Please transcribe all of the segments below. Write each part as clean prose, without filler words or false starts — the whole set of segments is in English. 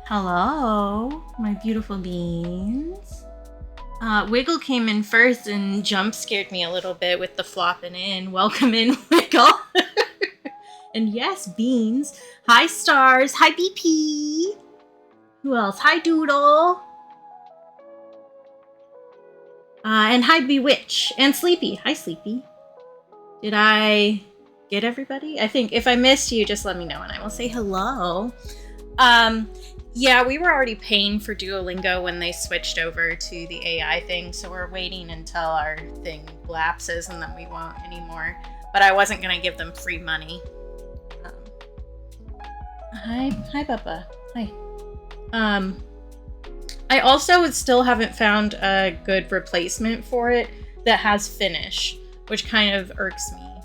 Hello, my beautiful beans. Wiggle came in first and jump scared me a little bit with the flopping in. Welcome in, Wiggle. And yes, Beans. Hi, Stars. Hi, BP. Who else? Hi, Doodle. And hi, Bewitch. And Sleepy. Hi, Sleepy. Did I get everybody? I think if I missed you, just let me know and I will say hello. Yeah, we were already paying for Duolingo when they switched over to the AI thing, so we're waiting until our thing lapses and then we won't anymore. But I wasn't gonna give them free money. Hi, Papa. Hi. I also still haven't found a good replacement for it that has Finnish, which kind of irks me.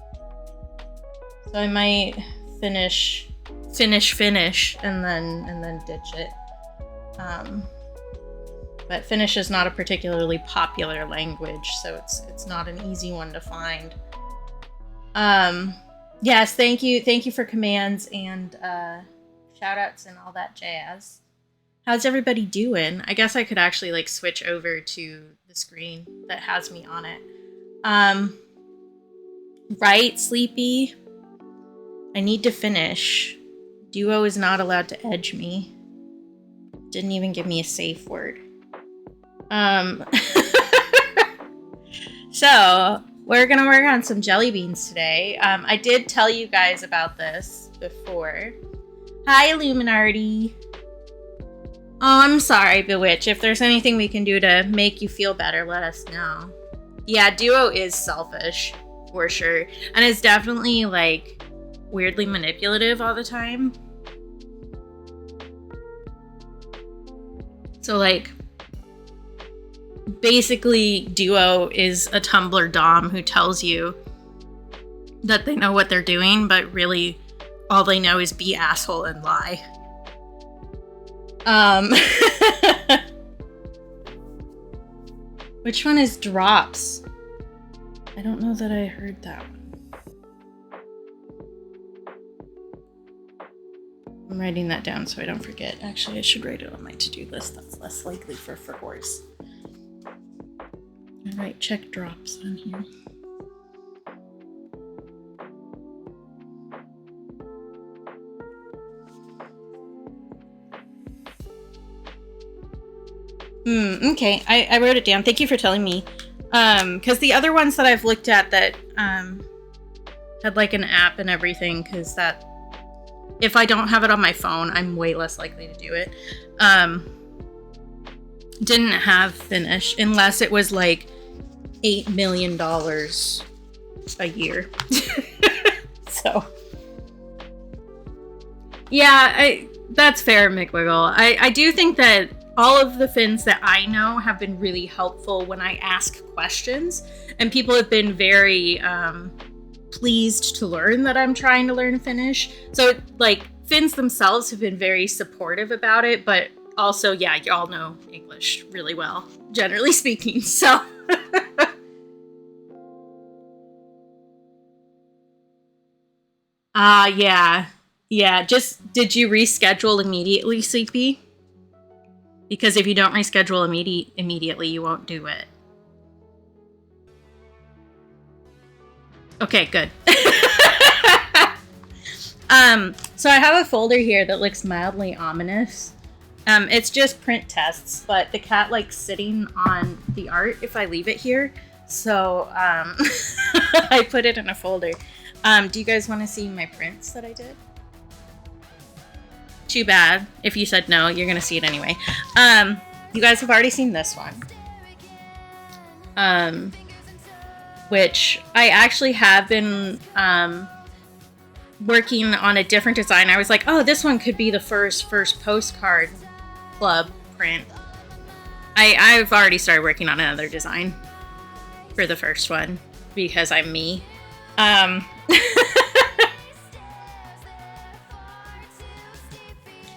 So I might finish and then ditch it. But Finnish is not a particularly popular language, so it's not an easy one to find. Yes, thank you for commands and shout outs and all that jazz. How's everybody doing? I guess I could actually like switch over to the screen that has me on it. Right, Sleepy? I need to finish. Duo is not allowed to edge me. Didn't even give me a safe word. So, we're gonna work on some jelly beans today. I did tell you guys about this before. Hi, Illuminati. Oh, I'm sorry, Bewitch. If there's anything we can do to make you feel better, let us know. Yeah, Duo is selfish, for sure. And it's definitely, like, weirdly manipulative all the time. So, like, basically, Duo is a Tumblr dom who tells you that they know what they're doing, but really all they know is be asshole and lie. Which one is Drops? I don't know that I heard that one. I'm writing that down so I don't forget. Actually, I should write it on my to-do list. That's less likely for force. All right, check Drops on here. Okay, I wrote it down. Thank you for telling me. Because the other ones that I've looked at that had like an app and everything, because that if I don't have it on my phone, I'm way less likely to do it. Didn't have Finnish unless it was like $8 million a year. So yeah, that's fair, McWiggle. I do think that all of the Finns that I know have been really helpful when I ask questions, and people have been very pleased to learn that I'm trying to learn Finnish. So, like, Finns themselves have been very supportive about it, but also, yeah, y'all know English really well, generally speaking, so... Yeah. Yeah, just, did you reschedule immediately, Sleepy? Because if you don't reschedule immediately, you won't do it. Okay, good. So I have a folder here that looks mildly ominous. It's just print tests, but the cat likes sitting on the art if I leave it here. So I put it in a folder. Do you guys want to see my prints that I did? Too bad. If you said no, you're gonna see it anyway. You guys have already seen this one. Which I actually have been working on a different design. I was like, oh, this one could be the first postcard club print. I've already started working on another design for the first one because I'm me.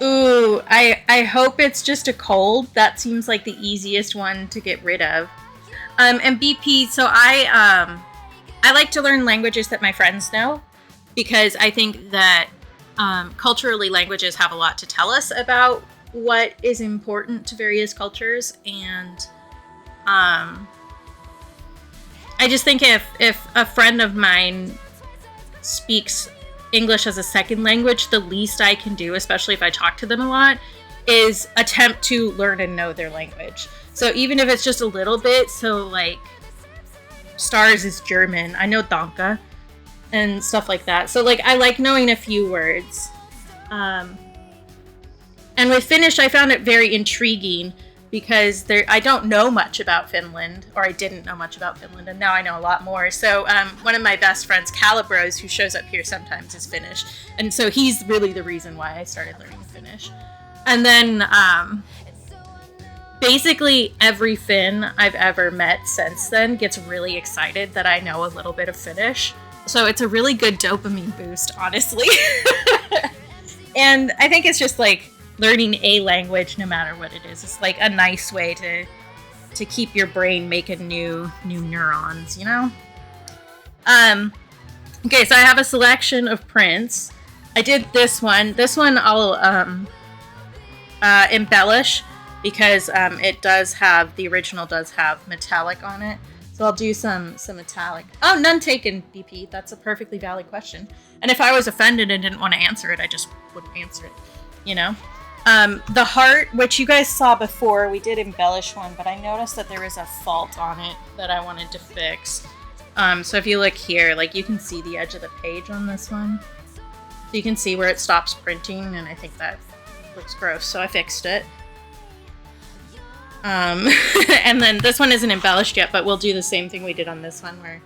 Ooh, I hope it's just a cold. That seems like the easiest one to get rid of. And BP, so I like to learn languages that my friends know, because I think that culturally languages have a lot to tell us about what is important to various cultures, and I just think if a friend of mine speaks English as a second language, the least I can do, especially if I talk to them a lot, is attempt to learn and know their language. So even if it's just a little bit, so like stars is German, I know Danke and stuff like that. So like I like knowing a few words. And with Finnish, I found it very intriguing because I don't know much about Finland, or I didn't know much about Finland, and now I know a lot more. So one of my best friends, Calibros, who shows up here sometimes, is Finnish. And so he's really the reason why I started learning Finnish. And then basically every Finn I've ever met since then gets really excited that I know a little bit of Finnish. So it's a really good dopamine boost, honestly. And I think it's just like learning a language, no matter what it is. It's like a nice way to keep your brain making new neurons, you know? Okay, so I have a selection of prints. I did this one. This one I'll embellish because the original does have metallic on it. So I'll do some metallic. Oh, none taken, BP. That's a perfectly valid question. And if I was offended and didn't want to answer it, I just wouldn't answer it, you know? The heart, which you guys saw before, we did embellish one, but I noticed that there was a fault on it that I wanted to fix. So if you look here, like you can see the edge of the page on this one. So you can see where it stops printing, and I think that looks gross, so I fixed it. And then this one isn't embellished yet, but we'll do the same thing we did on this one, where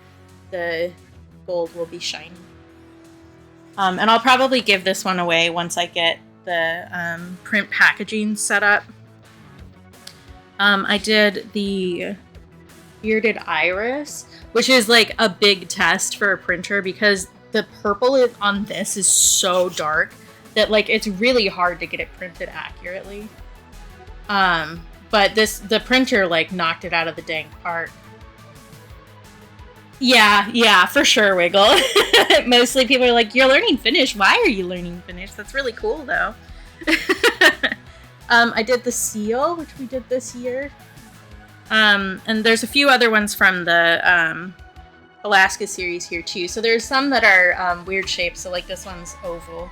the gold will be shiny. And I'll probably give this one away once I get the print packaging set up. I did the bearded iris, which is like a big test for a printer because the purple on this is so dark that like it's really hard to get it printed accurately. But the printer like knocked it out of the dang park. Yeah, for sure, Wiggle. Mostly people are like, you're learning Finnish. Why are you learning Finnish? That's really cool, though. I did the seal, which we did this year. And there's a few other ones from the Alaska series here, too. So there's some that are weird shapes. So, like, this one's oval.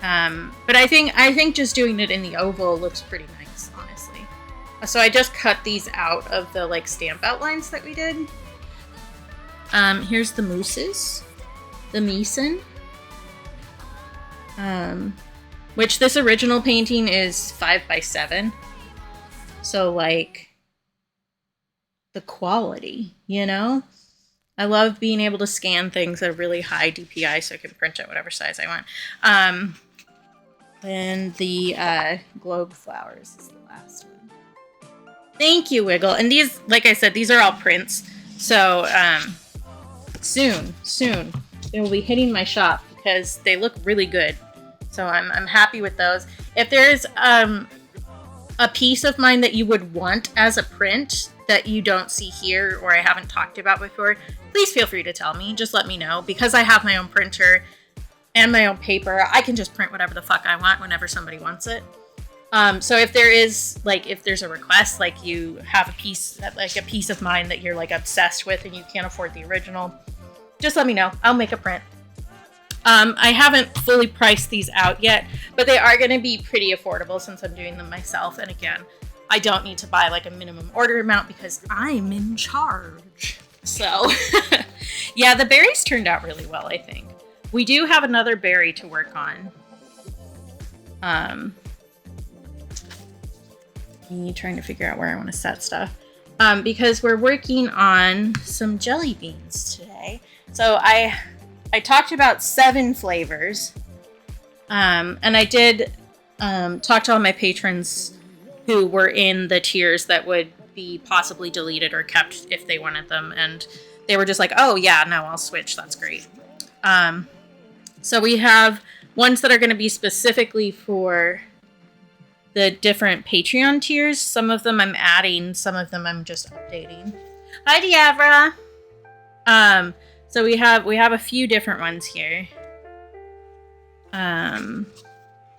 But I think just doing it in the oval looks pretty nice, honestly. So I just cut these out of the, like, stamp outlines that we did. Here's the mooses, the Meeson, which this original painting is 5x7. So like the quality, you know, I love being able to scan things at a really high DPI so I can print it whatever size I want. And the globe flowers is the last one. Thank you, Wiggle. And these, like I said, these are all prints. So, soon they will be hitting my shop because they look really good. So I'm happy with those. If there's a piece of mine that you would want as a print that you don't see here or I haven't talked about before, please feel free to tell me. Just let me know. Because I have my own printer and my own paper, I can just print whatever the fuck I want whenever somebody wants it. So if there's a request, like you have a piece of mine that you're like obsessed with and you can't afford the original, just let me know. I'll make a print. I haven't fully priced these out yet, but they are going to be pretty affordable since I'm doing them myself. And again, I don't need to buy like a minimum order amount because I'm in charge. So yeah, the berries turned out really well, I think. We do have another berry to work on. Me trying to figure out where I want to set stuff. Because we're working on some jelly beans today. So I talked about 7 flavors. And I did talk to all my patrons who were in the tiers that would be possibly deleted or kept if they wanted them. And they were just like, oh yeah, no, I'll switch. That's great. So we have ones that are going to be specifically for the different Patreon tiers. Some of them I'm adding, some of them I'm just updating. Hi, Diavra. So we have a few different ones here.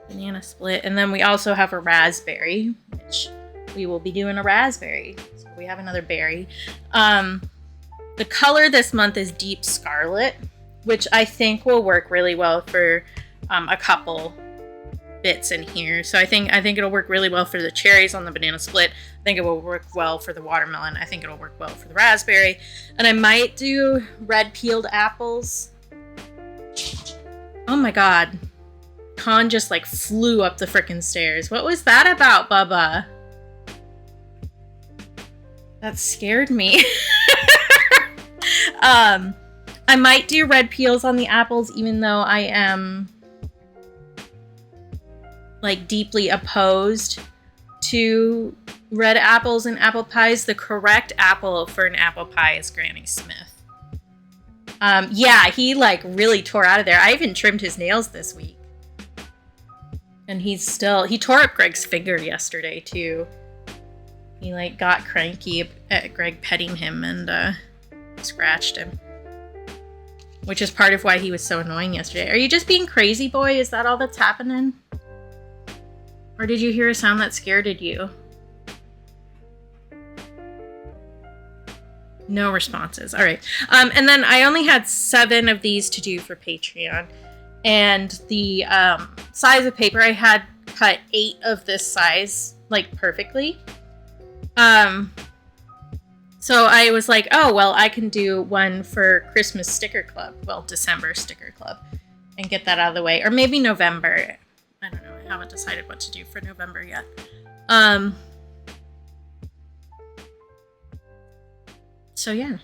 banana split. And then we also have a raspberry, which we will be doing a raspberry. So we have another berry. The color this month is Deep Scarlet, which I think will work really well for a couple bits in here. So I think it'll work really well for the cherries on the banana split. I think it will work well for the watermelon. I think it'll work well for the raspberry. And I might do red peeled apples. Oh my god. Khan just like flew up the frickin' stairs. What was that about, Bubba? That scared me. I might do red peels on the apples, even though I am like deeply opposed to red apples and apple pies. The correct apple for an apple pie is Granny Smith. Yeah, he like really tore out of there. I even trimmed his nails this week. And he tore up Greg's finger yesterday too. He like got cranky at Greg petting him and scratched him. Which is part of why he was so annoying yesterday. Are you just being crazy, boy? Is that all that's happening? Or did you hear a sound that scared you? No responses. All right. And then I only had 7 of these to do for Patreon. And the size of paper, I had cut 8 of this size, like perfectly. So I was like, oh, well, I can do one for Christmas Sticker Club. Well, December Sticker Club. And get that out of the way. Or maybe November. I don't know. I haven't decided what to do for November yet. So, yeah.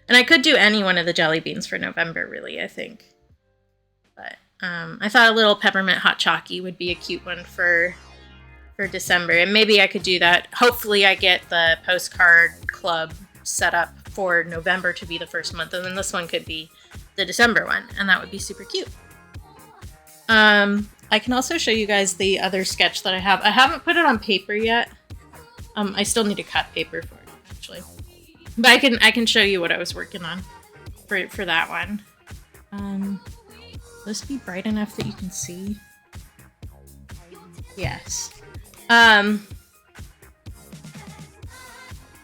And I could do any one of the jelly beans for November, really, I think. But I thought a little peppermint hot chalky would be a cute one for December, and maybe I could do that. Hopefully I get the postcard club set up for November to be the first month, and then this one could be the December one, and that would be super cute. I can also show you guys the other sketch that I have. I haven't put it on paper yet. I still need to cut paper for it, actually. But I can show you what I was working on for that one. Will this be bright enough that you can see? Yes.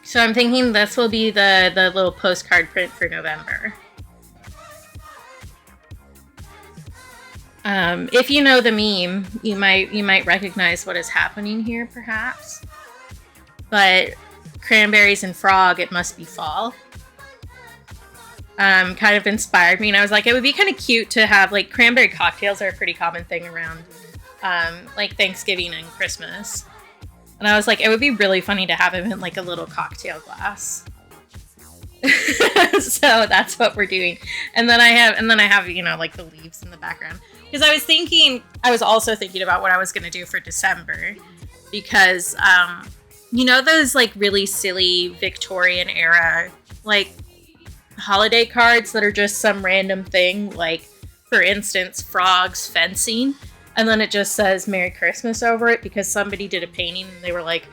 So I'm thinking this will be the little postcard print for November. If you know the meme, you might recognize what is happening here, perhaps. But cranberries and frog, it must be fall. Kind of inspired me, and I was like, it would be kind of cute to have, like, cranberry cocktails are a pretty common thing around like Thanksgiving and Christmas. And I was like, it would be really funny to have him in like a little cocktail glass. So that's what we're doing. And then I have, you know, like the leaves in the background. Because I was also thinking about what I was going to do for December. Because, you know, those like really silly Victorian era, like holiday cards that are just some random thing, like for instance, frogs fencing. And then it just says Merry Christmas over it because somebody did a painting and they were like,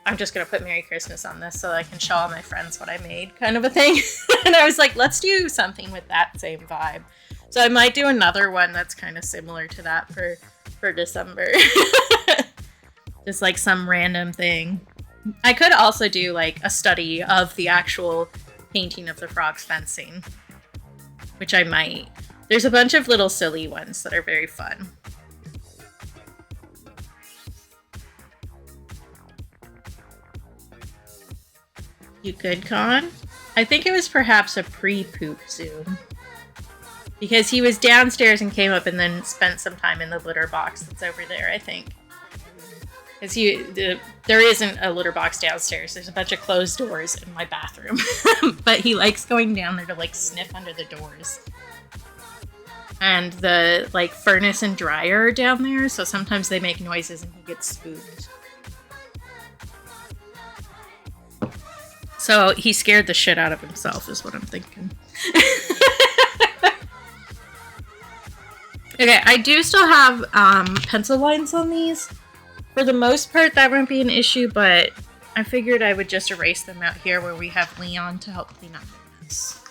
I'm just going to put Merry Christmas on this so I can show all my friends what I made, kind of a thing. And I was like, let's do something with that same vibe. So I might do another one that's kind of similar to that for December. Just like some random thing. I could also do like a study of the actual painting of the frogs fencing, which I might. There's a bunch of little silly ones that are very fun. You good, Con? I think it was perhaps a pre-poop Zoom. Because he was downstairs and came up and then spent some time in the litter box that's over there, I think. Because there isn't a litter box downstairs. There's a bunch of closed doors in my bathroom. But he likes going down there to like sniff under the doors. And the like furnace and dryer are down there, so sometimes they make noises and he gets spooked. So he scared the shit out of himself, is what I'm thinking. Okay, I do still have pencil lines on these. For the most part, that won't be an issue, but I figured I would just erase them out here where we have Leon to help clean up the mess.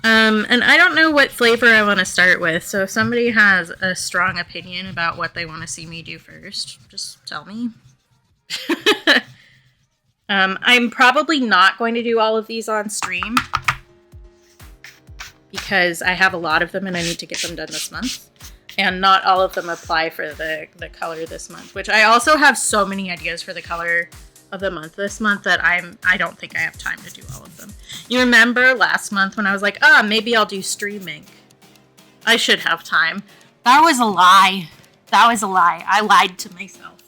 And I don't know what flavor I want to start with, so if somebody has a strong opinion about what they want to see me do first, just tell me. I'm probably not going to do all of these on stream because I have a lot of them and I need to get them done this month. And not all of them apply for the color this month, which I also have so many ideas for the color of the month this month that I don't think I have time to do all of them. You remember last month when I was like, maybe I'll do streaming. I should have time. That was a lie. That was a lie. I lied to myself.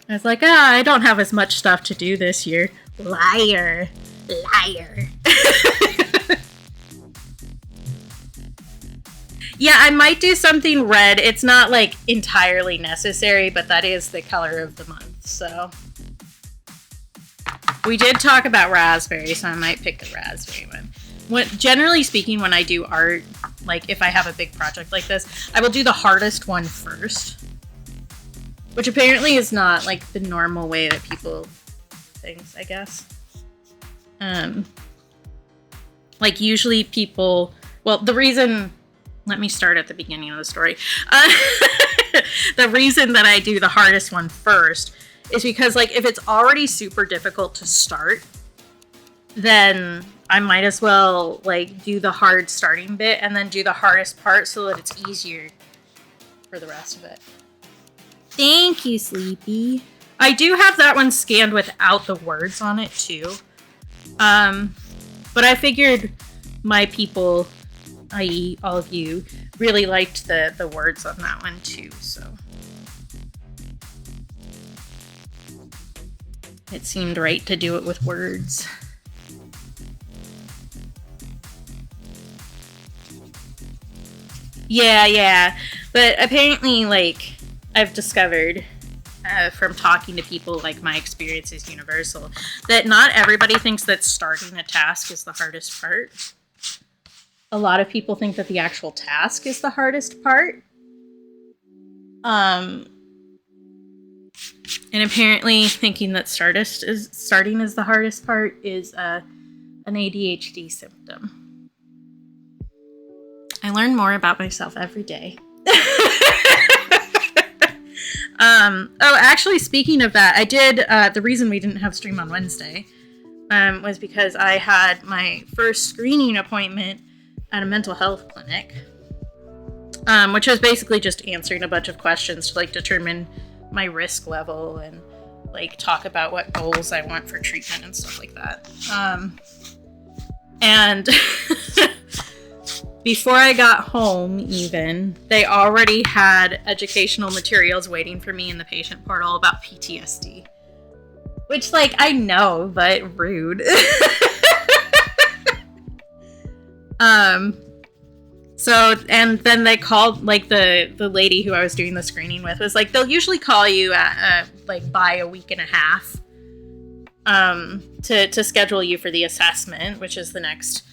I was like, I don't have as much stuff to do this year. Liar. Liar. Yeah, I might do something red. It's not, like, entirely necessary, but that is the color of the month, so. We did talk about raspberry, so I might pick the raspberry one. Generally speaking, when I do art, like, if I have a big project like this, I will do the hardest one first. Which apparently is not, like, the normal way that people think, I guess. Like, usually people... Well, the reason... Let me start at the beginning of the story. The reason that I do the hardest one first is because, like, if it's already super difficult to start, then I might as well, like, do the hard starting bit and then do the hardest part so that it's easier for the rest of it. Thank you, Sleepy. I do have that one scanned without the words on it, too. But I figured my people... i.e. all of you, really liked the words on that one too, so. It seemed right to do it with words. Yeah. But apparently, like, I've discovered from talking to people, like, my experience is universal, that not everybody thinks that starting a task is the hardest part. A lot of people think that the actual task is the hardest part. And apparently thinking that starting is the hardest part is an ADHD symptom. I learn more about myself every day. Actually, speaking of that, I did, the reason we didn't have stream on Wednesday was because I had my first screening appointment at a mental health clinic, which was basically just answering a bunch of questions to, like, determine my risk level and, like, talk about what goals I want for treatment and stuff like that. And before I got home, even, they already had educational materials waiting for me in the patient portal about PTSD. Which, like, I know, but rude. So, and then they called, like, the lady who I was doing the screening with was like, they'll usually call you at, like, by a week and a half, to schedule you for the assessment, which is the next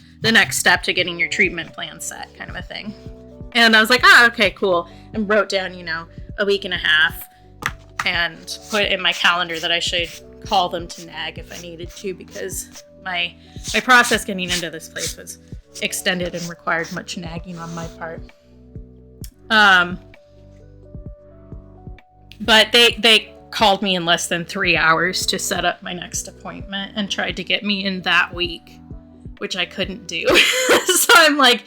step to getting your treatment plan set, kind of a thing. And I was like, okay, cool. And wrote down, a week and a half and put in my calendar that I should call them to nag if I needed to, because my process getting into this place was extended and required much nagging on my part. But they called me in less than 3 hours to set up my next appointment and tried to get me in that week, which I couldn't do. So I'm like,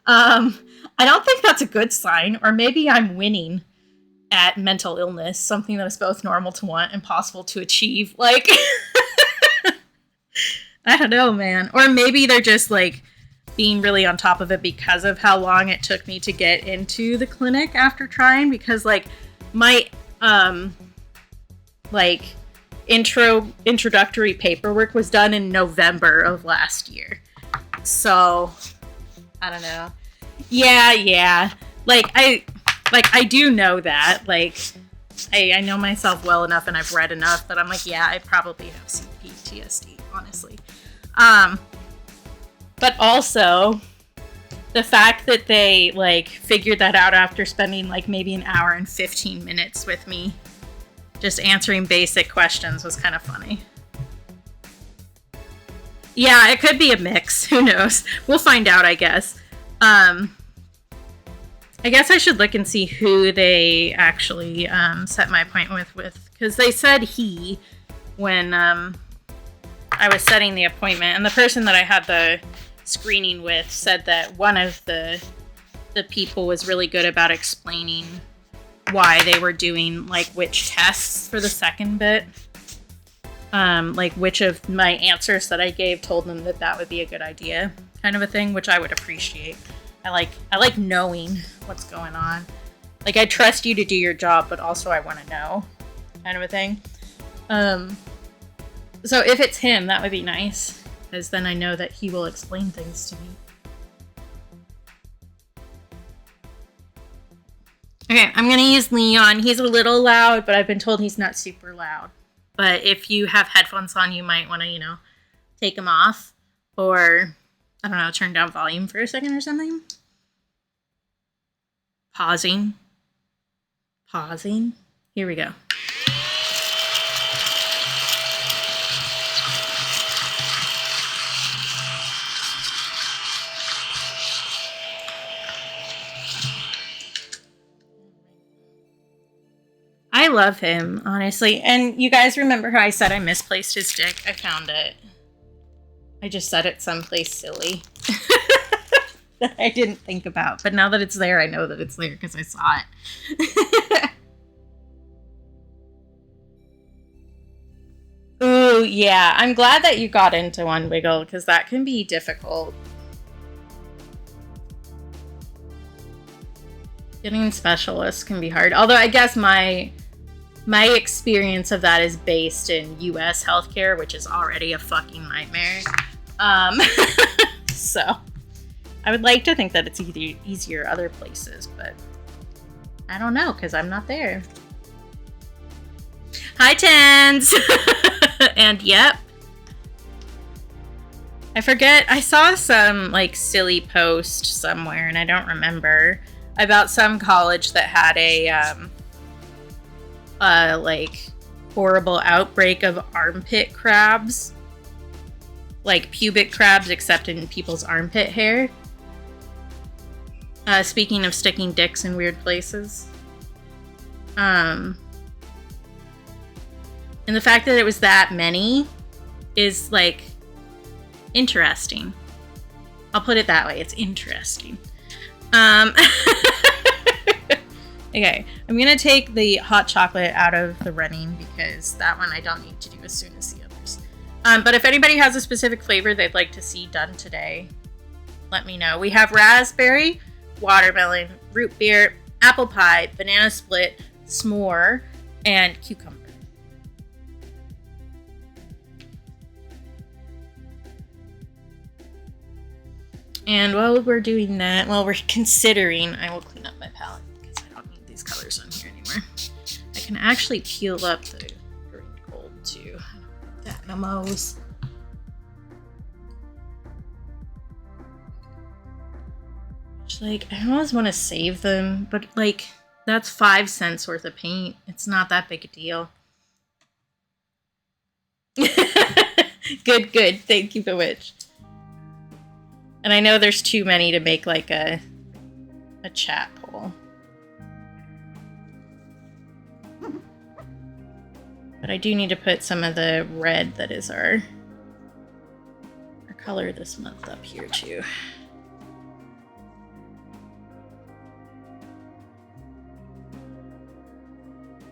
I don't think that's a good sign, or maybe I'm winning at mental illness, something that is both normal to want and possible to achieve. Like, I don't know, man. Or maybe they're just, like, being really on top of it because of how long it took me to get into the clinic after trying, because, like, my introductory paperwork was done in November of last year. So I don't know. Yeah. I do know that. Like, I know myself well enough and I've read enough that I'm like, yeah, I probably have PTSD, honestly. But also, the fact that they, like, figured that out after spending, like, maybe an hour and 15 minutes with me just answering basic questions was kind of funny. Yeah, it could be a mix. Who knows? We'll find out, I guess. I guess I should look and see who they actually set my appointment with, because they said he when I was setting the appointment, and the person that I had the screening with said that one of the people was really good about explaining why they were doing like which tests for the second bit. Like which of my answers that I gave told them that would be a good idea, kind of a thing, which I would appreciate. I like knowing what's going on. Like, I trust you to do your job, but also I want to know, kind of a thing. So if it's him, that would be nice, because then I know that he will explain things to me. Okay, I'm gonna use Leon. He's a little loud, but I've been told he's not super loud. But if you have headphones on, you might want to, take them off, or I don't know, turn down volume for a second or something. Pausing. Here we go. I love him, honestly. And you guys remember how I said I misplaced his dick? I found it. I just said it someplace silly that I didn't think about. But now that it's there, I know that it's there because I saw it. Ooh, yeah. I'm glad that you got into one, Wiggle, because that can be difficult. Getting specialists can be hard. Although I guess my experience of that is based in US healthcare, which is already a fucking nightmare. So I would like to think that it's easier other places, but I don't know because I'm not there. Hi, Tens! And yep. I forget, I saw some like silly post somewhere, and I don't remember, about some college that had a like horrible outbreak of armpit crabs. Like pubic crabs, except in people's armpit hair. Speaking of sticking dicks in weird places. And the fact that it was that many is, like, interesting. I'll put it that way. It's interesting. Okay, I'm going to take the hot chocolate out of the running because that one I don't need to do as soon as the others. But if anybody has a specific flavor they'd like to see done today, let me know. We have raspberry, watermelon, root beer, apple pie, banana split, s'more, and cucumber. And while we're doing that, while we're considering, I will clean up my palette because I don't need these colors on here anymore. I can actually peel up the green gold too. That memos. Like, I always want to save them, but like, that's 5 cents worth of paint. It's not that big a deal. Good. Thank you, Bewitch. And I know there's too many to make like a chat poll. But I do need to put some of the red that is our color this month up here too.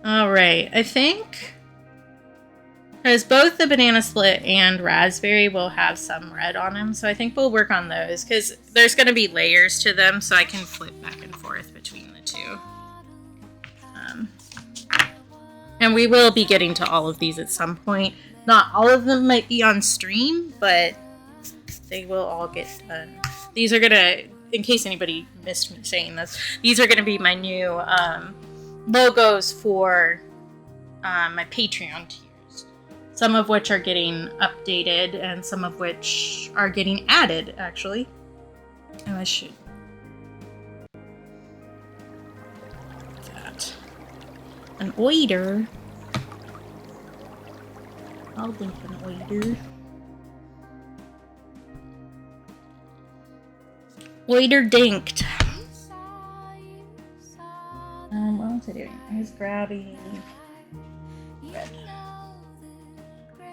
All right, I think because both the banana split and raspberry will have some red on them, so I think we'll work on those because there's going to be layers to them, so I can flip back and forth between the two. And we will be getting to all of these at some point. Not all of them might be on stream, but they will all get done. These are going to, in case anybody missed me saying this, these are going to be my new logos for my Patreon tiers. Some of which are getting updated and some of which are getting added, actually. And I should... that. An oider. I'll link an oider. Waiter dinked. What was I doing? I was grabbing red.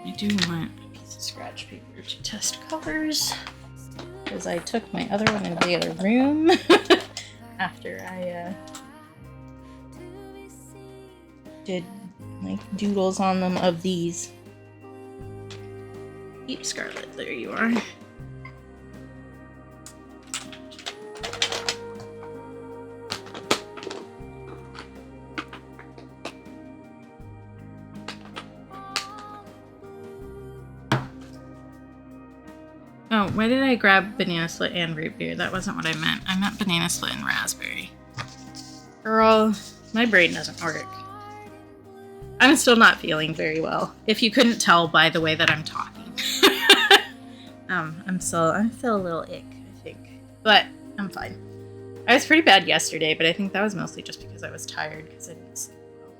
I do want a piece of scratch paper to test colors because I took my other one into the other room after I did like doodles on them of these. Deep Scarlet, there you are. Oh, why did I grab banana split and root beer? That wasn't what I meant. I meant banana split and raspberry. Girl, my brain doesn't work. I'm still not feeling very well. If you couldn't tell by the way that I'm talking. I feel a little ick, I think. But I'm fine. I was pretty bad yesterday, but I think that was mostly just because I was tired because I didn't sleep well.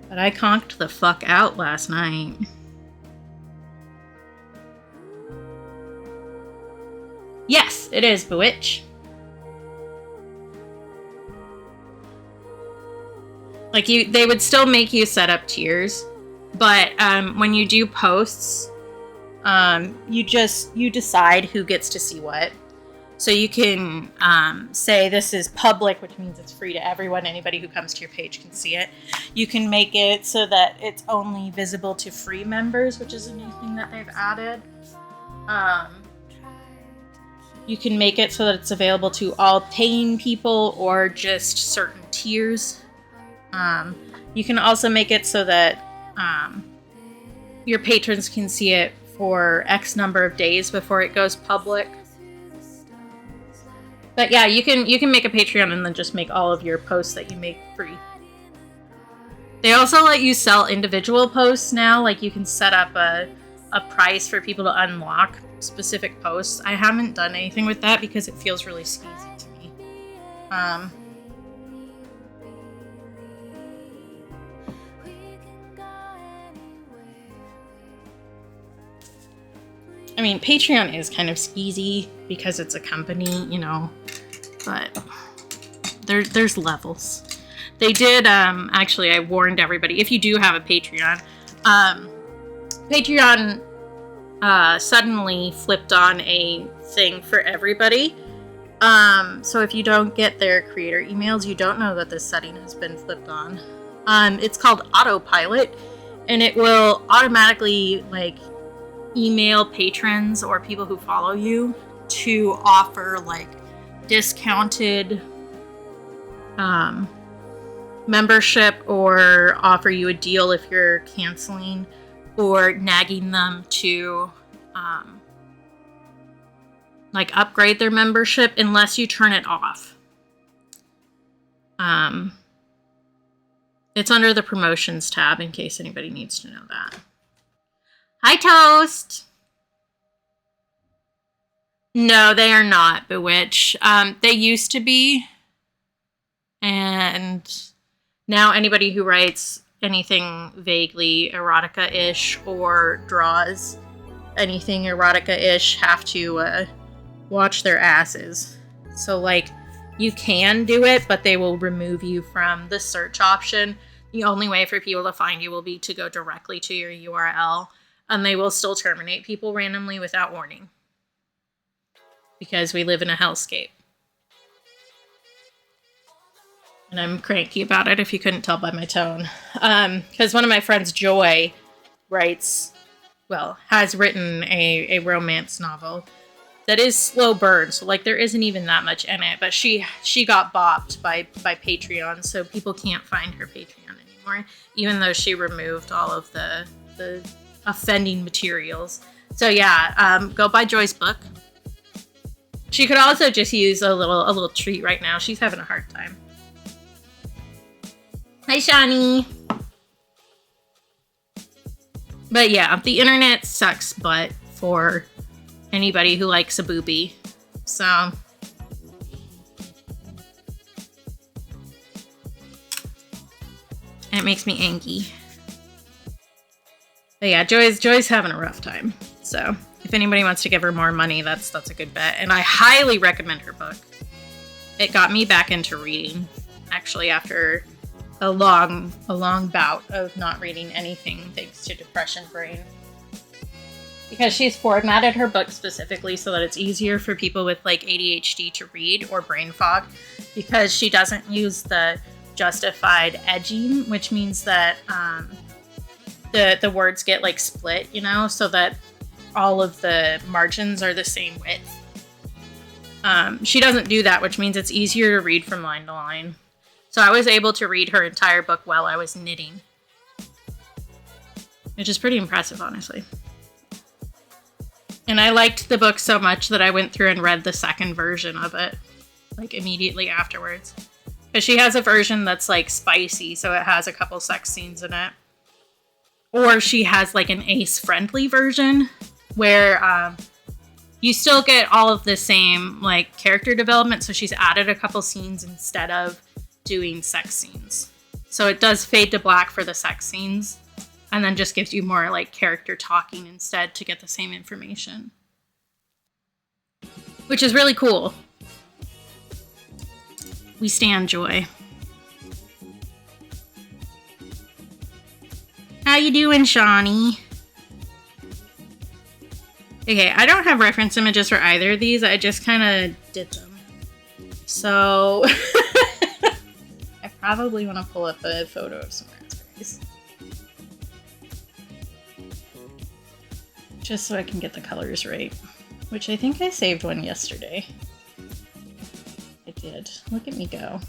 But I conked the fuck out last night. Yes, it is Bewitch. Like they would still make you set up tiers, but when you do posts, you decide who gets to see what. So you can say this is public, which means it's free to everyone. Anybody who comes to your page can see it. You can make it so that it's only visible to free members, which is a new thing that they've added. You can make it so that it's available to all paying people or just certain tiers. You can also make it so that your patrons can see it for X number of days before it goes public. But yeah, you can make a Patreon and then just make all of your posts that you make free. They also let you sell individual posts now. Like you can set up a price for people to unlock specific posts. I haven't done anything with that because it feels really skeezy to me. I mean, Patreon is kind of skeezy because it's a company, you know, but there's levels. They did, actually, I warned everybody, if you do have a Patreon, Patreon suddenly flipped on a thing for everybody. So if you don't get their creator emails, you don't know that this setting has been flipped on. It's called Autopilot, and it will automatically, like, email patrons or people who follow you to offer, like, discounted membership or offer you a deal if you're canceling or nagging them to like upgrade their membership unless you turn it off. It's under the promotions tab in case anybody needs to know that. Hi, Toast! No, they are not Bewitch. They used to be, and now anybody who writes anything vaguely erotica-ish or draws anything erotica-ish have to watch their asses. So, like, you can do it, but they will remove you from the search option. The only way for people to find you will be to go directly to your URL, and they will still terminate people randomly without warning. Because we live in a hellscape. And I'm cranky about it, if you couldn't tell by my tone. Because one of my friends, Joy, has written a romance novel that is slow burn. So, like, there isn't even that much in it. But she got bopped by Patreon, so people can't find her Patreon anymore. Even though she removed all of the offending materials. So, yeah, go buy Joy's book. She could also just use a little treat right now. She's having a hard time. Hi, Shani. But yeah, the internet sucks butt for anybody who likes a boobie. So it makes me angry. But yeah, Joy's having a rough time. So If anybody wants to give her more money, that's a good bet. And I highly recommend her book. It got me back into reading, actually, after a long bout of not reading anything thanks to depression brain. Because she's formatted her book specifically so that it's easier for people with like ADHD to read or brain fog, because she doesn't use the justified edging, which means that the words get like split, you know, so that all of the margins are the same width. She doesn't do that, which means it's easier to read from line to line. So I was able to read her entire book while I was knitting, which is pretty impressive, honestly. And I liked the book so much that I went through and read the second version of it, like immediately afterwards. Because she has a version that's like spicy, so it has a couple sex scenes in it. Or she has like an ace-friendly version where you still get all of the same like character development, so she's added a couple scenes instead of doing sex scenes. So it does fade to black for the sex scenes, and then just gives you more like character talking instead to get the same information. Which is really cool. We stand Joy. How you doing, Shawnee? Okay, I don't have reference images for either of these. I just kind of did them. So I probably want to pull up a photo of some raspberries. Just so I can get the colors right. Which I think I saved one yesterday. I did. Look at me go.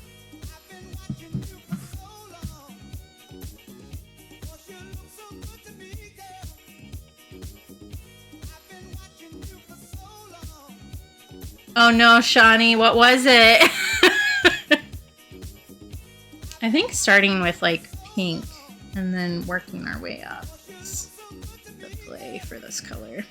Oh no, Shawnee, what was it? I think starting with like pink and then working our way up is the play for this color.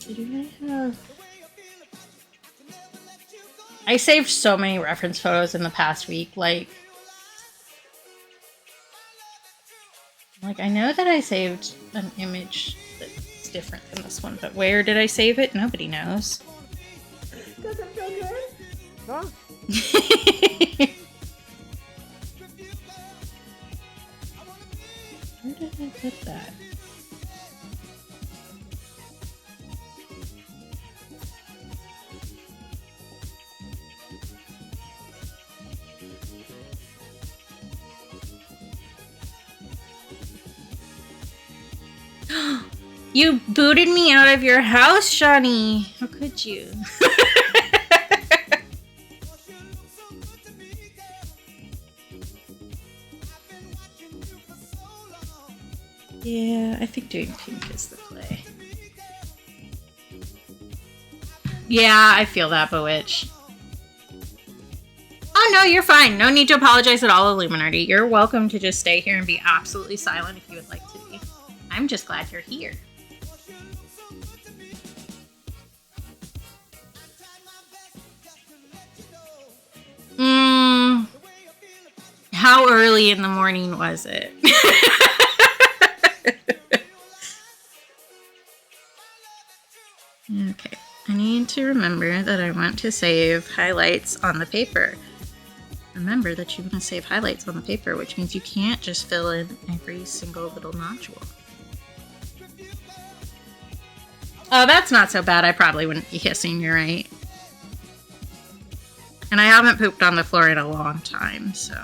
Do I have... I saved so many reference photos in the past week, like I know that I saved an image that's different than this one, but where did I save it? Nobody knows. Does it feel good? Huh? Where did I put that? You booted me out of your house, Shawnee. How could you? Yeah, I think doing pink is the play. Yeah, I feel that, Bewitch. Oh no, you're fine. No need to apologize at all, Illuminati. You're welcome to just stay here and be absolutely silent if you would like to be. I'm just glad you're here. How early in the morning was it? Okay, I need to remember that I want to save highlights on the paper. Remember that you want to save highlights on the paper, which means you can't just fill in every single little nodule. Oh, that's not so bad. I probably wouldn't be hissing, you're right. And I haven't pooped on the floor in a long time, so...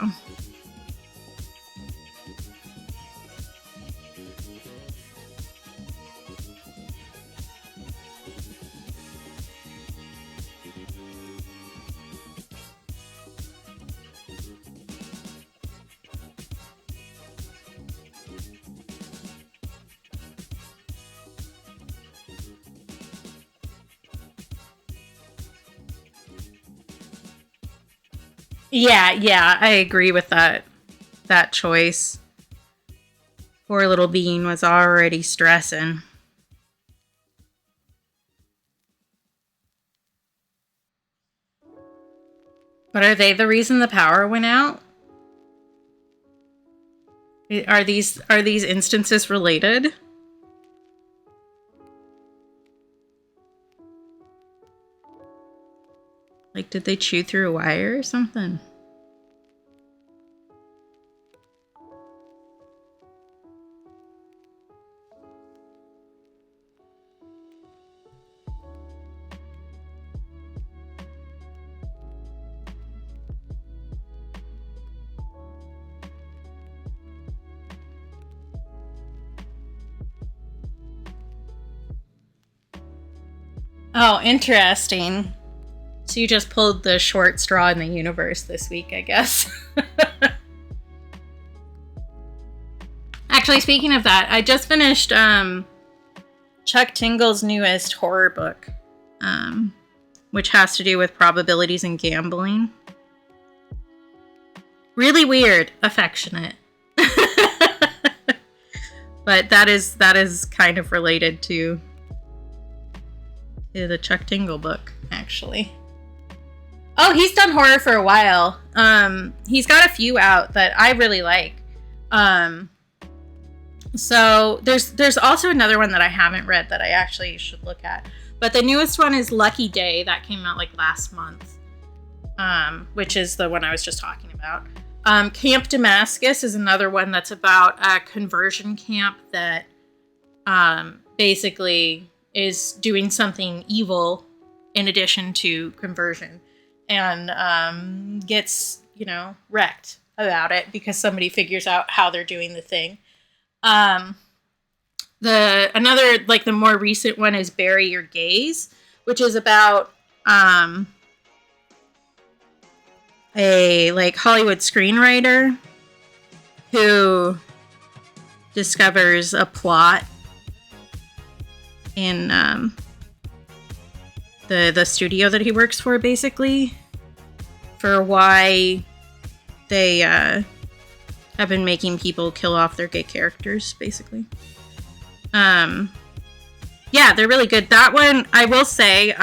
Yeah, I agree with that choice. Poor little bean was already stressing. But are they the reason the power went out? Are these instances related? Like, did they chew through a wire or something? Oh, interesting. So you just pulled the short straw in the universe this week, I guess. Actually, speaking of that, I just finished Chuck Tingle's newest horror book, which has to do with probabilities and gambling. Really weird, affectionate. But that is kind of related to the Chuck Tingle book, actually. Oh, he's done horror for a while. He's got a few out that I really like. So there's also another one that I haven't read that I actually should look at. But the newest one is Lucky Day, that came out like last month, which is the one I was just talking about. Camp Damascus is another one that's about a conversion camp that basically is doing something evil in addition to conversion, and gets, wrecked about it because somebody figures out how they're doing the thing. The more recent one is Bury Your Gaze, which is about a Hollywood screenwriter who discovers a plot in the studio that he works for, basically, for why they have been making people kill off their gay characters, basically. Yeah, they're really good. That one, I will say,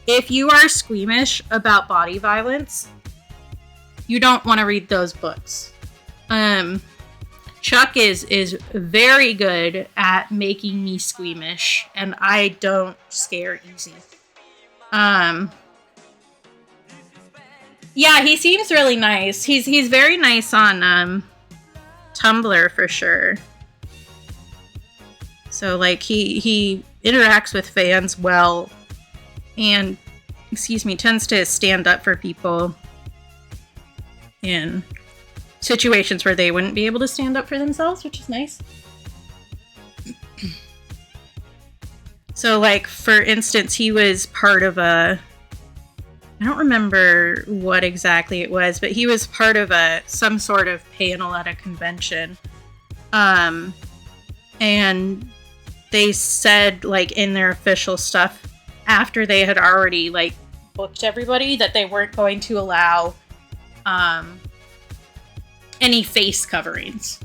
if you are squeamish about body violence, you don't want to read those books. Chuck is very good at making me squeamish, and I don't scare easy. Yeah, he seems really nice. He's very nice on Tumblr for sure. So he interacts with fans well, and tends to stand up for people in situations where they wouldn't be able to stand up for themselves, which is nice. So, for instance, he was part of I don't remember what exactly it was, but he was part of some sort of panel at a convention. And they said, in their official stuff, after they had already, booked everybody, that they weren't going to allow any face coverings,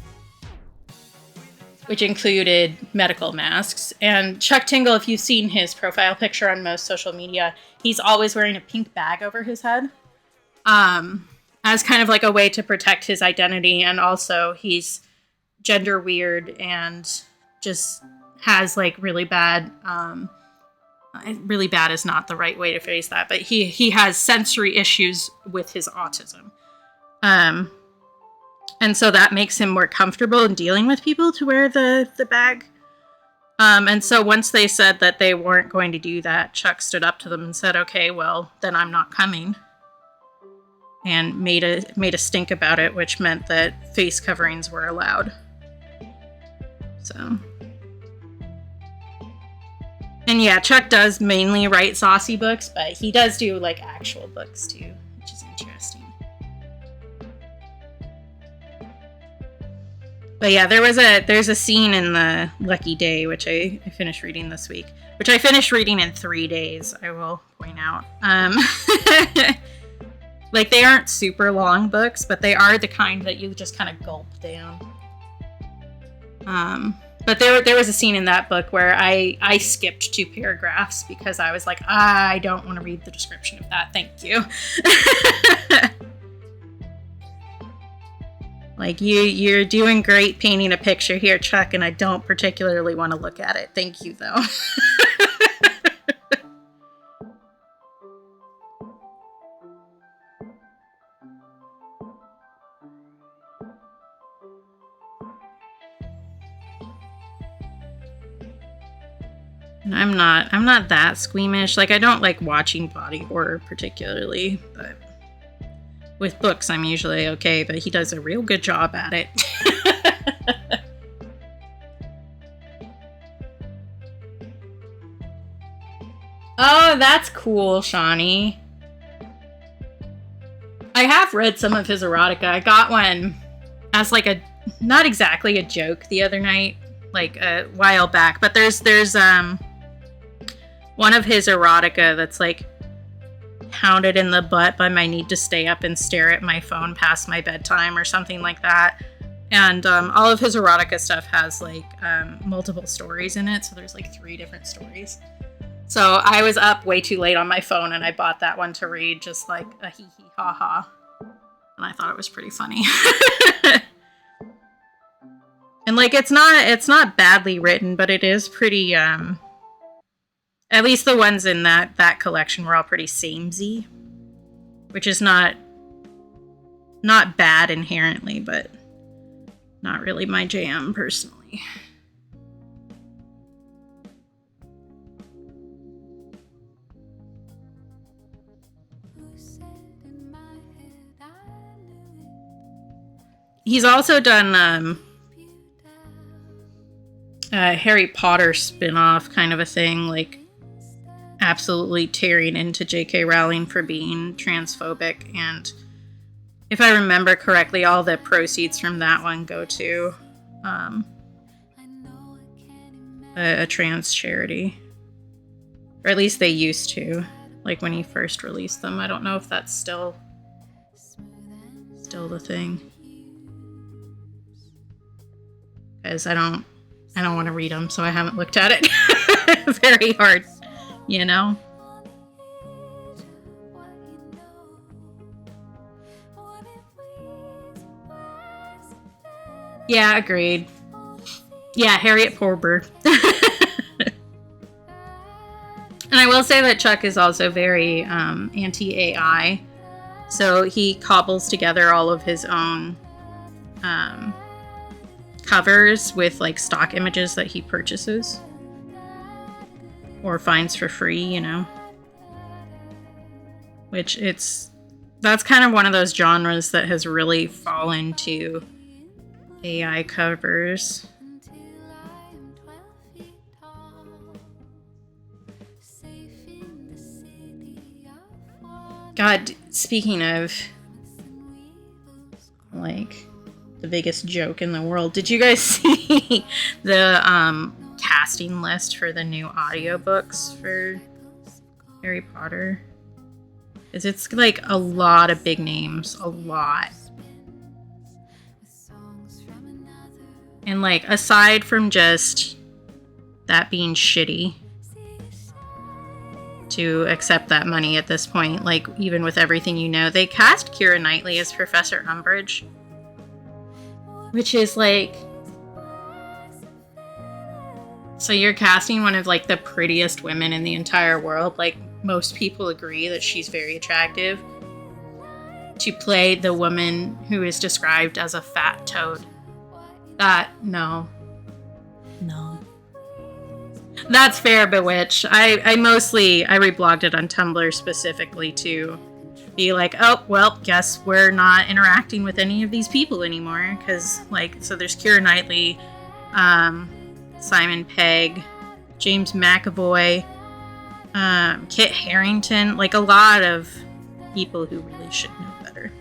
which included medical masks. And Chuck Tingle, if you've seen his profile picture on most social media, he's always wearing a pink bag over his head, as kind of a way to protect his identity. And also he's gender weird and just has really bad, really bad is not the right way to phrase that, but he has sensory issues with his autism. And so that makes him more comfortable in dealing with people to wear the bag. And so once they said that they weren't going to do that, Chuck stood up to them and said, okay, well, then I'm not coming. And made a stink about it, which meant that face coverings were allowed. So. And yeah, Chuck does mainly write saucy books, but he does do actual books too, which is interesting. But yeah, there's a scene in the Lucky Day, which I finished reading this week, which I finished reading in 3 days, I will point out. They aren't super long books, but they are the kind that you just kind of gulp down. But there was a scene in that book where I skipped 2 paragraphs because I was like, I don't want to read the description of that. Thank you. Like, you're doing great painting a picture here, Chuck, and I don't particularly want to look at it. Thank you, though. And I'm not that squeamish. Like, I don't like watching body horror particularly, but with books I'm usually okay, but he does a real good job at it. Oh, that's cool, Shawnee. I have read some of his erotica. I got one as like a, not exactly a joke the other night, like a while back, but there's one of his erotica that's like pounded in the butt by my need to stay up and stare at my phone past my bedtime or something like that. And all of his erotica stuff has like multiple stories in it. So there's like 3 different stories. So I was up way too late on my phone and I bought that one to read, just like a hee hee ha ha. And I thought it was pretty funny. And like, it's not badly written, but it is pretty, at least the ones in that collection were all pretty samey, which is not bad inherently, but not really my jam personally. He's also done a Harry Potter spin-off kind of a thing, like absolutely tearing into J.K. Rowling for being transphobic, and if I remember correctly, all the proceeds from that one go to a trans charity. Or at least they used to, like when he first released them. I don't know if that's still the thing. Because I don't want to read them, so I haven't looked at it very hard, you know? Yeah, agreed. Yeah, Harriet Porber. And I will say that Chuck is also very anti-AI. So he cobbles together all of his own covers with like stock images that he purchases or finds for free, you know. Which that's kind of one of those genres that has really fallen to AI covers. God, speaking of like the biggest joke in the world, did you guys see the casting list for the new audiobooks for Harry Potter? Because it's like a lot of big names, a lot. And like, aside from just that being shitty to accept that money at this point, like even with everything you know, they cast Keira Knightley as Professor Umbridge, which is like, so you're casting one of like the prettiest women in the entire world, like most people agree that she's very attractive, to play the woman who is described as a fat toad. No. That's fair, Bewitch. I reblogged it on Tumblr specifically to be like, oh, well, guess we're not interacting with any of these people anymore. Because, like, so there's Keira Knightley, Simon Pegg, James McAvoy, Kit Harington, like a lot of people who really should know better.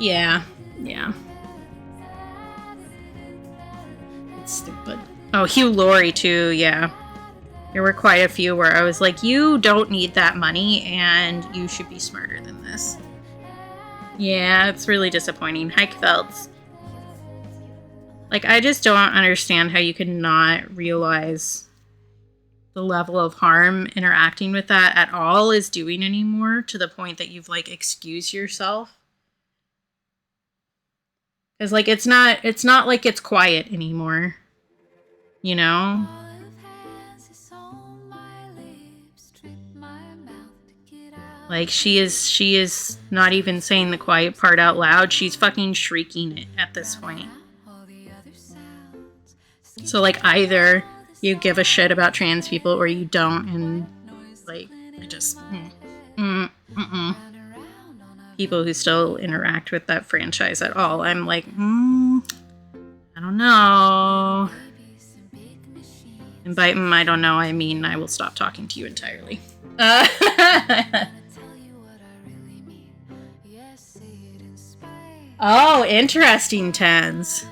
Yeah. It's stupid. Oh, Hugh Laurie too, yeah. There were quite a few where I was like, you don't need that money and you should be smarter than this. Yeah, it's really disappointing. Hi, Kvelds. Like, I just don't understand how you could not realize the level of harm interacting with that at all is doing anymore, to the point that you've like excused yourself. Because like it's not like it's quiet anymore, you know? Like she is not even saying the quiet part out loud. She's fucking shrieking it at this point. So like either you give a shit about trans people or you don't, and like I just people who still interact with that franchise at all, I'm like I don't know. And by I don't know, I mean I will stop talking to you entirely. Oh, interesting, Tens.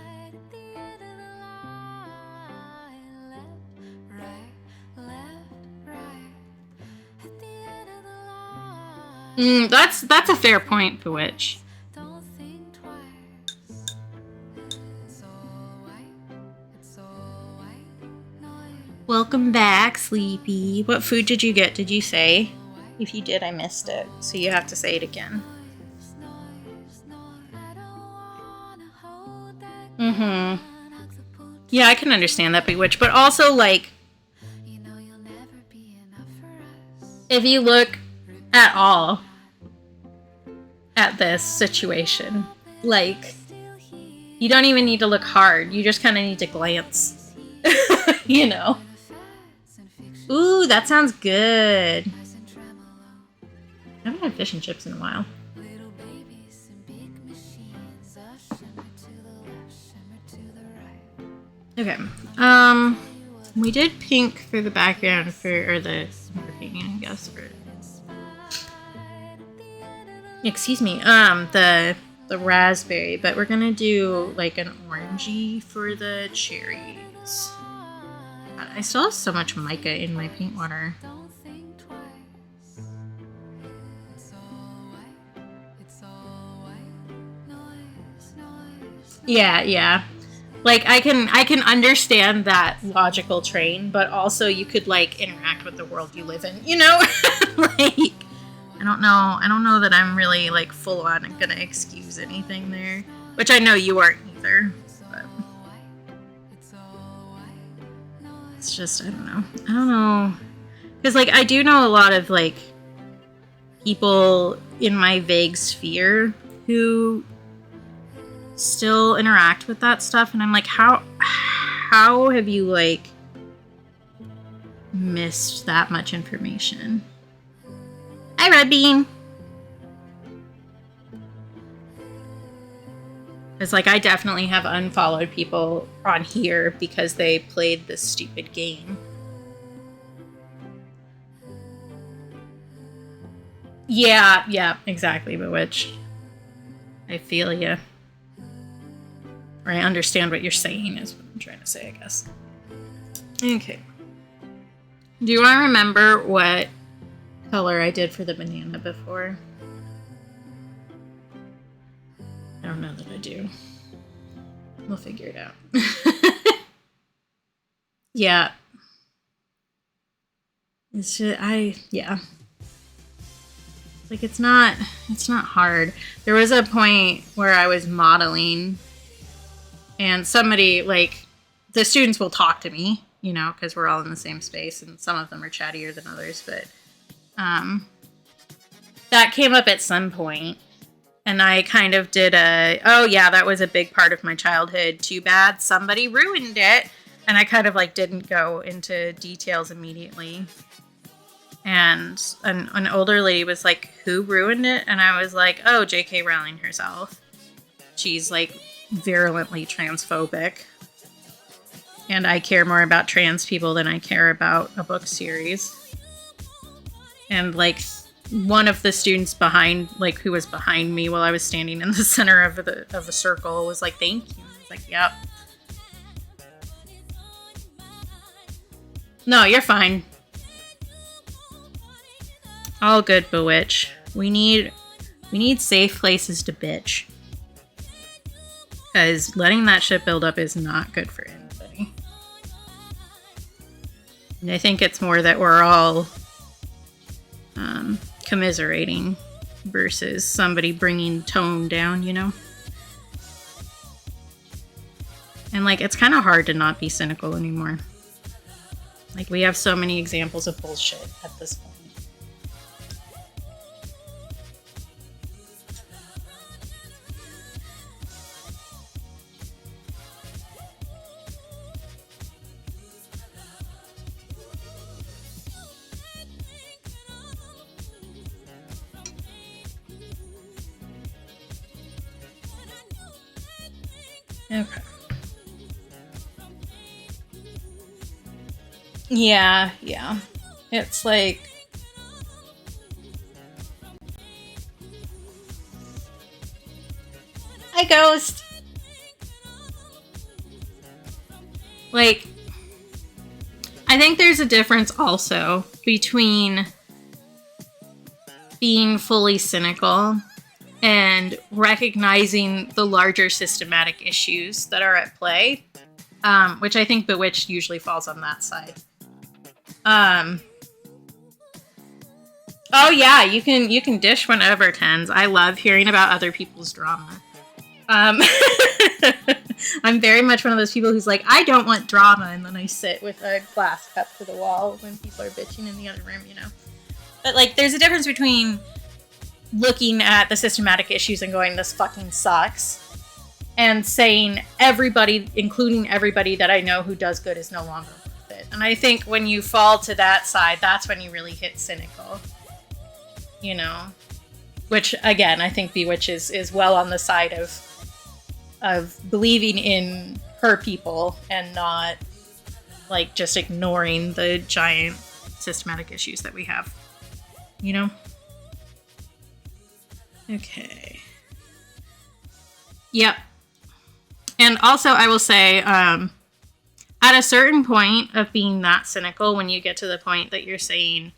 That's a fair point, Bewitch. Welcome back, Sleepy. What food did you get? Did you say? If you did, I missed it. So you have to say it again. Mm-hmm. Yeah, I can understand that, Bewitch. But also, like, if you look at all at this situation, like, you don't even need to look hard. You just kind of need to glance. You know? Ooh, that sounds good. I haven't had fish and chips in a while. Okay. We did pink for the background or the painting, I guess. Excuse me. The raspberry, but we're gonna do like an orangey for the cherries. God, I still have so much mica in my paint water. Yeah. Like I can understand that logical train, but also you could like interact with the world you live in, you know? Like I don't know that I'm really like full on gonna excuse anything there, which I know you aren't either. But it's just I don't know, because like I do know a lot of like people in my vague sphere who still interact with that stuff, and I'm like, how have you like missed that much information? Hi, Red Bean. It's like I definitely have unfollowed people on here because they played this stupid game. Yeah, exactly, Bewitch. I feel you. Or I understand what you're saying is what I'm trying to say, I guess. Okay. Do I remember what color I did for the banana before? I don't know that I do. We'll figure it out. Yeah. It's just, like it's not hard. There was a point where I was modeling and somebody, like, the students will talk to me, you know, because we're all in the same space, and some of them are chattier than others, but that came up at some point, and I kind of did oh yeah, that was a big part of my childhood, too bad somebody ruined it, and I kind of, like, didn't go into details immediately, and an older lady was like, who ruined it? And I was like, oh, J.K. Rowling herself. She's, like, virulently transphobic, and I care more about trans people than I care about a book series. And like one of the students behind, like who was behind me while I was standing in the center of the circle, was like, "Thank you." I was like, "Yep." No, you're fine. All good, Bewitch. We need safe places to bitch. because letting that shit build up is not good for anybody. And I think it's more that we're all commiserating versus somebody bringing tone down, you know? And like, it's kind of hard to not be cynical anymore. Like, we have so many examples of bullshit at this point. Okay. Yeah. It's like... Hi, Ghost! Like, I think there's a difference also between being fully cynical and recognizing the larger systematic issues that are at play, which I think Bewitched usually falls on that side. Oh yeah, you can dish whenever, Tens. I love hearing about other people's drama. I'm very much one of those people who's like, I don't want drama, and then I sit with a glass cup to the wall when people are bitching in the other room, you know? But like, there's a difference between looking at the systematic issues and going, this fucking sucks, and saying everybody, including everybody that I know who does good, is no longer worth it. And I think when you fall to that side, that's when you really hit cynical, you know? Which, again, I think Bewitch is well on the side of believing in her people and not like just ignoring the giant systematic issues that we have, you know? Okay. Yep. And also, I will say, at a certain point of being that cynical, when you get to the point that you're saying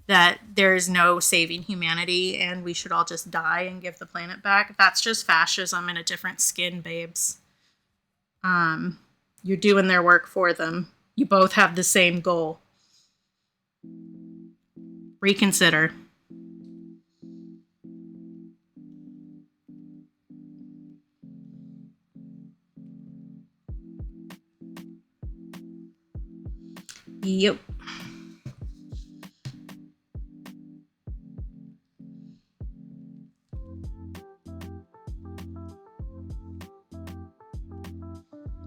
that there's no saving humanity and we should all just die and give the planet back, that's just fascism in a different skin, babes. You're doing their work for them. You both have the same goal. Reconsider. Yep.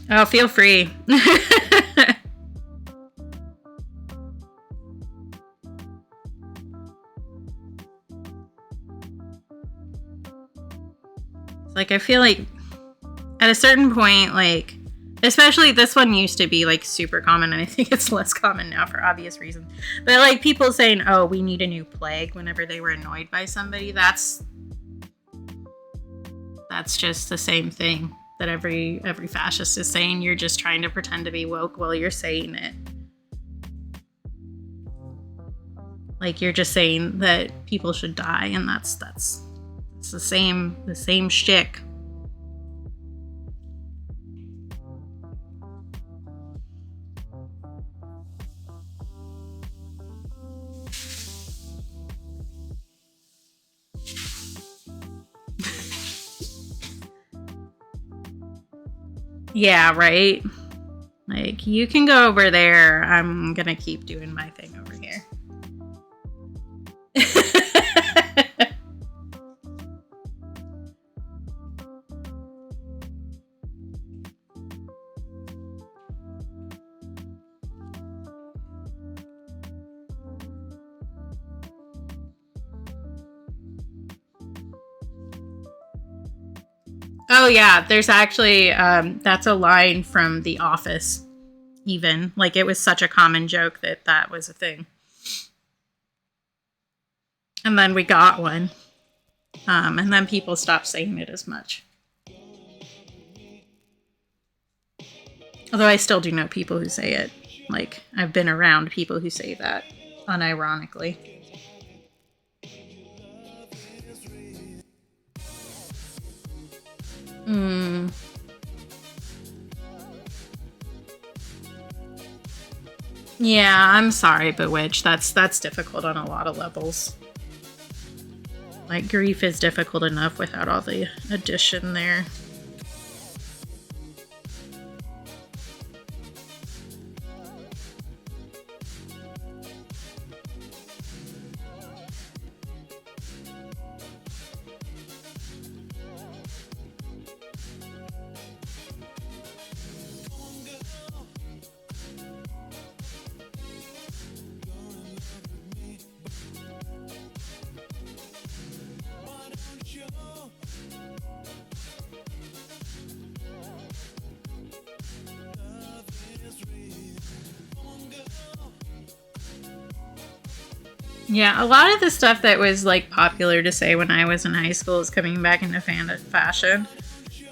Oh, feel free. Like, I feel like at a certain point, like, especially this one used to be like super common, and I think it's less common now for obvious reasons. But like people saying, "Oh, we need a new plague," whenever they were annoyed by somebody, that's just the same thing that every fascist is saying. You're just trying to pretend to be woke while you're saying it. Like, you're just saying that people should die, and that's it's the same shtick. Yeah, right? Like, you can go over there. I'm gonna keep doing my thing over here. Oh yeah, there's actually that's a line from The Office. Even like, it was such a common joke that was a thing, and then we got one, and then people stopped saying it as much. Although I still do know people who say it. Like, I've been around people who say that unironically. Yeah, I'm sorry, Bewitch. That's difficult on a lot of levels. Like, grief is difficult enough without all the addition there. Yeah, a lot of the stuff that was like popular to say when I was in high school is coming back into fashion.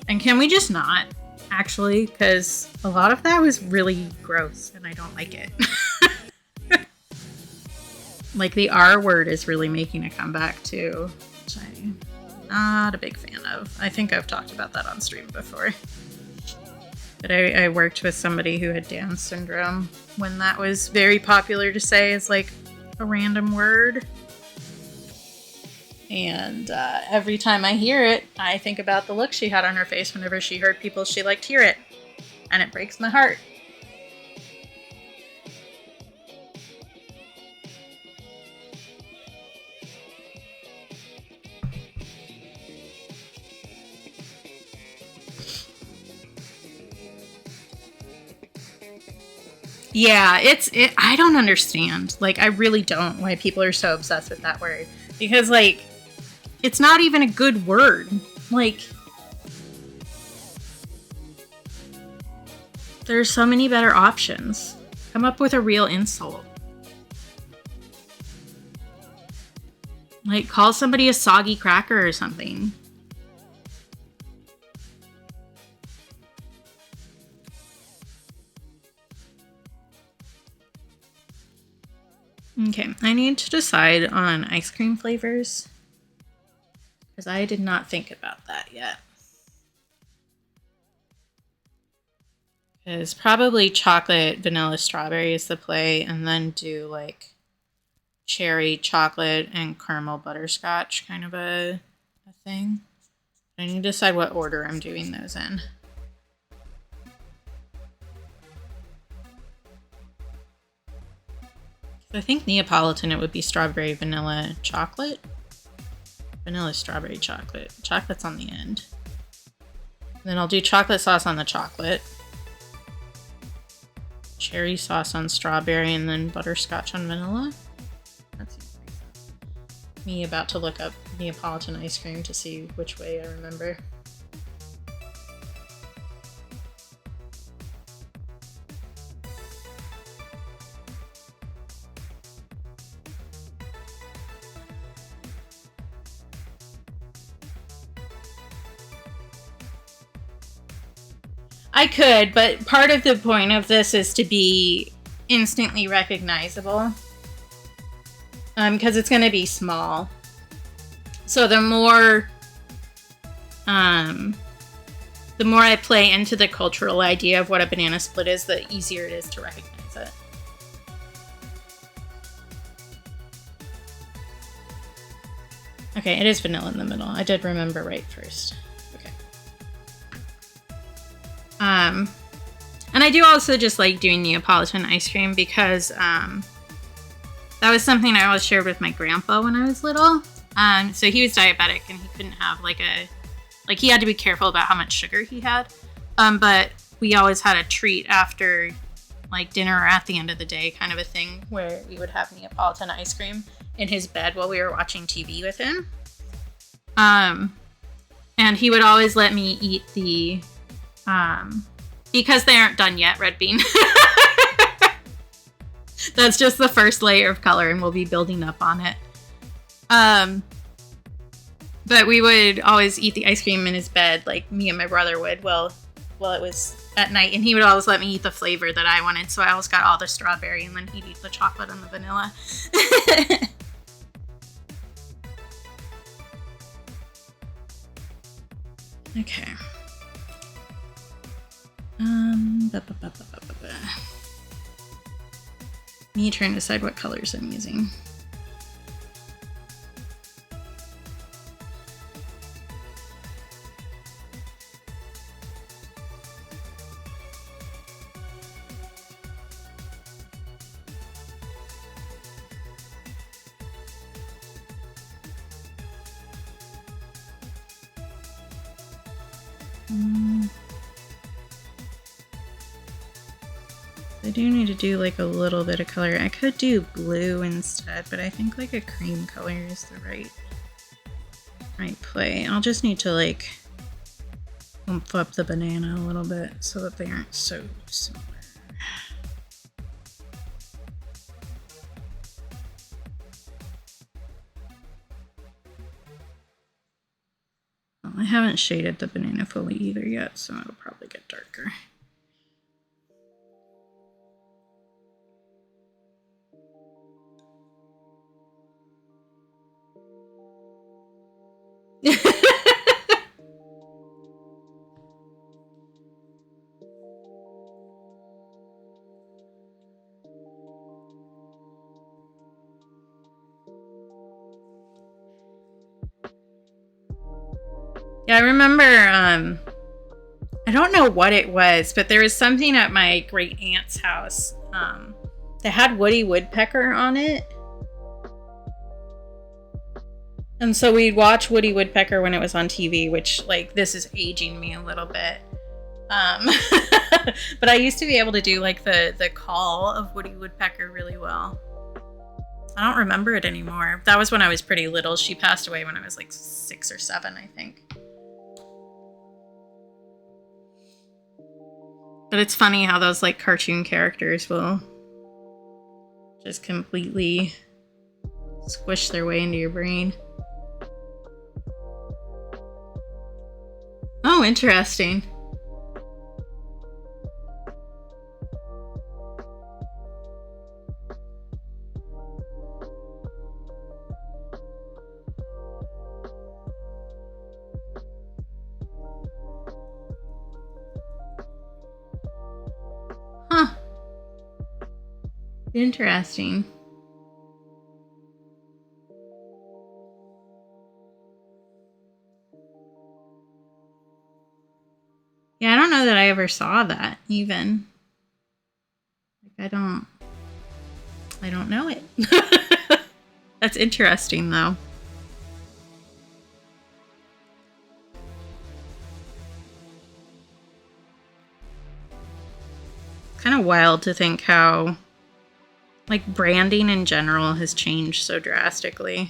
And can we just not, actually? Because a lot of that was really gross and I don't like it. Like the R word is really making a comeback too, which I'm not a big fan of. I think I've talked about that on stream before. But I worked with somebody who had Down syndrome when that was very popular to say as like a random word. And every time I hear it, I think about the look she had on her face whenever she heard people she liked hear it. And it breaks my heart. Yeah, I don't understand. Like, I really don't why people are so obsessed with that word. Because, like, it's not even a good word. Like, there's so many better options. Come up with a real insult. Like, call somebody a soggy cracker or something. Okay, I need to decide on ice cream flavors. Because I did not think about that yet. Because probably chocolate, vanilla, strawberry is the play, and then do like cherry, chocolate, and caramel butterscotch kind of a thing. I need to decide what order I'm doing those in. I think Neapolitan, it would be strawberry, vanilla, chocolate. Vanilla, strawberry, chocolate. Chocolate's on the end. And then I'll do chocolate sauce on the chocolate. Cherry sauce on strawberry, and then butterscotch on vanilla. That's me about to look up Neapolitan ice cream to see which way I remember. I could, but part of the point of this is to be instantly recognizable. Because it's going to be small. So the more I play into the cultural idea of what a banana split is, the easier it is to recognize it. Okay, it is vanilla in the middle. I did remember right first. And I do also just like doing Neapolitan ice cream because that was something I always shared with my grandpa when I was little. So he was diabetic and he couldn't have he had to be careful about how much sugar he had. But we always had a treat after like dinner or at the end of the day, kind of a thing where we would have Neapolitan ice cream in his bed while we were watching TV with him. And he would always let me eat the because they aren't done yet, red bean. That's just the first layer of color and we'll be building up on it. But we would always eat the ice cream in his bed, like me and my brother would, well it was at night, and he would always let me eat the flavor that I wanted, so I always got all the strawberry and then he'd eat the chocolate and the vanilla. Okay. Me trying to decide what colors I'm using. I do need to do like a little bit of color. I could do blue instead, but I think like a cream color is the right play. I'll just need to like oomph up the banana a little bit so that they aren't so similar. Well, I haven't shaded the banana fully either yet, so it'll probably get darker. Yeah, I remember, I don't know what it was, but there was something at my great aunt's house that had Woody Woodpecker on it. And so we'd watch Woody Woodpecker when it was on TV, which, like, this is aging me a little bit. But I used to be able to do, like, the call of Woody Woodpecker really well. I don't remember it anymore. That was when I was pretty little. She passed away when I was, like, 6 or 7, I think. But it's funny how those, like, cartoon characters will just completely squish their way into your brain. Oh, interesting. Huh. Interesting. Yeah, I don't know that I ever saw that, even. Like, I don't know it. That's interesting, though. Kind of wild to think how, like, branding in general has changed so drastically.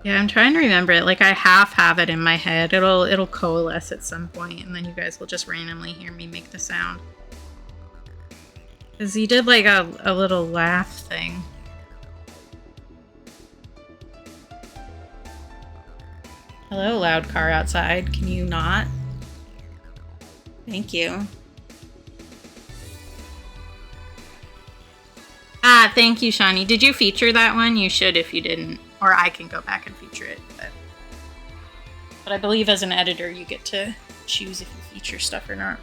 Yeah, I'm trying to remember it. Like, I half have it in my head. It'll coalesce at some point, and then you guys will just randomly hear me make the sound. Because he did, like, a little laugh thing. Hello, loud car outside. Can you not? Thank you. Ah, thank you, Shawnee. Did you feature that one? You should if you didn't. Or I can go back and feature it. But I believe as an editor, you get to choose if you feature stuff or not.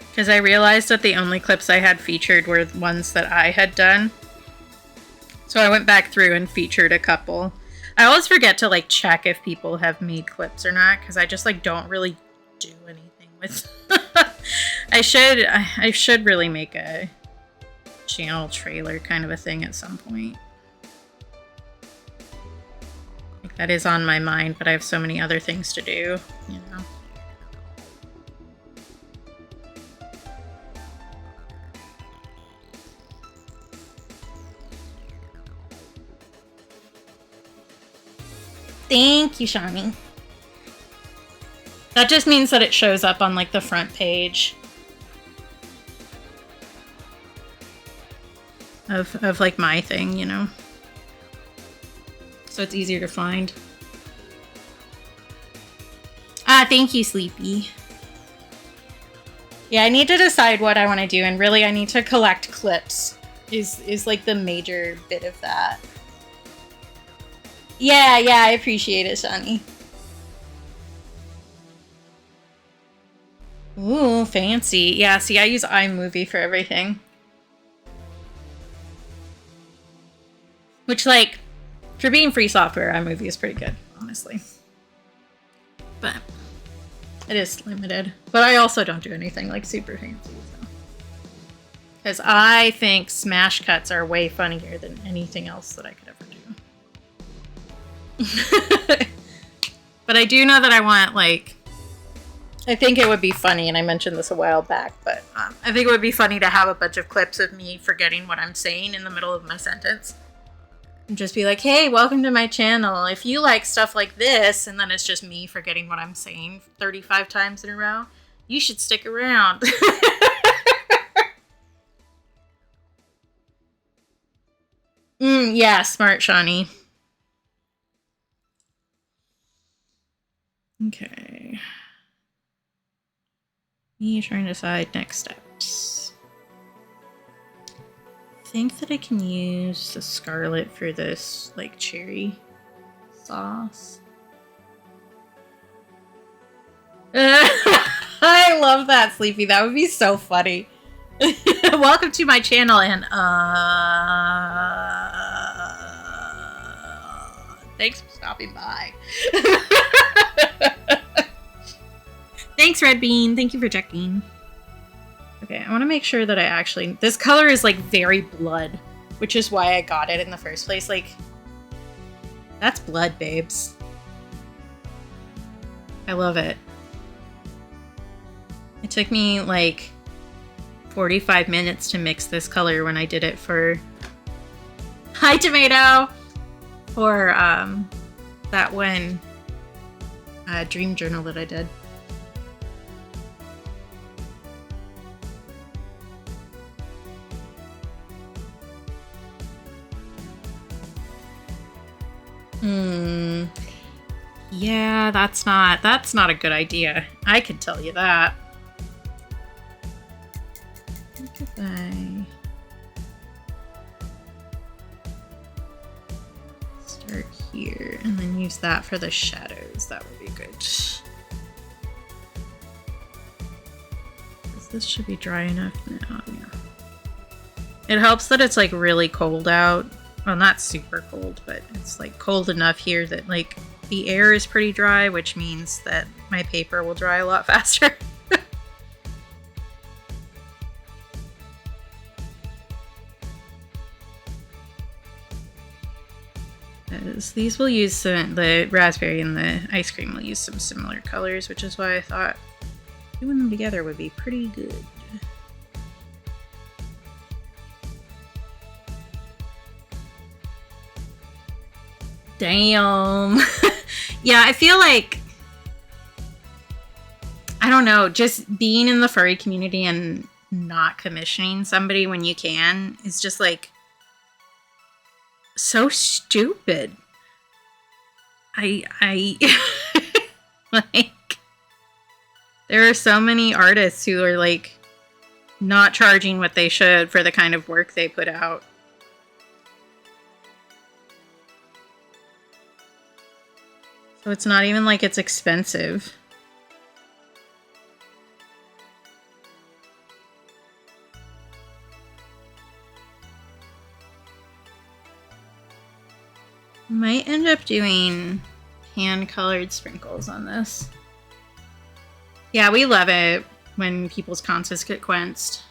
Because I realized that the only clips I had featured were ones that I had done. So I went back through and featured a couple. I always forget to, like, check if people have made clips or not, because I just, like, don't really do anything with I should really make a channel trailer kind of a thing at some point. Like, that is on my mind, but I have so many other things to do, you know. Thank you, Shawnee. That just means that it shows up on, like, the front page. of like my thing, you know? So it's easier to find. Ah, thank you, Sleepy. Yeah, I need to decide what I want to do, and really I need to collect clips is like the major bit of that. Yeah, I appreciate it, Shani. Ooh, fancy. Yeah, see, I use iMovie for everything. Which, like, for being free software, iMovie is pretty good, honestly. But it is limited. But I also don't do anything, like, super fancy, so. Because I think smash cuts are way funnier than anything else that I could ever do. But I do know that I want, like, I think it would be funny, and I mentioned this a while back, but I think it would be funny to have a bunch of clips of me forgetting what I'm saying in the middle of my sentence. And just be like, hey, welcome to my channel. If you like stuff like this, and then it's just me forgetting what I'm saying 35 times in a row, you should stick around. Yeah, smart, Shawnee. Okay. Me trying to decide next steps. I think that I can use the Scarlet for this, like, cherry sauce. I love that, Sleepy. That would be so funny. Welcome to my channel, and thanks for stopping by. Thanks, Red Bean. Thank you for checking. Okay, I want to make sure that I actually... This color is, like, very blood, which is why I got it in the first place. Like, that's blood, babes. I love it. It took me, like, 45 minutes to mix this color when I did it for... Hi, Tomato! For, that one dream journal that I did. Yeah, that's not a good idea. I can tell you that. What if I start here and then use that for the shadows? That would be good. This should be dry enough now. Yeah. It helps that it's like really cold out. Well, not super cold, but it's like cold enough here that like the air is pretty dry, which means that my paper will dry a lot faster. These will use the raspberry and the ice cream will use some similar colors, which is why I thought doing them together would be pretty good. Damn. Yeah, I feel like, I don't know, just being in the furry community and not commissioning somebody when you can is just like so stupid. I like, there are so many artists who are like not charging what they should for the kind of work they put out. So it's not even like it's expensive. Might end up doing hand-colored sprinkles on this. Yeah, we love it when people's contests get quenched.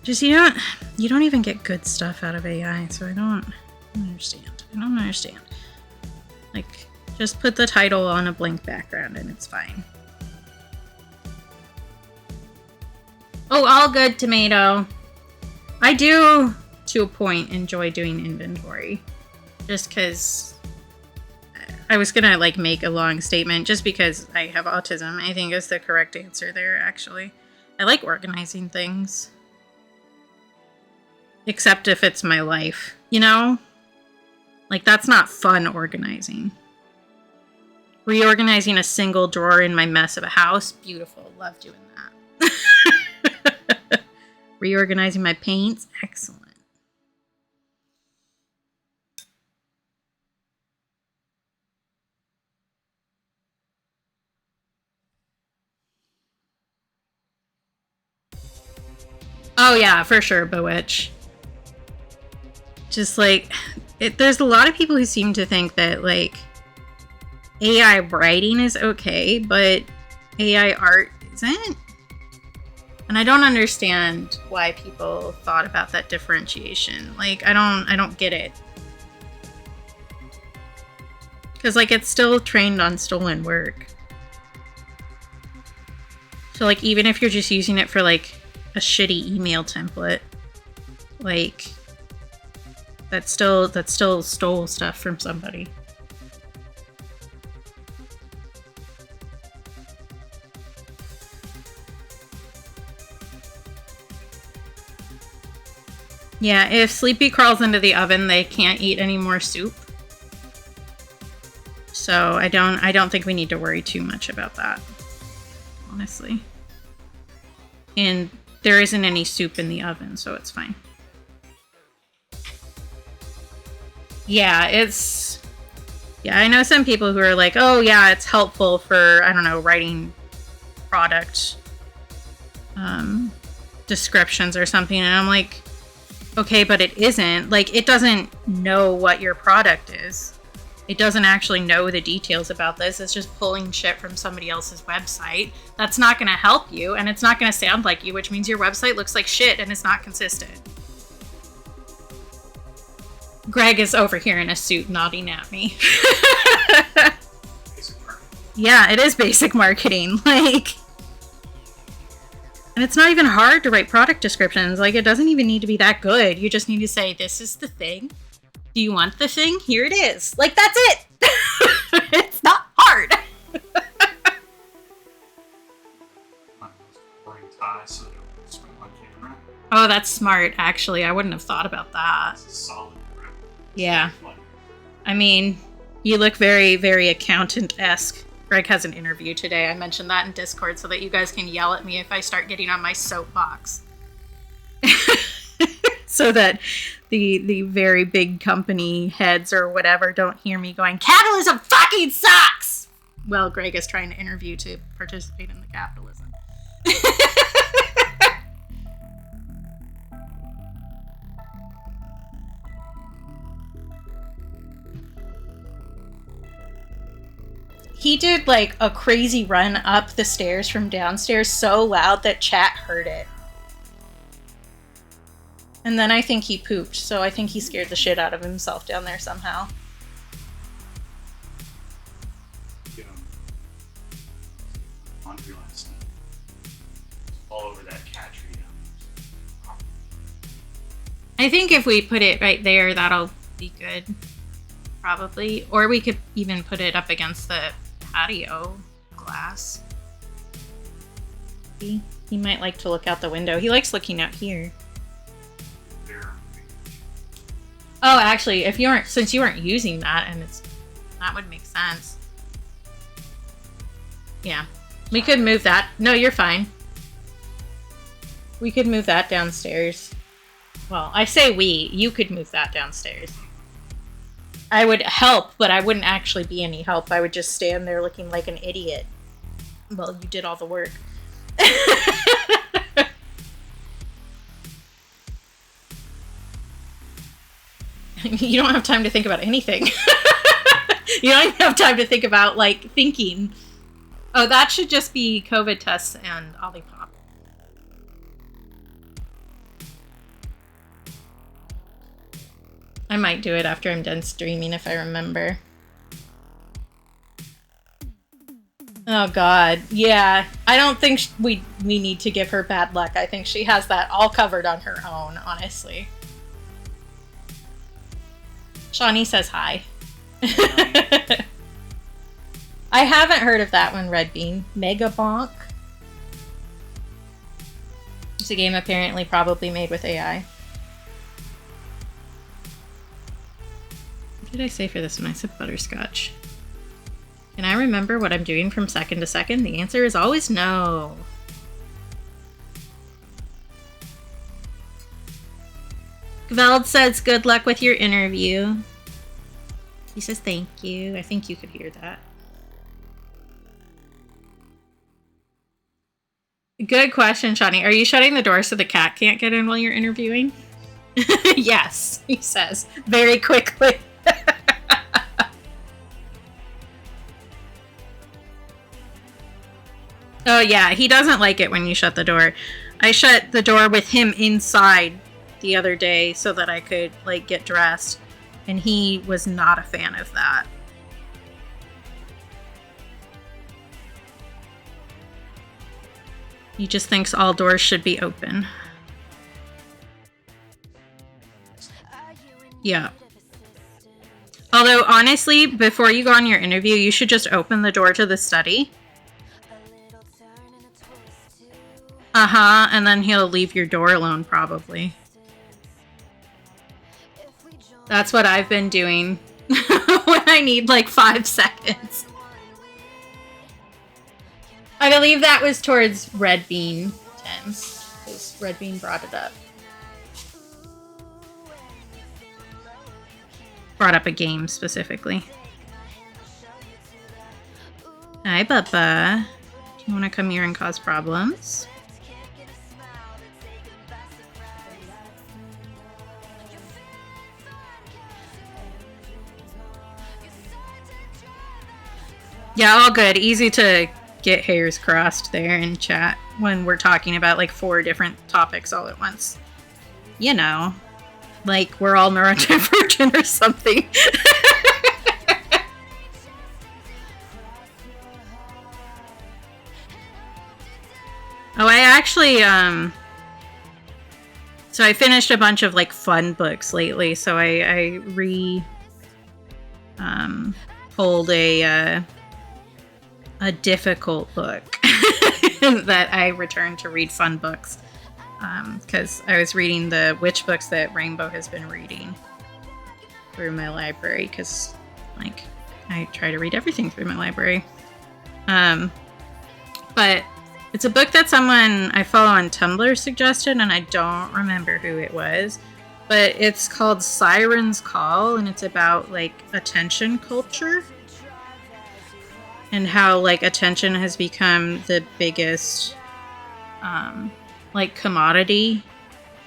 Just you don't even get good stuff out of AI, so I don't understand. I don't understand. Like, just put the title on a blank background and it's fine. Oh, all good, Tomato. I do, to a point, enjoy doing inventory. Just because I was gonna like make a long statement just because I have autism. I think is the correct answer there, actually. I like organizing things. Except if it's my life, you know? Like, that's not fun organizing. Reorganizing a single drawer in my mess of a house, beautiful. Love doing that. Reorganizing my paints, excellent. Oh yeah, for sure, Bewitch. Just like, there's a lot of people who seem to think that like AI writing is okay, but AI art isn't. And I don't understand why people thought about that differentiation. Like, I don't get it. Because like it's still trained on stolen work. So like even if you're just using it for like a shitty email template, like that still stole stuff from somebody. Yeah, if Sleepy crawls into the oven, they can't eat any more soup. So I don't think we need to worry too much about that, honestly. And there isn't any soup in the oven, so it's fine. Yeah, I know some people who are like, oh yeah, it's helpful for, I don't know, writing product descriptions or something. And I'm like, okay, but it isn't. Like, it doesn't know what your product is. It doesn't actually know the details about this. It's just pulling shit from somebody else's website. That's not going to help you, and it's not going to sound like you, which means your website looks like shit and it's not consistent. Greg is over here in a suit nodding at me. Yeah, it is basic marketing. Like, and it's not even hard to write product descriptions. Like, it doesn't even need to be that good. You just need to say, this is the thing. Do you want the thing? Here it is. Like, that's it. It's not hard. Oh, that's smart, actually. I wouldn't have thought about that. Yeah. I mean, you look very, very accountant-esque. Greg has an interview today. I mentioned that in Discord so that you guys can yell at me if I start getting on my soapbox. So that the very big company heads or whatever don't hear me going, capitalism fucking sucks! Well, Greg is trying to interview to participate in the capitalism. He did like a crazy run up the stairs from downstairs so loud that chat heard it. And then I think he pooped, so I think he scared the shit out of himself down there somehow. All over that cat tree. I think if we put it right there, that'll be good. Probably. Or we could even put it up against the patio glass. He might like to look out the window. He likes looking out here. Oh, actually, since you weren't using that, and that would make sense. Yeah, we could move that. No, you're fine. We could move that downstairs. Well, I say you could move that downstairs. I would help, but I wouldn't actually be any help. I would just stand there looking like an idiot. Well, you did all the work. You don't have time to think about anything. You don't even have time to think about, like, thinking. Oh, that should just be COVID tests and Olipop. I might do it after I'm done streaming if I remember. Oh god, yeah. I don't think we need to give her bad luck. I think she has that all covered on her own, honestly. Shawnee says hi. I haven't heard of that one, Red Bean. Mega Bonk. It's a game apparently probably made with AI. What did I say for this one? I said butterscotch. Can I remember what I'm doing from second to second? The answer is always no. Gveld says good luck with your interview. He says thank you. I think you could hear that. Good question, Shawnee. Are you shutting the door so the cat can't get in while you're interviewing? Yes, he says very quickly. Oh yeah, he doesn't like it when you shut the door. I shut the door with him inside the other day so that I could like get dressed, and he was not a fan of that. He just thinks all doors should be open. Yeah. Although honestly, before you go on your interview, you should just open the door to the study. And then he'll leave your door alone, probably. That's what I've been doing when I need like 5 seconds. I believe that was towards Red Bean, Tim, because Red Bean brought it up. Brought up a game specifically. Hi, Bubba. Do you want to come here and cause problems? Yeah, all good. Easy to get hairs crossed there in chat when we're talking about like 4 different topics all at once. You know, like we're all neurodivergent or something. Oh, I actually, so I finished a bunch of like fun books lately. So I pulled a difficult book that I returned to read fun books. Because I was reading the witch books that Rainbow has been reading through my library. Because, like, I try to read everything through my library. But it's a book that someone I follow on Tumblr suggested, and I don't remember who it was. But it's called Siren's Call, and it's about, like, attention culture. And how, like, attention has become the biggest, like, commodity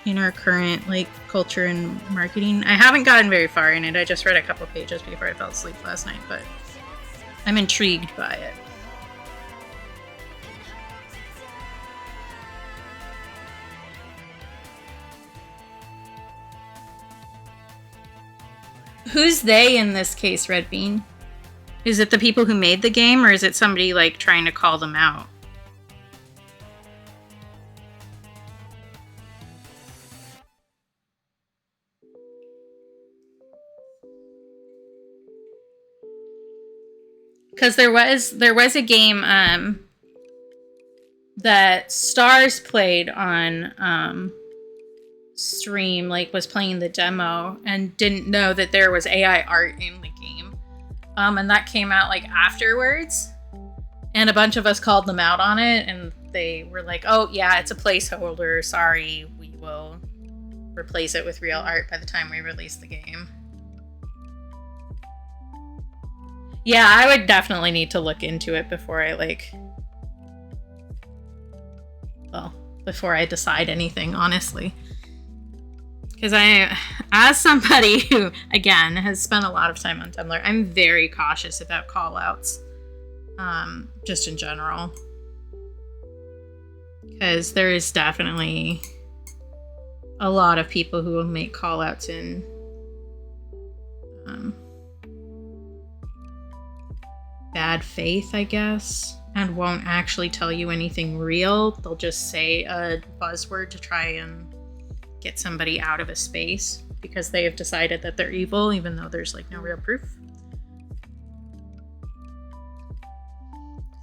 in our current, like, culture and marketing. I haven't gotten very far in it. I just read a couple pages before I fell asleep last night, but I'm intrigued by it. Who's they in this case, Red Bean? Is it the people who made the game, or is it somebody, like, trying to call them out? Because there was a game that Stars played on stream, like, was playing the demo and didn't know that there was AI art in the game. And that came out, like, afterwards. And a bunch of us called them out on it, and they were like, oh, yeah, it's a placeholder. Sorry, we will replace it with real art by the time we release the game. Yeah, I would definitely need to look into it before I, like... Well, before I decide anything, honestly. Because as somebody who, again, has spent a lot of time on Tumblr, I'm very cautious about call-outs. Just in general. Because there is definitely a lot of people who will make call-outs in bad faith, I guess, and won't actually tell you anything real. They'll just say a buzzword to try and get somebody out of a space because they have decided that they're evil, even though there's, like, no real proof.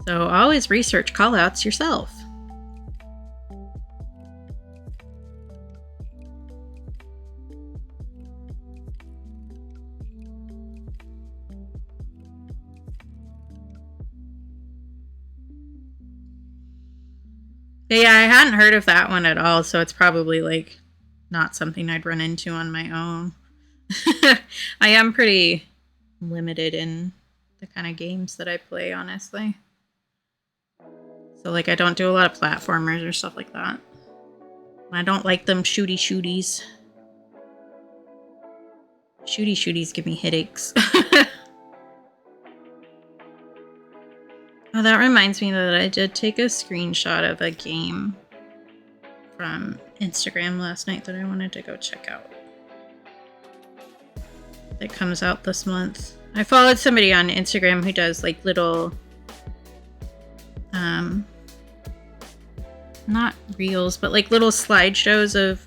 So always research callouts yourself. Yeah, I hadn't heard of that one at all, so it's probably like not something I'd run into on my own. I am pretty limited in the kind of games that I play, honestly. So like I don't do a lot of platformers or stuff like that. I don't like them shooties. Shooties give me headaches. Oh, that reminds me that I did take a screenshot of a game from Instagram last night that I wanted to go check out. It comes out this month. I followed somebody on Instagram who does like little, not reels, but like little slideshows of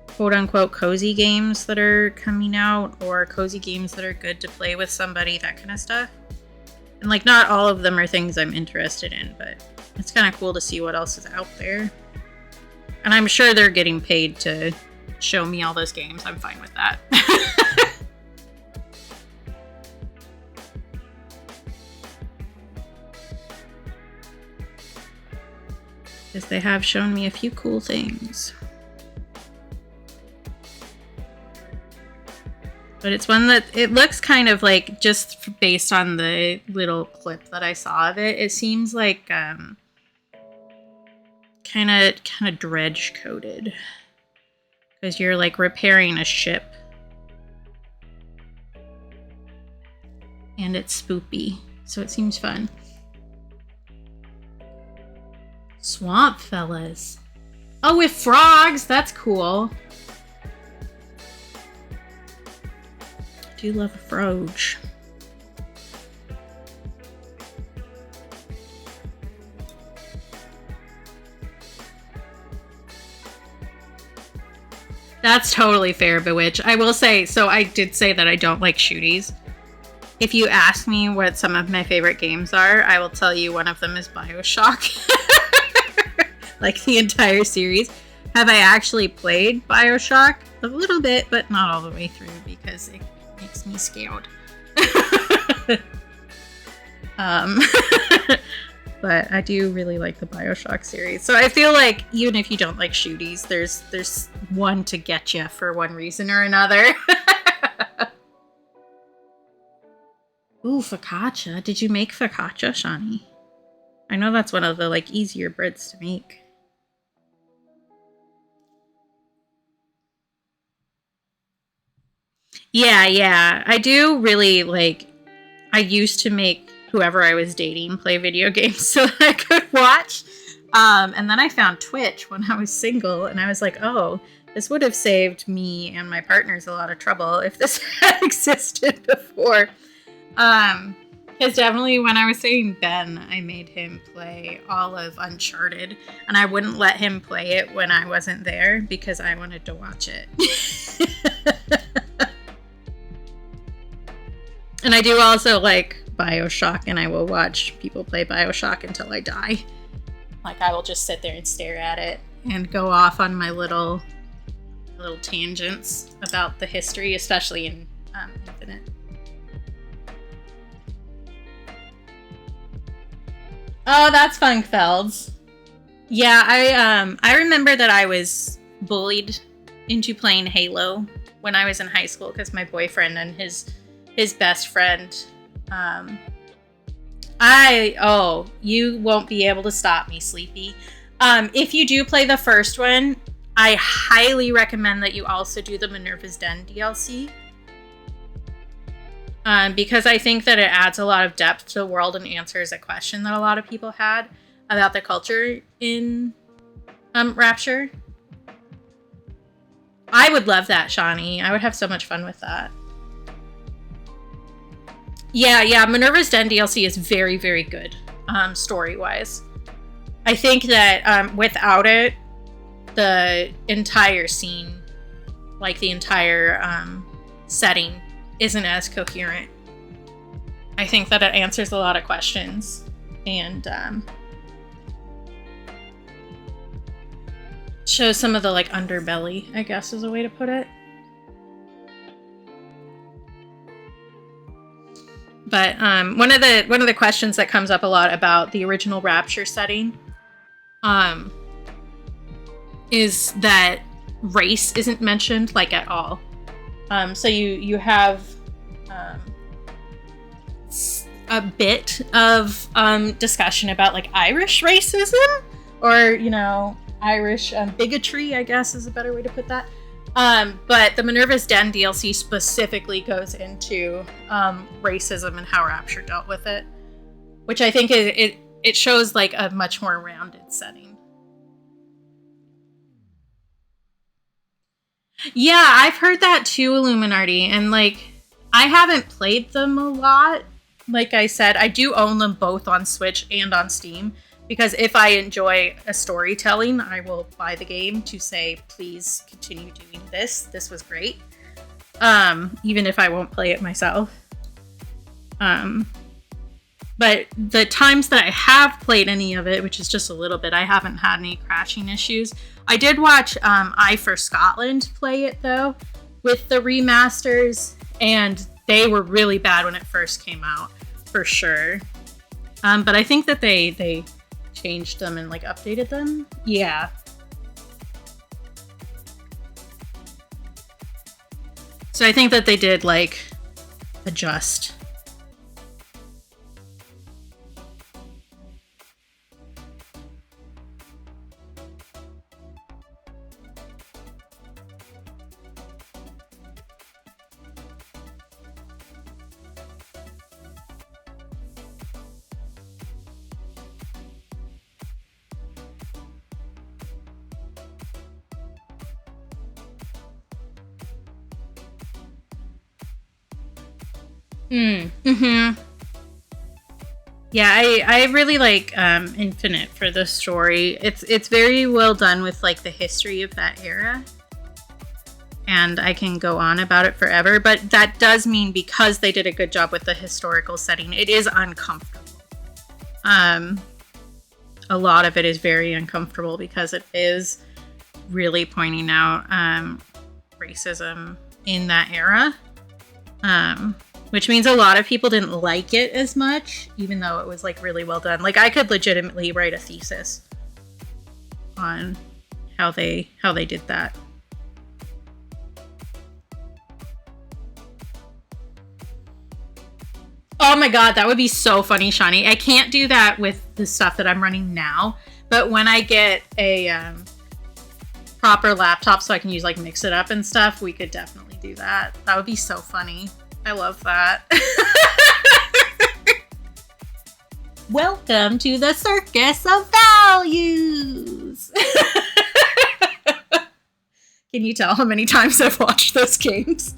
quote unquote cozy games that are coming out, or cozy games that are good to play with somebody, that kind of stuff. And like not all of them are things I'm interested in, but it's kind of cool to see what else is out there. And I'm sure they're getting paid to show me all those games. I'm fine with that. Because they have shown me a few cool things. But it's one that it looks kind of like, just based on the little clip that I saw of it, it seems like kind of dredge coated, because you're like repairing a ship, and it's spoopy, so it seems fun. Swamp Fellas. Oh, with frogs, that's cool. Do love a froge. That's totally fair, Bewitch. I will say, so I did say that I don't like shooties. If you ask me what some of my favorite games are, I will tell you one of them is BioShock. Like the entire series. Have I actually played BioShock? A little bit, but not all the way through, because it makes me scared. But I do really like the BioShock series. So I feel like even if you don't like shooties, there's one to get you for one reason or another. Ooh, focaccia. Did you make focaccia, Shani? I know that's one of the like easier breads to make. Yeah. I do really like, I used to make whoever I was dating play video games so that I could watch. And then I found Twitch when I was single, and I was like, oh, this would have saved me and my partners a lot of trouble if this had existed before. Because definitely when I was saying Ben, I made him play all of Uncharted, and I wouldn't let him play it when I wasn't there because I wanted to watch it. And I do also like BioShock, and I will watch people play BioShock until I die. Like, I will just sit there and stare at it and go off on my little tangents about the history, especially in Infinite. Oh, that's Funkfelds. Yeah, I remember that I was bullied into playing Halo when I was in high school because my boyfriend and his best friend, you won't be able to stop me, Sleepy. If you do play the first one, I highly recommend that you also do the Minerva's Den DLC. Because I think that it adds a lot of depth to the world and answers a question that a lot of people had about the culture in Rapture. I would love that, Shawnee. I would have so much fun with that. Yeah, Minerva's Den DLC is very, very good, story-wise. I think that without it, the entire scene, like the entire setting, isn't as coherent. I think that it answers a lot of questions. and shows some of the like underbelly, I guess is a way to put it. But one of the questions that comes up a lot about the original Rapture setting is that race isn't mentioned like at all. So you have a bit of discussion about like Irish racism, or Irish bigotry, I guess is a better way to put that. But the Minerva's Den DLC specifically goes into racism and how Rapture dealt with it, which I think it shows like a much more rounded setting. Yeah, I've heard that too, Illuminati, and like I haven't played them a lot. Like I said, I do own them both on Switch and on Steam, because if I enjoy a storytelling, I will buy the game to say, please continue doing this. This was great. Even if I won't play it myself. But the times that I have played any of it, which is just a little bit, I haven't had any crashing issues. I did watch I for Scotland play it, though, with the remasters, and they were really bad when it first came out, for sure. But I think that they changed them and like updated them. Yeah. So I think that they did like adjust. Yeah, I really like Infinite for the story. It's very well done with like the history of that era. And I can go on about it forever, but that does mean because they did a good job with the historical setting, it is uncomfortable. A lot of it is very uncomfortable because it is really pointing out racism in that era. Which means a lot of people didn't like it as much, even though it was like really well done. Like I could legitimately write a thesis on how they did that. Oh my god, that would be so funny, Shani. I can't do that with the stuff that I'm running now, but when I get a proper laptop so I can use like Mix It Up and stuff, we could definitely do that. That would be so funny. I love that. Welcome to the Circus of Values. Can you tell how many times I've watched those games?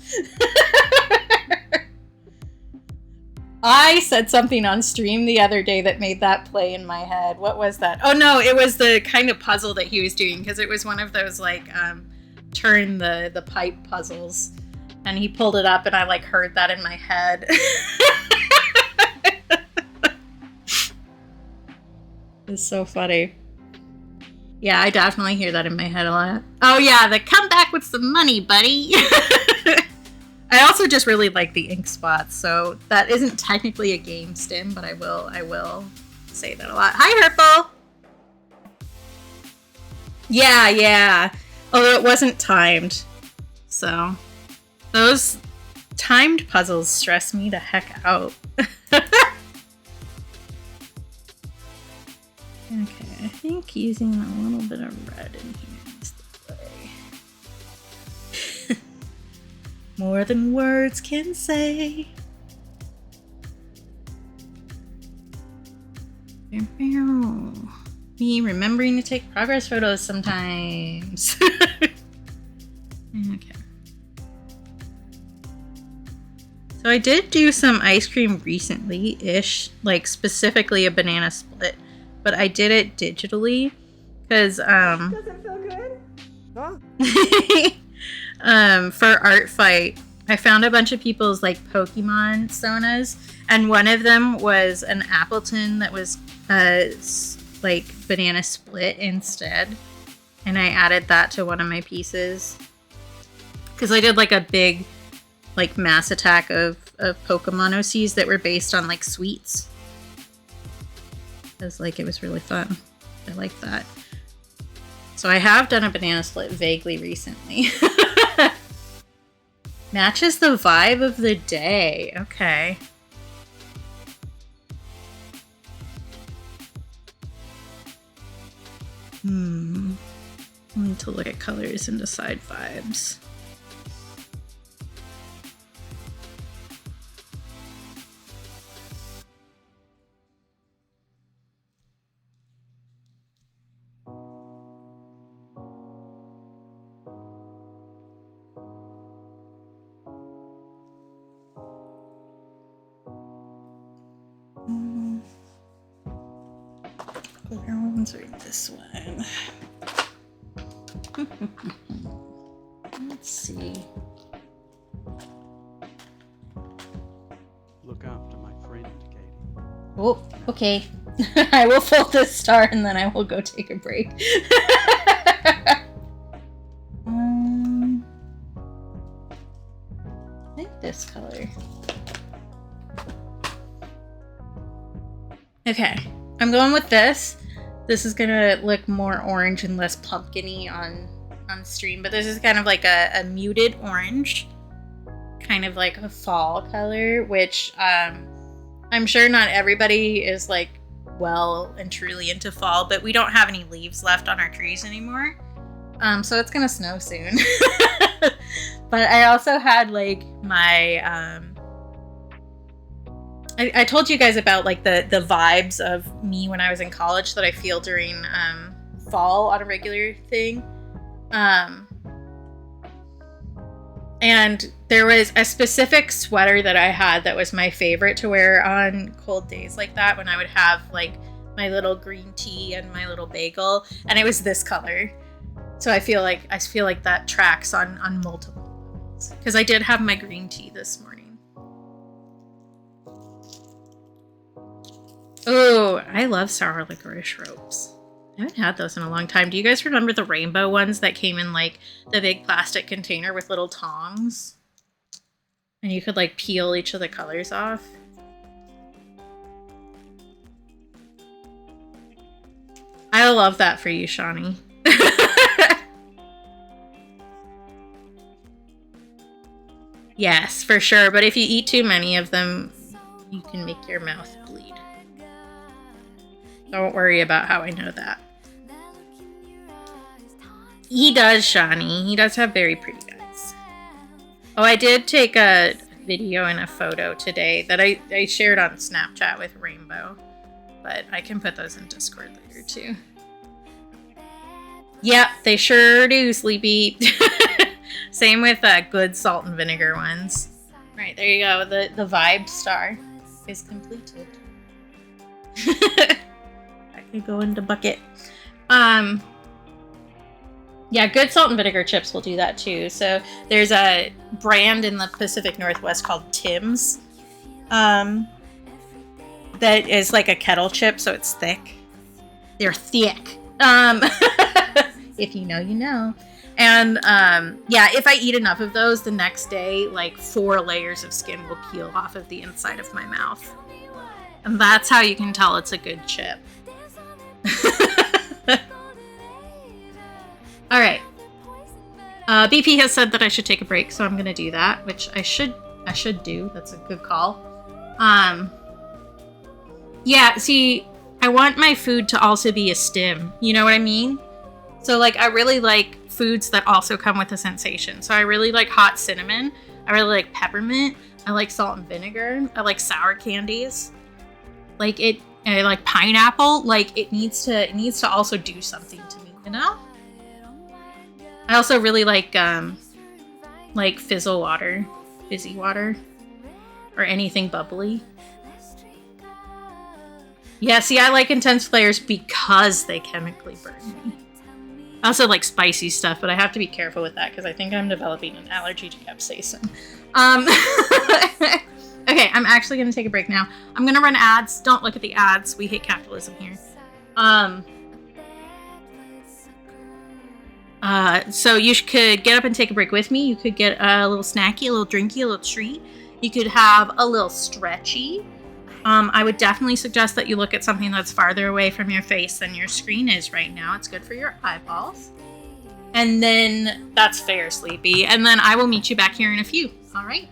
I said something on stream the other day that made that play in my head. What was that? Oh no, it was the kind of puzzle that he was doing, because it was one of those like turn the pipe puzzles. And he pulled it up and I like heard that in my head. It's so funny. Yeah, I definitely hear that in my head a lot. Oh yeah, the come back with some money, buddy. I also just really like the ink spots, so that isn't technically a game stim, but I will say that a lot. Hi, Herpel! Yeah. Although it wasn't timed, so those timed puzzles stress me the heck out. Okay, I think using a little bit of red in here is the way. More than words can say. Me remembering to take progress photos sometimes. Okay. So I did do some ice cream recently-ish, like specifically a banana split, but I did it digitally because Doesn't feel good? Huh? for Art Fight, I found a bunch of people's like Pokemon sonas, and one of them was an Appleton that was like banana split instead. And I added that to one of my pieces. Because I did like a big like mass attack of Pokemon OCs that were based on like sweets. It was really fun. I like that. So I have done a banana split vaguely recently. Matches the vibe of the day. Okay. I need to look at colors and decide vibes. Ones are this one. Let's see. Look after my friend, Katie. Oh, okay. I will fold this star and then I will go take a break. I think this color. Okay, I'm going with this. This is gonna look more orange and less pumpkin-y on stream, but this is kind of like a muted orange, kind of like a fall color, which I'm sure not everybody is like well and truly into fall, but we don't have any leaves left on our trees anymore, so it's gonna snow soon. But I also had like my I told you guys about like the vibes of me when I was in college that I feel during fall on a regular thing. And there was a specific sweater that I had that was my favorite to wear on cold days like that, when I would have like my little green tea and my little bagel, and it was this color. So I feel like that tracks on multiple levels, because I did have my green tea this morning. Oh, I love sour licorice ropes. I haven't had those in a long time. Do you guys remember the rainbow ones that came in like the big plastic container with little tongs? And you could like peel each of the colors off? I love that for you, Shawnee. Yes, for sure. But if you eat too many of them, you can make your mouth bleed. Don't worry about how I know that. He does, Shawnee. He does have very pretty eyes. Oh, I did take a video and a photo today that I shared on Snapchat with Rainbow. But I can put those in Discord later, too. Yep, they sure do, Sleepy. Same with good salt and vinegar ones. Right, there you go. The vibe star is completed. Could go into bucket. Yeah, good salt and vinegar chips will do that too. So there's a brand in the Pacific Northwest called Tim's that is like a kettle chip, so it's thick. They're thick. If you know, you know. And yeah, if I eat enough of those, the next day like 4 layers of skin will peel off of the inside of my mouth. And that's how you can tell it's a good chip. All right. BP has said that I should take a break, so I'm gonna do that, which I should do. That's a good call. Yeah, see, I want my food to also be a stim. You know what I mean? So like, I really like foods that also come with a sensation. So I really like hot cinnamon. I really like peppermint. I like salt and vinegar. I like sour candies. Like it. I like pineapple. Like it needs to also do something to me, you know? I also really like fizzy water, or anything bubbly. Yeah, see, I like intense flavors because they chemically burn me. I also like spicy stuff, but I have to be careful with that because I think I'm developing an allergy to capsaicin. Okay, I'm actually going to take a break now. I'm going to run ads. Don't look at the ads. We hate capitalism here. So you could get up and take a break with me. You could get a little snacky, a little drinky, a little treat. You could have a little stretchy. I would definitely suggest that you look at something that's farther away from your face than your screen is right now. It's good for your eyeballs. And then that's fair, Sleepy. And then I will meet you back here in a few. All right?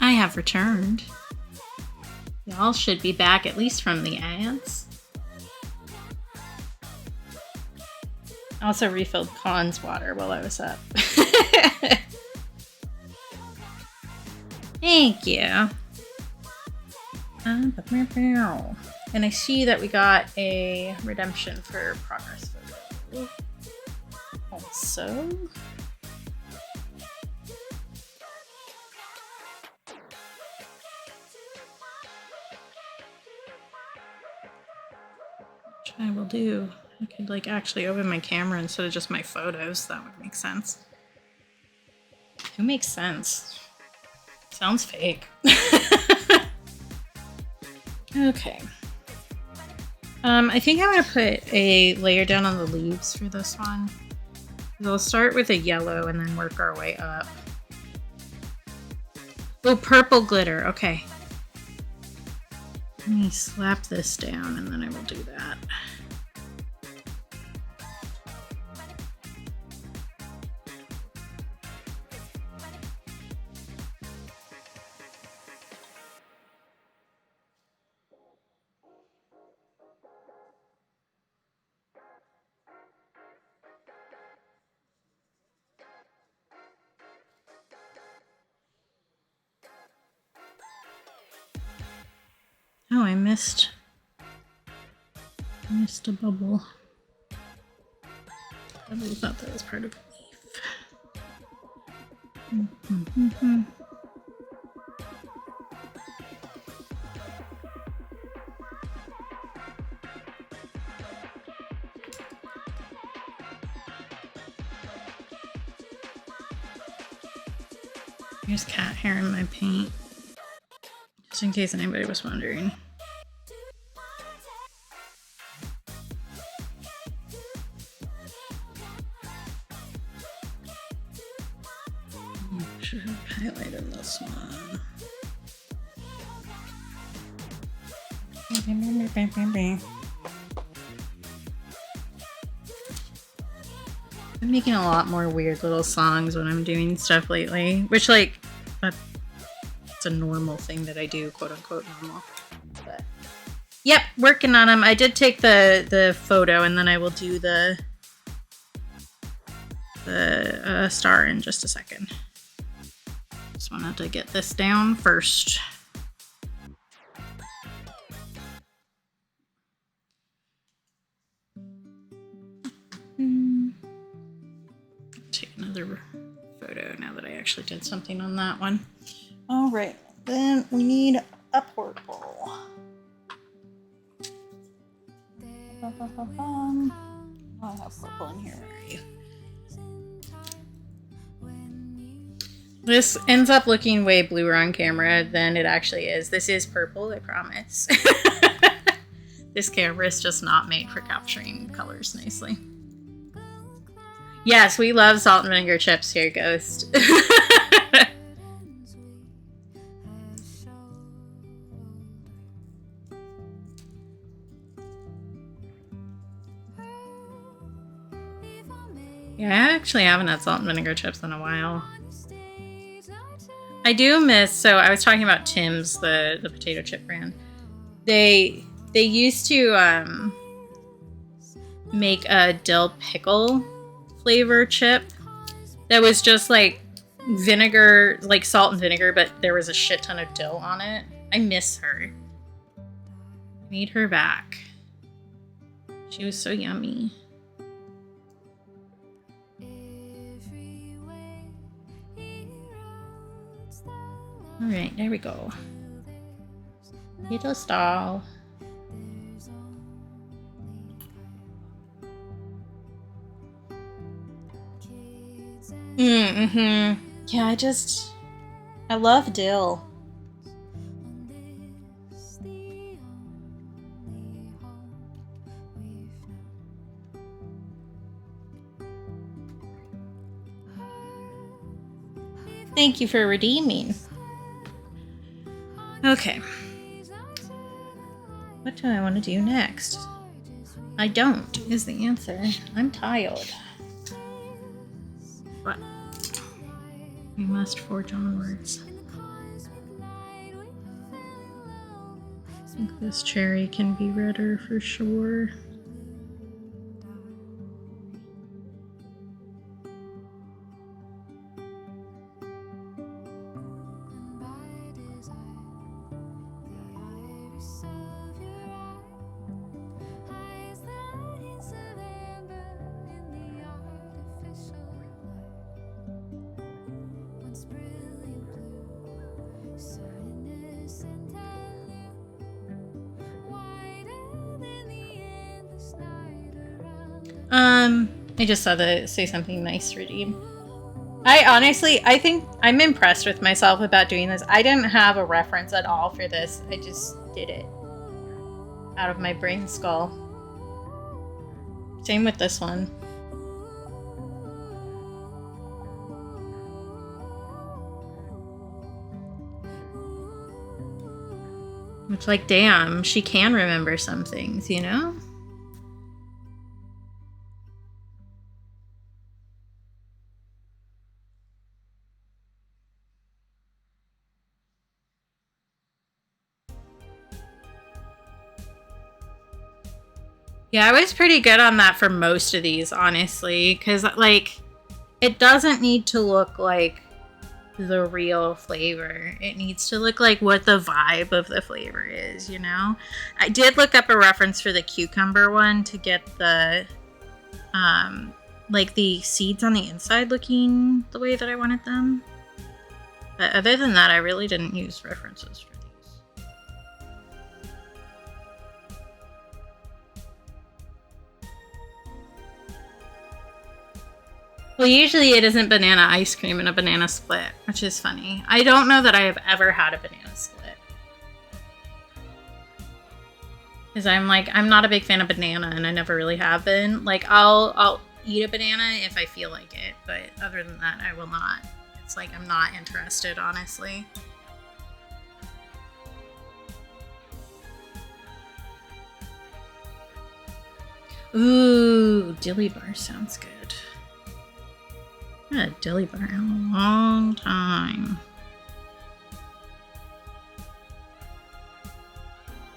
I have returned. Y'all should be back at least from the ads. I also refilled Khan's water while I was up. Thank you. And I see that we got a redemption for progress photo. Also, which I will do. I could like actually open my camera instead of just my photos. That would make sense. Who makes sense? Sounds fake. Okay. I think I'm gonna put a layer down on the leaves for this one. We'll start with a yellow and then work our way up. Oh, purple glitter. Okay. Let me slap this down and then I will do that. Oh, I missed a bubble. I really thought that was part of a leaf. There's cat hair in my paint. Just in case anybody was wondering. Should have highlighted this one. I'm making a lot more weird little songs when I'm doing stuff lately, which like it's a normal thing that I do, quote unquote normal. But yep, working on them. I did take the photo and then I will do the star in just a second. Just wanted to get this down first. Take another photo now that I actually did something on that one. All right, then we need a purple. I have purple in here. Where are you? This ends up looking way bluer on camera than it actually is. This is purple, I promise. This camera is just not made for capturing colors nicely. Yes, we love salt and vinegar chips here, Ghost. Yeah, I actually haven't had salt and vinegar chips in a while. I do miss, so I was talking about Tim's, the potato chip brand. They used to make a dill pickle flavor chip that was just like vinegar, like salt and vinegar, but there was a shit ton of dill on it. I miss her. Need her back. She was so yummy. All right, there we go. Little stall. Yeah, I love dill. Thank you for redeeming. Okay. What do I want to do next? I don't, is the answer. I'm tired. But we must forge onwards. think this cherry can be redder for sure. I just saw the say something nice redeem. I think I'm impressed with myself about doing this. I didn't have a reference at all for this. I just did it out of my brain skull. Same with this one. It's like, damn, she can remember some things, you know? Yeah, I was pretty good on that for most of these, honestly, because, like, it doesn't need to look like the real flavor. It needs to look like what the vibe of the flavor is, you know? I did look up a reference for the cucumber one to get the, like, the seeds on the inside looking the way that I wanted them. But other than that, I really didn't use references for these. Well, usually it isn't banana ice cream and a banana split, which is funny. I don't know that I have ever had a banana split. Because I'm not a big fan of banana, and I never really have been. Like, I'll eat a banana if I feel like it, but other than that, I will not. It's like I'm not interested, honestly. Ooh, dilly bar sounds good. I had a dilly bar in a long time.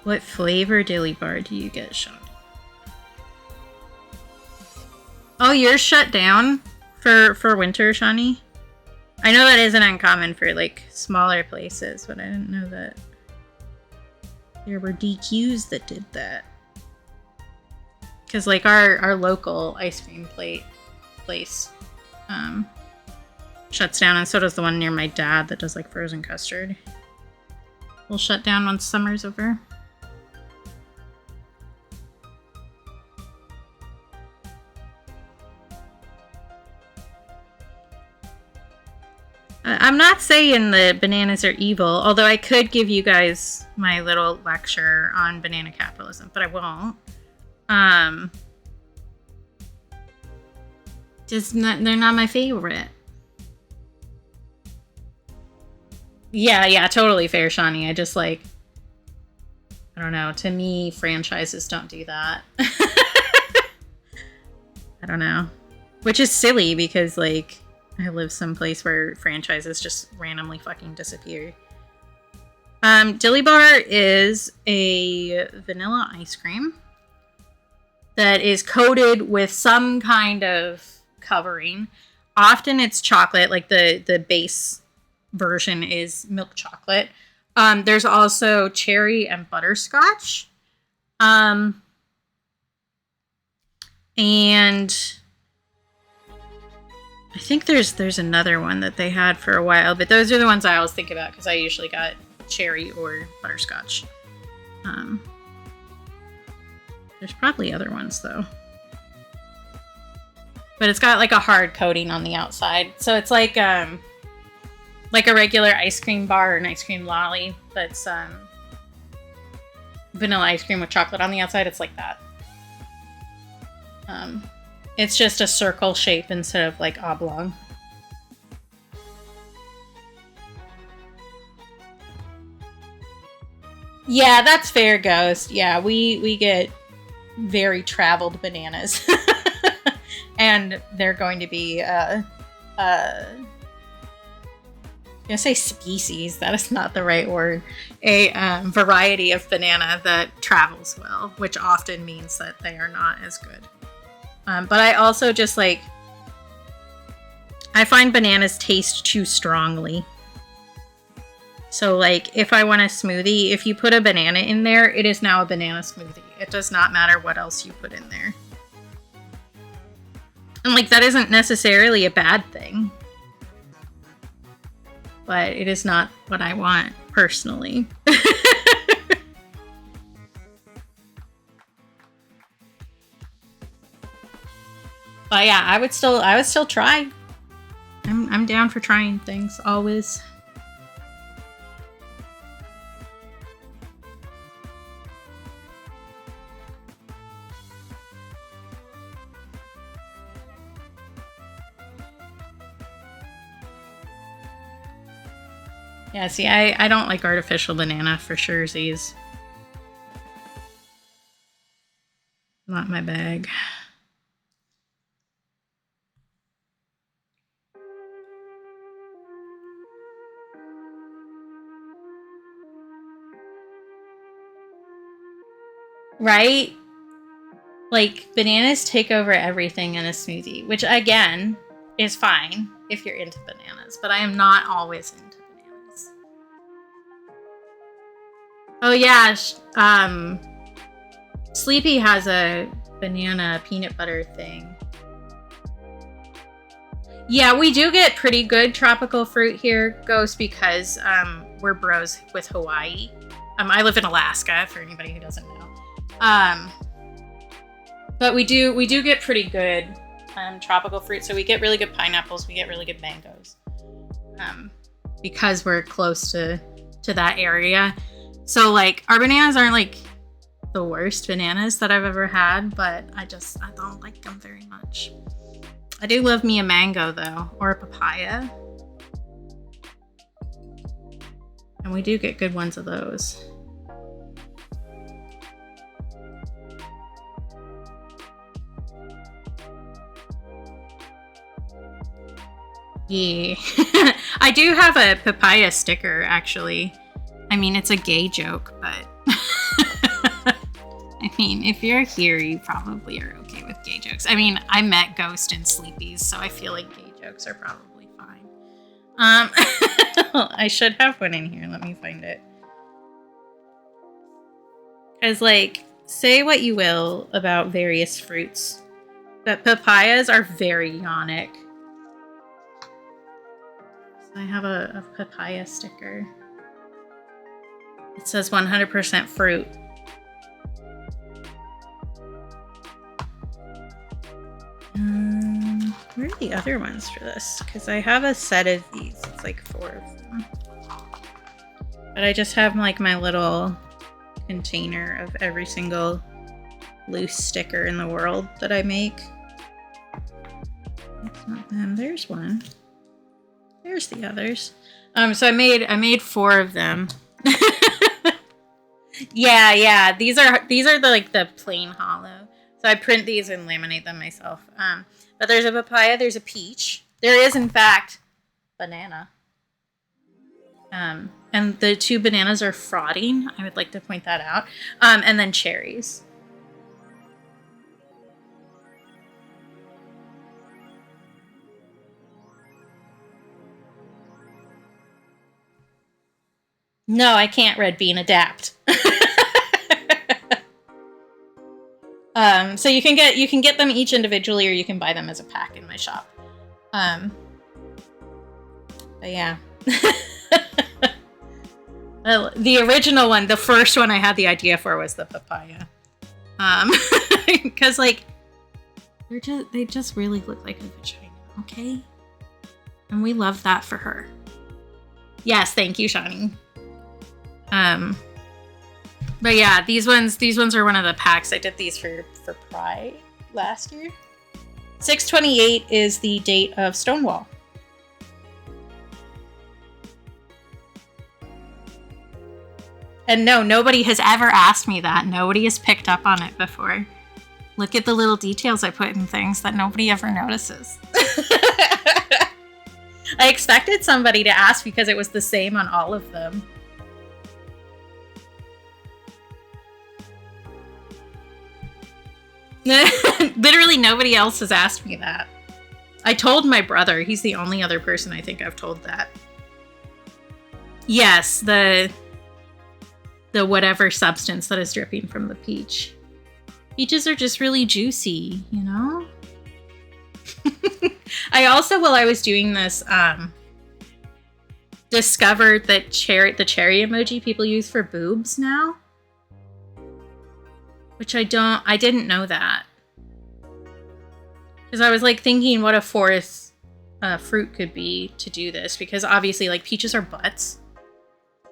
What flavor dilly bar do you get, Sean? Oh, you're shut down for winter, Shawnee? I know that isn't uncommon for, like, smaller places, but I didn't know that there were DQs that did that. Because, like, our local ice cream place shuts down, and so does the one near my dad that does, like, frozen custard. We'll shut down once summer's over. I'm not saying the bananas are evil, although I could give you guys my little lecture on banana capitalism, but I won't. They're not my favorite. Yeah, totally fair, Shawnee. I just, like, I don't know. To me, franchises don't do that. I don't know. Which is silly because, like, I live someplace where franchises just randomly fucking disappear. Dilly Bar is a vanilla ice cream that is coated with some kind of covering. Often it's chocolate, like the base version is milk chocolate. There's also cherry and butterscotch. And I think there's another one that they had for a while, but those are the ones I always think about because I usually got cherry or butterscotch. There's probably other ones though. But it's got, like, a hard coating on the outside. So it's like a regular ice cream bar or an ice cream lolly that's vanilla ice cream with chocolate on the outside. It's like that. It's just a circle shape instead of, like, oblong. Yeah, that's fair, Ghost. Yeah, we get very traveled bananas. And they're going to be gonna say species, that is not the right word, a variety of banana that travels well, which often means that they are not as good. But I also just like, I find bananas taste too strongly. So like, if I want a smoothie, if you put a banana in there, it is now a banana smoothie. It does not matter what else you put in there. And like, that isn't necessarily a bad thing. But it is not what I want, personally. But yeah, I would still try. I'm down for trying things, always. Yeah, see, I don't like artificial banana for surezies. Not my bag. Right? Like, bananas take over everything in a smoothie, which again is fine if you're into bananas, but I am not always into bananas. Oh yeah, Sleepy has a banana peanut butter thing. Yeah, we do get pretty good tropical fruit here, Ghost, because we're bros with Hawaii. I live in Alaska, for anybody who doesn't know. But we do get pretty good tropical fruit. So we get really good pineapples, we get really good mangoes, because we're close to that area. So like, our bananas aren't like the worst bananas that I've ever had, but I don't like them very much. I do love me a mango though, or a papaya. And we do get good ones of those. Yeah. I do have a papaya sticker, actually. I mean, it's a gay joke, but I mean, if you're here, you probably are okay with gay jokes. I mean, I met Ghost in Sleepies, so I feel like gay jokes are probably fine. I should have one in here. Let me find it. Because, like, say what you will about various fruits, but papayas are very yonic. So I have a papaya sticker. It says 100% fruit. Where are the other ones for this? Because I have a set of these. It's like 4 of them. But I just have like my little container of every single loose sticker in the world that I make. That's not them. There's one. There's the others. So I made 4 of them. Yeah. These are the plain hollow. So I print these and laminate them myself. But there's a papaya, there's a peach. There is, in fact, banana. And the 2 bananas are frotting. I would like to point that out. And then cherries. No, I can't, Red Bean, adapt. So you can get them each individually, or you can buy them as a pack in my shop. But yeah. Well, the original one, the first one I had the idea for was the papaya. Because like they just really look like a vagina, okay? And we love that for her. Yes, thank you, Shani. But yeah, these ones are one of the packs. I did these for Pride last year. 6/28 is the date of Stonewall. And no, nobody has ever asked me that. Nobody has picked up on it before. Look at the little details I put in things that nobody ever notices. I expected somebody to ask because it was the same on all of them. Literally nobody else has asked me that. I told my brother. He's the only other person I think I've told that. Yes, the whatever substance that is dripping from the peach. Peaches are just really juicy, you know? I also, while I was doing this, discovered that the cherry emoji people use for boobs now. Which I didn't know that. Because I was like thinking what a fourth fruit could be to do this. Because obviously like peaches are butts.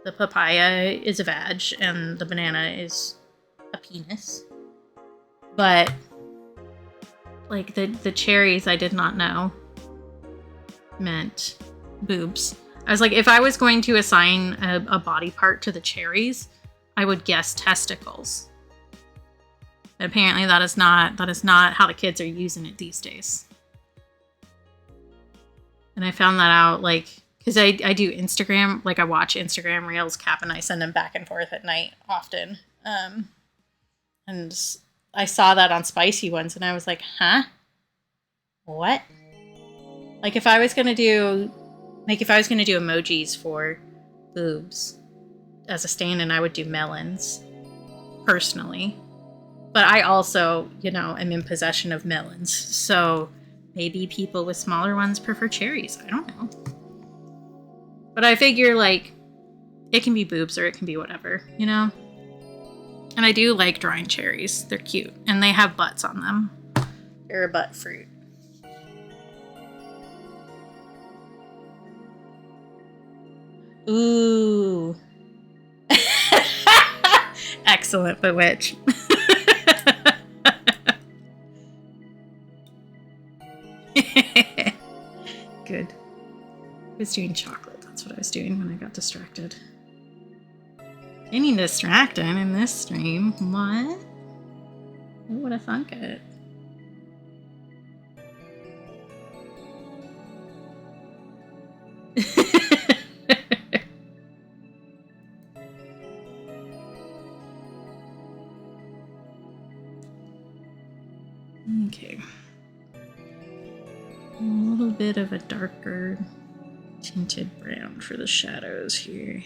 The papaya is a vag and the banana is a penis. But like the cherries I did not know meant boobs. I was like, if I was going to assign a body part to the cherries, I would guess testicles. Apparently that is not how the kids are using it these days. And I found that out like because I do Instagram, like I watch Instagram Reels. Cap and I send them back and forth at night often. And I saw that on Spicy ones and I was like, huh? What? Like if I was gonna do emojis for boobs as a stand-in, I would do melons personally. But I also, am in possession of melons. So maybe people with smaller ones prefer cherries. I don't know. But I figure, like, it can be boobs or it can be whatever, And I do like drawing cherries. They're cute. And they have butts on them. They're a butt fruit. Ooh. Excellent, Bewitch. Good. I was doing chocolate. That's what I was doing when I got distracted. Getting distracted in this stream. What? Who would have thunk it? Okay. A little bit of a darker tinted brown for the shadows here.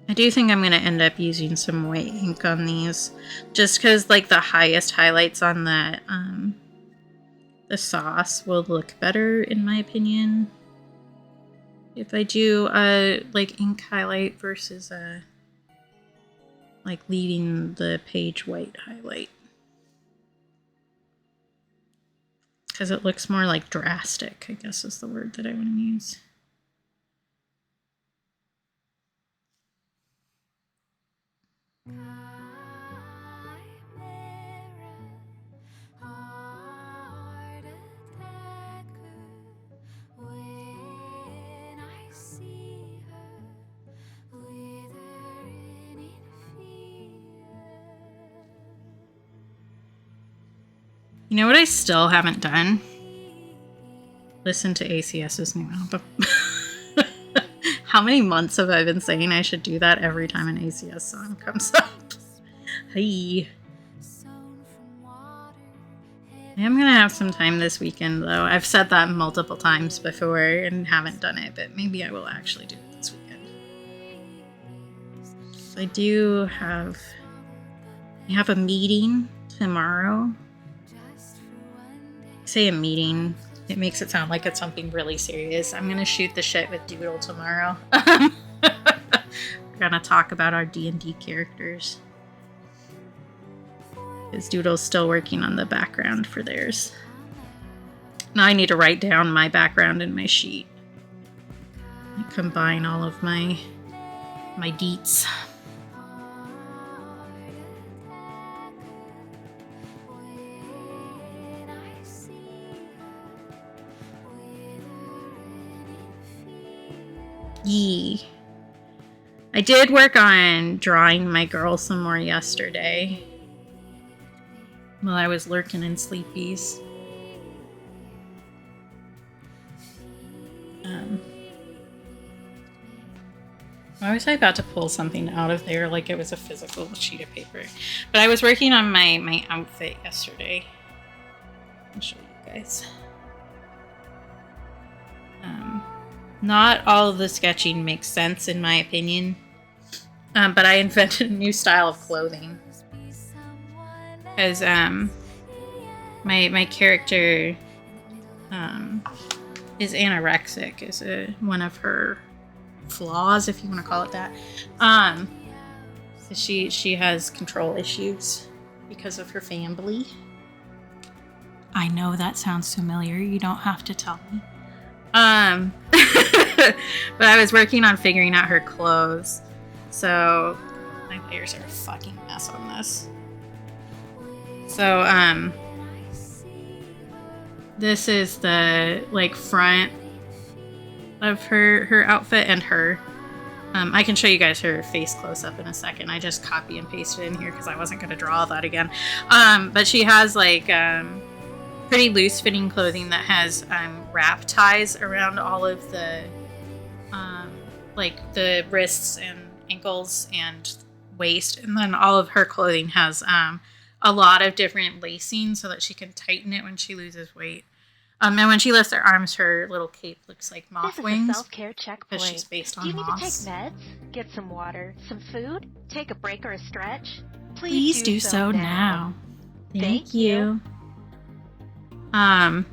I do think I'm going to end up using some white ink on these, just because like the highest highlights on the sauce will look better in my opinion. If I do a like ink highlight versus a like leaving the page white highlight. Because it looks more like drastic, I guess is the word that I want to use. You know what I still haven't done? Listen to ACS's new album. How many months have I been saying I should do that every time an ACS song comes up? Hey. I am gonna have some time this weekend though. I've said that multiple times before and haven't done it, but maybe I will actually do it this weekend. So I have a meeting tomorrow. Say a meeting, it makes it sound like it's something really serious. I'm gonna shoot the shit with Doodle tomorrow. We're gonna talk about our D&D characters. Because Doodle's still working on the background for theirs. Now I need to write down my background in my sheet. I combine all of my deets. Yee. I did work on drawing my girl some more yesterday. while I was lurking in Sleepy's. Why was I about to pull something out of there like it was a physical sheet of paper? But I was working on my outfit yesterday. I'll show you guys. Not all of the sketching makes sense in my opinion. But I invented a new style of clothing. Because my character is anorexic, is one of her flaws, if you want to call it that. So she has control issues because of her family. I know that sounds familiar. You don't have to tell me. But I was working on figuring out her clothes. So my layers are a fucking mess on this. So this is the like front of her outfit and her. I can show you guys her face close up in a second. I just copy and pasted in here because I wasn't going to draw that again. But she has like pretty loose fitting clothing that has wrap ties around all of the like the wrists and ankles and waist, and then all of her clothing has a lot of different lacing so that she can tighten it when she loses weight. And when she lifts her arms, her little cape looks like moth wings. This is a self-care checkpoint. Because she's based on Do you need to take moths. meds? Get some water, some food, take a break or a stretch? Please do so now. Thank you. And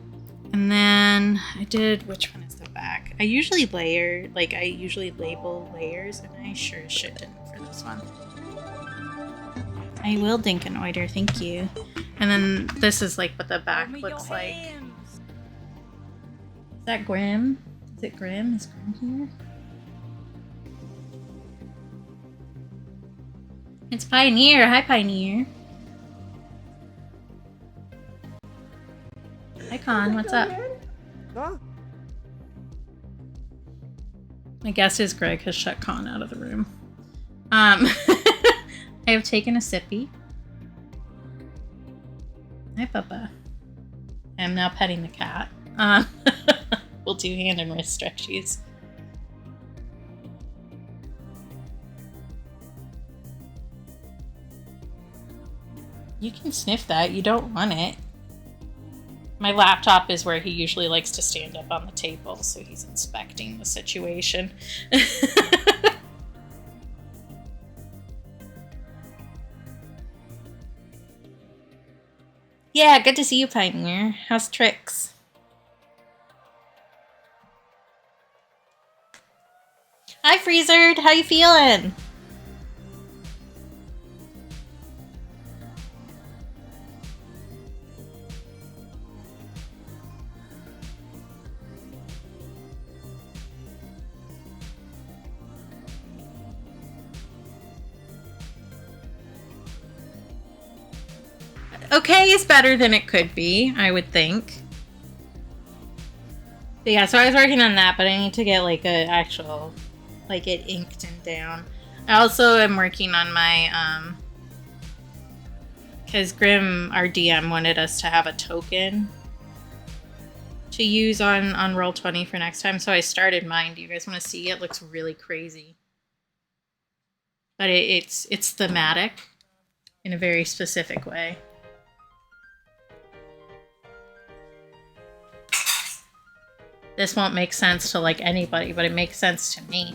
then I did, which one is the back? I usually label layers, and I sure as shit didn't for this one. I will Dinkenoider, thank you. And then this is like what the back looks like. Is that Grim? Is it Grim? Is Grim here? It's Pioneer. Hi, Pioneer. Hi, Con. What's up? My guess is Greg has shut Con out of the room. I have taken a sippy. Hi, Papa. I'm now petting the cat. We'll do hand and wrist stretchies. You can sniff that. You don't want it. My laptop is where he usually likes to stand up on the table, so he's inspecting the situation. Yeah, good to see you, Pioneer. How's Trix? Hi, Freezered. How you feeling? Okay is better than it could be, I would think. But yeah, so I was working on that, but I need to get like a actual, like it inked and down. I also am working on my, because Grim, our DM, wanted us to have a token to use on Roll20 for next time, so I started mine. Do you guys want to see? It looks really crazy. But it's thematic in a very specific way. This won't make sense to like anybody, but it makes sense to me.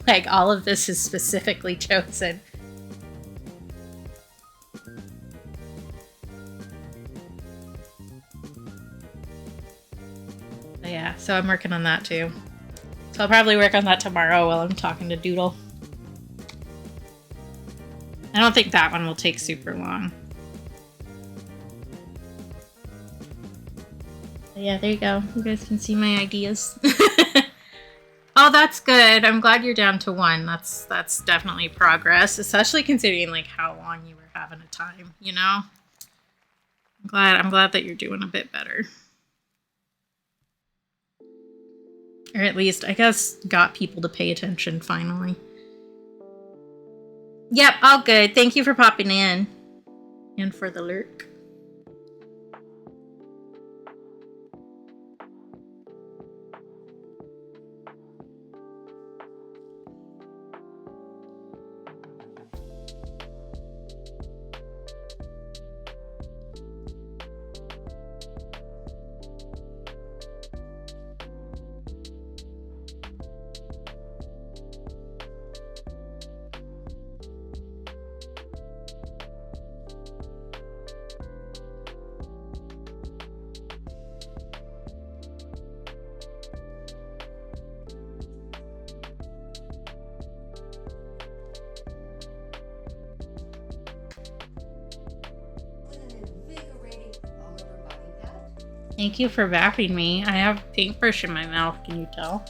Like all of this is specifically chosen. But yeah, so I'm working on that too. So I'll probably work on that tomorrow while I'm talking to Doodle. I don't think that one will take super long. But yeah, there you go. You guys can see my ideas. Oh, that's good. I'm glad you're down to 1. That's definitely progress, especially considering like how long you were having a time, you know? I'm glad that you're doing a bit better. Or at least, I guess, got people to pay attention finally. Yep, all good. Thank you for popping in. And for the lurk. Thank you for vapping me. I have paintbrush in my mouth, can you tell?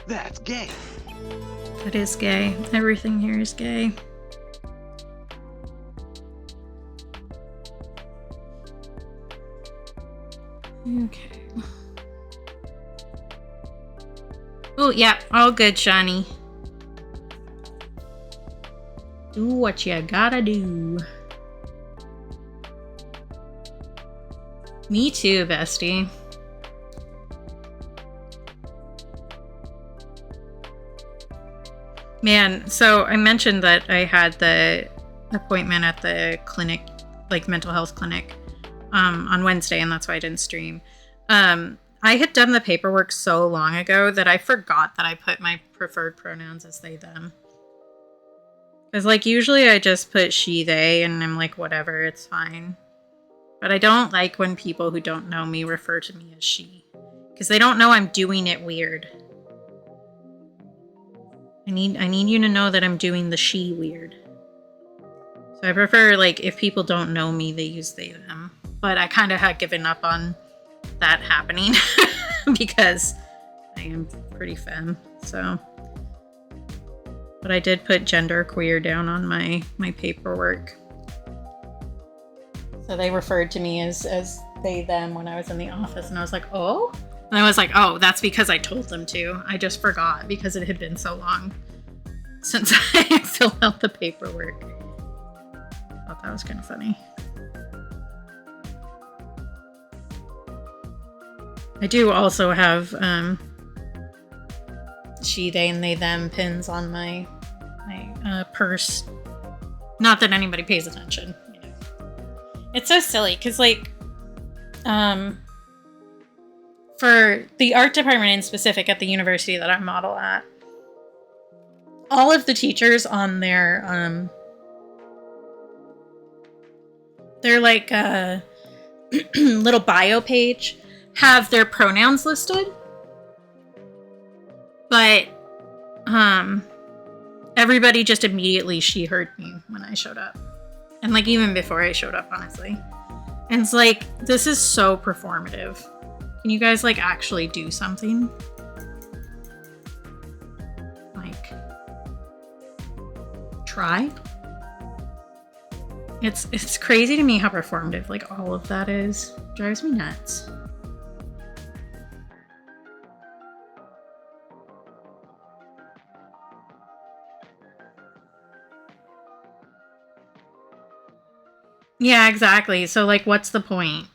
That's gay. It is gay. Everything here is gay. Okay. Oh, yeah. All good, Shani. Do what you gotta do. Me too, bestie. Man, so I mentioned that I had the appointment at the clinic, like mental health clinic, on Wednesday, and that's why I didn't stream. I had done the paperwork so long ago that I forgot that I put my preferred pronouns as they, them. Because, like, usually I just put she, they, and I'm like, whatever, it's fine. But I don't like when people who don't know me refer to me as she. Because they don't know I'm doing it weird. I need you to know that I'm doing the she weird. So I prefer, like, if people don't know me, they use they, them. But I kind of had given up on that happening because I am pretty femme, so. But I did put gender queer down on my paperwork. So they referred to me as they, them when I was in the office, and I was like, oh? And I was like, oh, that's because I told them to. I just forgot because it had been so long since I filled out the paperwork. I thought that was kind of funny. I do also have she, they, and they, them pins on my purse. Not that anybody pays attention. You know. It's so silly because, like, for the art department in specific at the university that I model at, all of the teachers on their like little bio page have their pronouns listed, but everybody just immediately she, heard me when I showed up, and like even before I showed up, honestly. And it's like, this is so performative. Can you guys, like, actually do something? Like, try? It's crazy to me how performative, like, all of that is. Drives me nuts. Yeah, exactly. So, like, what's the point?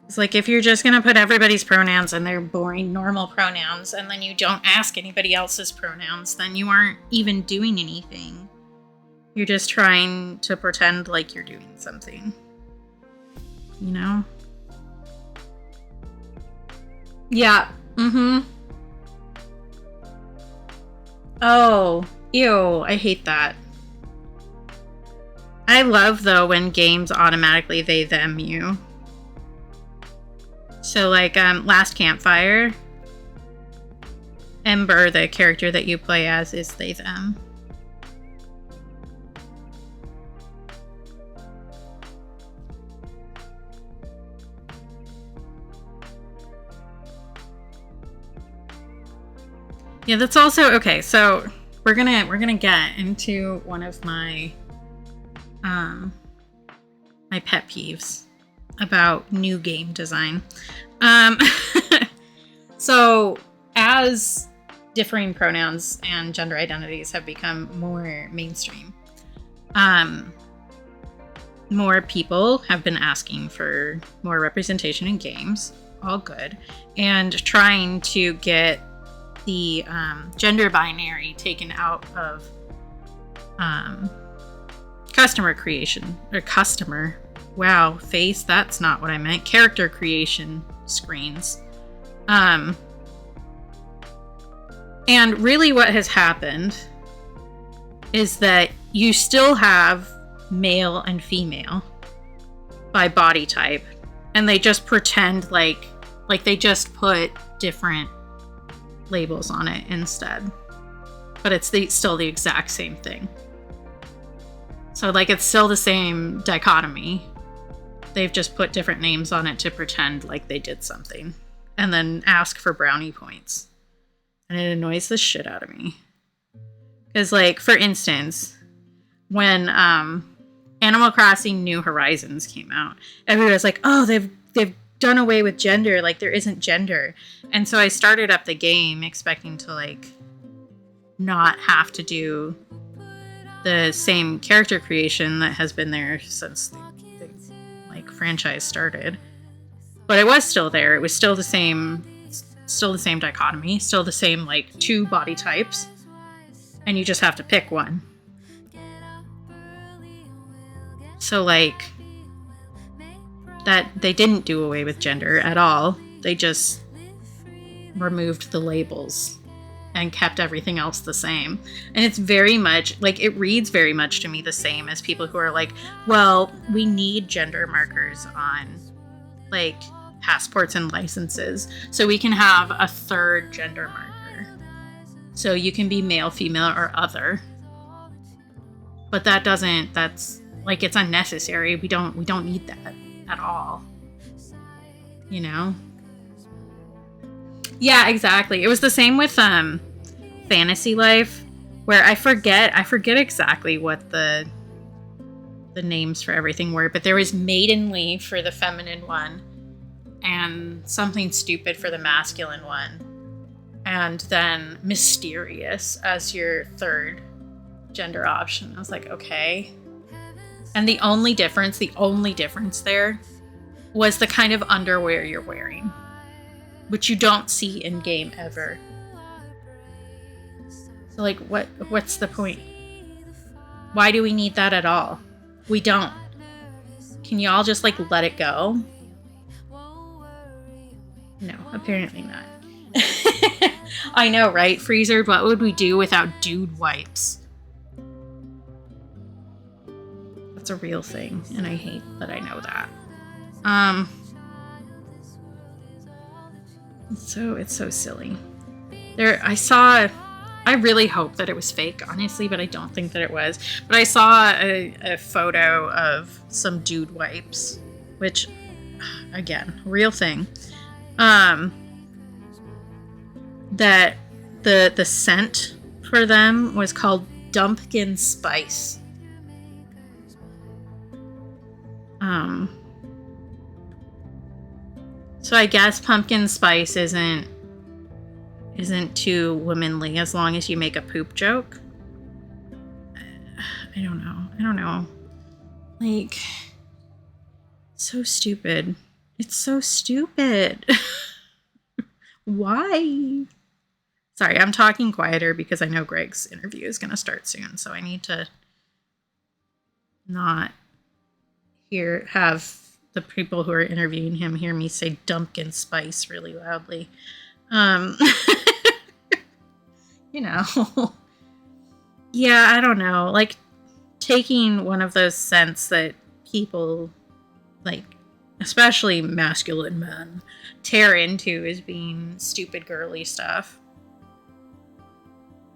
It's like, if you're just gonna put everybody's pronouns and they're boring normal pronouns, and then you don't ask anybody else's pronouns, then you aren't even doing anything. You're just trying to pretend like you're doing something. You know? Yeah. Mm-hmm. Oh. Ew. I hate that. I love, though, when games automatically they, them, you. So, like, last campfire, Ember, the character that you play as, is they, them. Yeah, that's also okay. So we're gonna get into one of my my pet peeves about new game design. So as differing pronouns and gender identities have become more mainstream, more people have been asking for more representation in games. All good, and trying to get the gender binary taken out of customer creation or that's not what I meant, character creation screens. And really what has happened is that you still have male and female by body type, and they just pretend like they just put different labels on it instead, but it's still the exact same thing. So like it's still the same dichotomy. They've just put different names on it to pretend like they did something and then ask for brownie points, and it annoys the shit out of me. Because like, for instance, when Animal Crossing New Horizons came out, everybody was like, oh, they've done away with gender, like there isn't gender. And so I started up the game expecting to like not have to do the same character creation that has been there since the franchise started. But it was still there. It was still the same dichotomy, still the same like two body types, and you just have to pick one. So like that they didn't do away with gender at all. They just removed the labels and kept everything else the same. And it's very much like, it reads very much to me the same as people who are like, well, we need gender markers on like passports and licenses so we can have a third gender marker. So you can be male, female, or other. But that's like, it's unnecessary. We don't need that at all, you know? Yeah, exactly. It was the same with Fantasy Life, where I forget exactly what the names for everything were, but there was Maidenly for the feminine one and something stupid for the masculine one, and then Mysterious as your third gender option. I was like, okay. And the only difference there was the kind of underwear you're wearing, which you don't see in game ever. So like, what's the point? Why do we need that at all? We don't. Can y'all just like let it go? No, apparently not. I know, right? Freezer, what would we do without dude wipes? That's a real thing, and I hate that I know that. It's so silly. I really hope that it was fake, honestly, but I don't think that it was. But I saw a photo of some dude wipes, which, again, real thing. That the scent for them was called Dumpkin Spice. So I guess pumpkin spice isn't too womanly as long as you make a poop joke. I don't know. Like, so stupid. It's so stupid. Why? Sorry, I'm talking quieter because I know Greg's interview is going to start soon, so I need to not have the people who are interviewing him hear me say Dumpkin Spice really loudly. You know. Yeah, I don't know. Like, taking one of those scents that people, like, especially masculine men, tear into as being stupid girly stuff.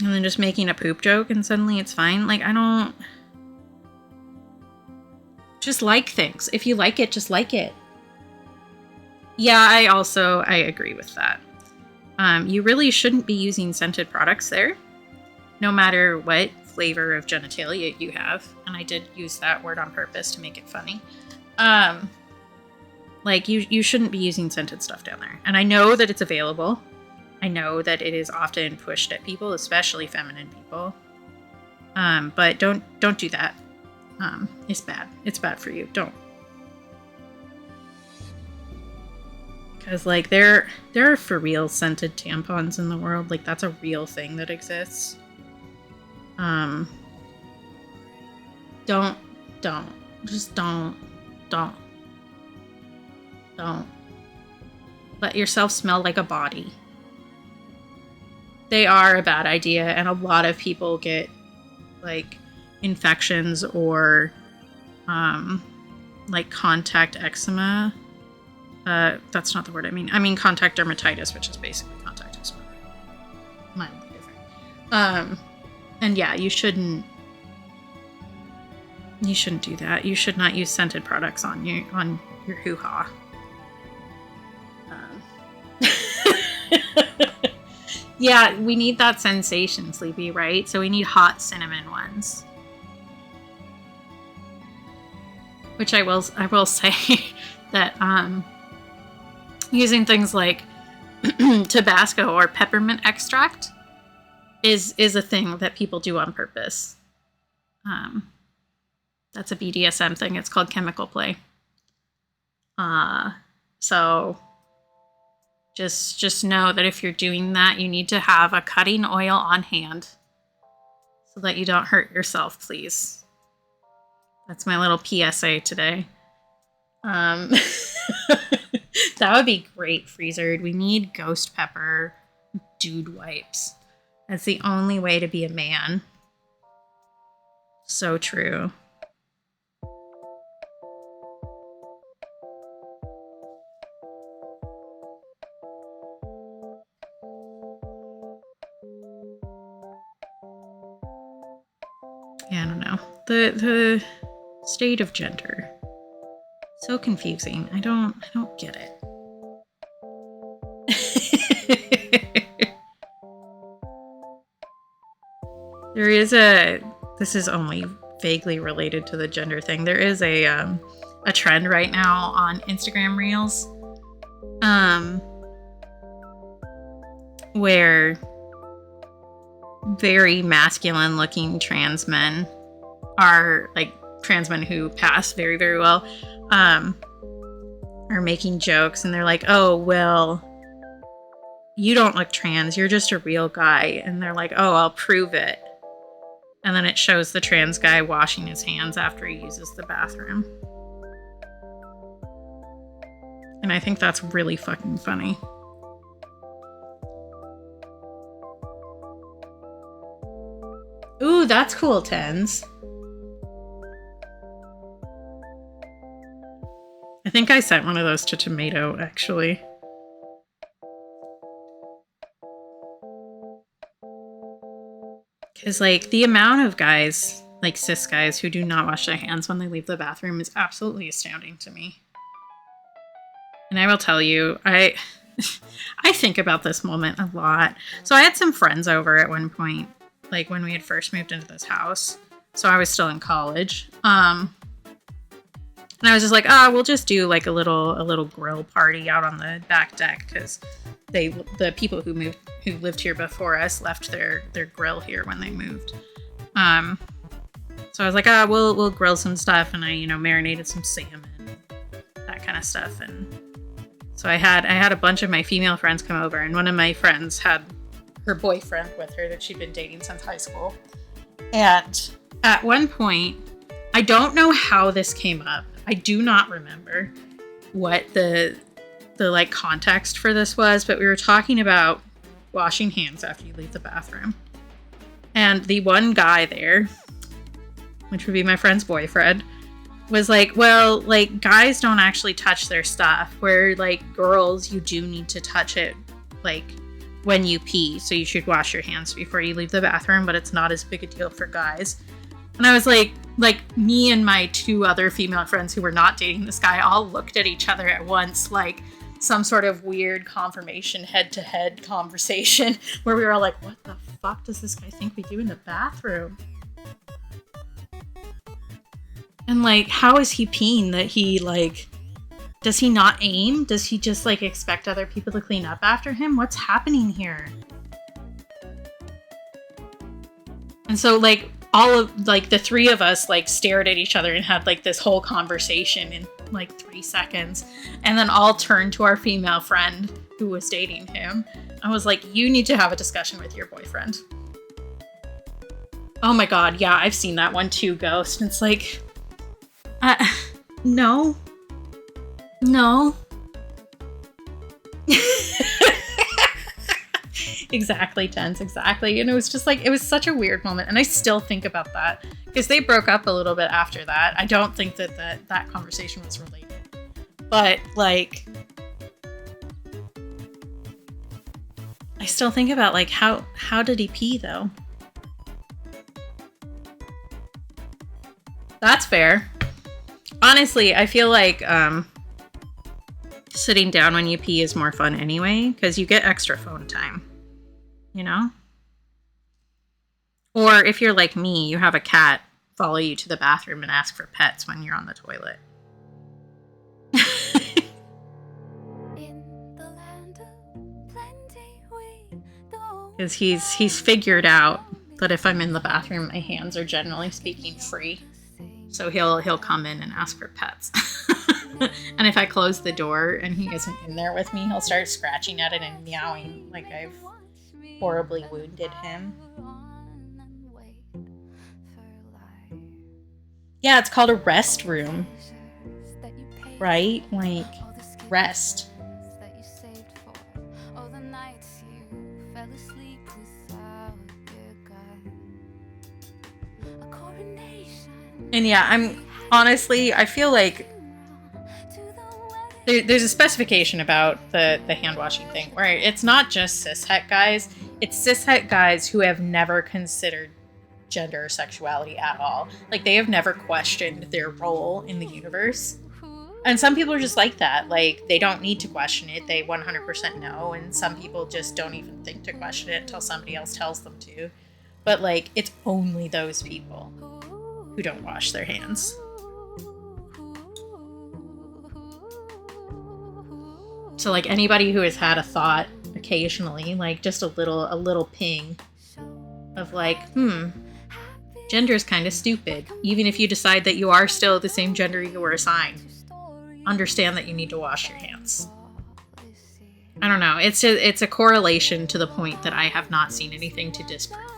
And then just making a poop joke and suddenly it's fine. Like, I don't... Just like things. If you like it, just like it. Yeah, I agree with that. You really shouldn't be using scented products there, no matter what flavor of genitalia you have. And I did use that word on purpose to make it funny. Like, you shouldn't be using scented stuff down there. And I know that it's available. I know that it is often pushed at people, especially feminine people. But don't do that. It's bad. It's bad for you. Don't. Because, like, there are for real scented tampons in the world. Like, that's a real thing that exists. Don't. Just don't. Don't let yourself smell like a body. They are a bad idea, and a lot of people get, like, infections or, like, contact eczema. That's not the word I mean. I mean contact dermatitis, which is basically contact eczema. Mildly different. And yeah, you shouldn't do that. You should not use scented products on your hoo-ha. Yeah, we need that sensation, Sleepy, right? So we need hot cinnamon ones. Which I will say that using things like Tabasco or peppermint extract is a thing that people do on purpose. That's a BDSM thing. It's called chemical play. So just know that if you're doing that, you need to have a cutting oil on hand so that you don't hurt yourself, please. That's my little PSA today. That would be great, Freezered. We need ghost pepper dude wipes. That's the only way to be a man. So true. Yeah, I don't know. The state of gender. So confusing. I don't get it. This is only vaguely related to the gender thing. There is a trend right now on Instagram Reels, where very masculine looking trans men are, like, trans men who pass very, very well, are making jokes, and they're like, oh, well, you don't look trans, you're just a real guy. And they're like, oh, I'll prove it. And then it shows the trans guy washing his hands after he uses the bathroom. And I think that's really fucking funny. Ooh, that's cool, Tens. I think I sent one of those to Tomato, actually. Because, like, the amount of guys, like cis guys, who do not wash their hands when they leave the bathroom is absolutely astounding to me. And I will tell you, I think about this moment a lot. So I had some friends over at one point, like when we had first moved into this house. So I was still in college. And I was just like, we'll just do like a little grill party out on the back deck, because the people who lived here before us left their grill here when they moved. So I was like, we'll grill some stuff, and I marinated some salmon, that kind of stuff. And so I had a bunch of my female friends come over, and one of my friends had her boyfriend with her that she'd been dating since high school. And at one point, I don't know how this came up. I do not remember what the like context for this was, but we were talking about washing hands after you leave the bathroom. And the one guy there, which would be my friend's boyfriend, was like, well, like, guys don't actually touch their stuff, where, like, girls, you do need to touch it, like, when you pee, so you should wash your hands before you leave the bathroom, but it's not as big a deal for guys. And I was like me and my 2 other female friends who were not dating this guy all looked at each other at once, like some sort of weird confirmation head-to-head conversation where we were all like, what the fuck does this guy think we do in the bathroom? And like, how is he peeing that he like, does he not aim? Does he just like expect other people to clean up after him? What's happening here? And so like all of like the 3 of us like stared at each other and had like this whole conversation in like 3 seconds, and then all turned to our female friend who was dating him. I was like, you need to have a discussion with your boyfriend. Oh my god, yeah, I've seen that one too, Ghost. It's like, no. Exactly, Tense, exactly. And it was just like, it was such a weird moment. And I still think about that because they broke up a little bit after that. I don't think that conversation was related. But like, I still think about like, how did he pee though? That's fair. Honestly, I feel like sitting down when you pee is more fun anyway, because you get extra phone time. You know? Or if you're like me, you have a cat follow you to the bathroom and ask for pets when you're on the toilet. Because he's figured out that if I'm in the bathroom, my hands are generally speaking free. So he'll come in and ask for pets. And if I close the door and he isn't in there with me, he'll start scratching at it and meowing like I've horribly wounded him. Yeah, it's called a rest room. Right? Like, rest. And yeah, I feel like there's a specification about the hand washing thing where it's not just cishet guys, it's cishet guys who have never considered gender or sexuality at all. Like, they have never questioned their role in the universe. And some people are just like that. Like, they don't need to question it. They 100% know. And some people just don't even think to question it until somebody else tells them to. But, like, it's only those people who don't wash their hands. So, like, anybody who has had a thought occasionally, like, just a little ping of, like, gender is kind of stupid. Even if you decide that you are still the same gender you were assigned, understand that you need to wash your hands. I don't know. It's a correlation to the point that I have not seen anything to disprove it.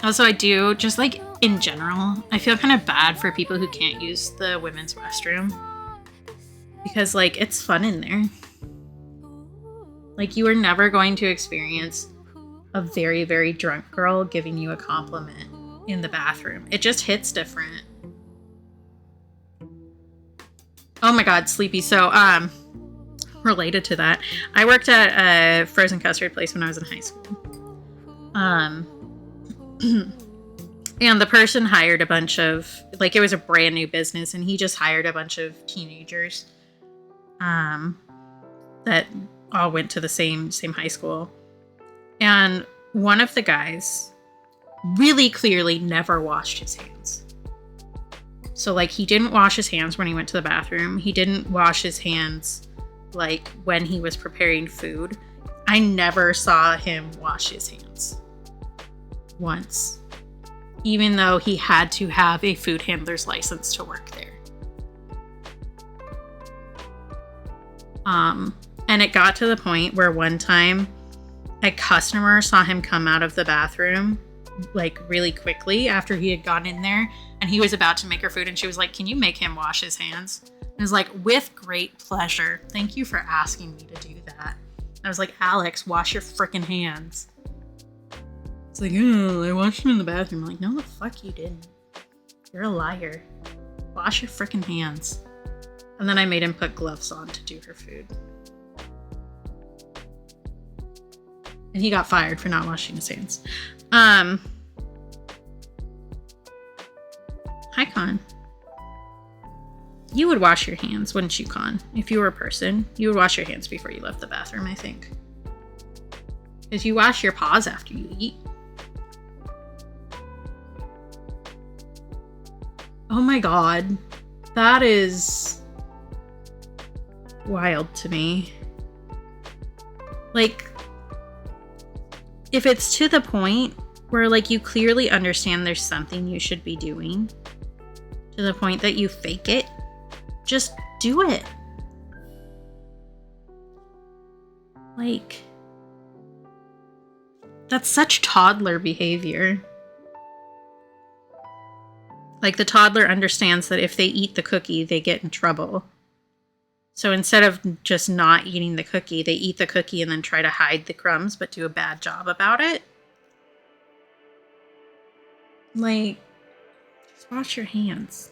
Also, I do, just like in general, I feel kind of bad for people who can't use the women's restroom. Because, like, it's fun in there. Like, you are never going to experience a very, very drunk girl giving you a compliment in the bathroom. It just hits different. Oh my god, Sleepy. So, related to that, I worked at a frozen custard place when I was in high school. And the person hired a bunch of, like, it was a brand new business, and he just hired a bunch of teenagers that all went to the same high school. And one of the guys really clearly never washed his hands. So, like, he didn't wash his hands when he went to the bathroom. He didn't wash his hands, like, when he was preparing food. I never saw him wash his hands. Once. Even though he had to have a food handler's license to work there. And it got to the point where one time a customer saw him come out of the bathroom, like, really quickly after he had gone in there, and he was about to make her food, and she was like, "Can you make him wash his hands?" And I was like, "With great pleasure. Thank you for asking me to do that." And I was like, "Alex, wash your freaking hands." like, oh, I washed them in the bathroom. I'm like, no, the fuck you didn't. You're a liar. Wash your freaking hands. And then I made him put gloves on to do her food. And he got fired for not washing his hands. Hi, Con. You would wash your hands, wouldn't you, Con? If you were a person, you would wash your hands before you left the bathroom, I think. Because you wash your paws after you eat. Oh my god. That is wild to me. Like, if it's to the point where, like, you clearly understand there's something you should be doing, to the point that you fake it, just do it. Like, that's such toddler behavior. Like, the toddler understands that if they eat the cookie, they get in trouble. So instead of just not eating the cookie, they eat the cookie and then try to hide the crumbs, but do a bad job about it. Like, just wash your hands.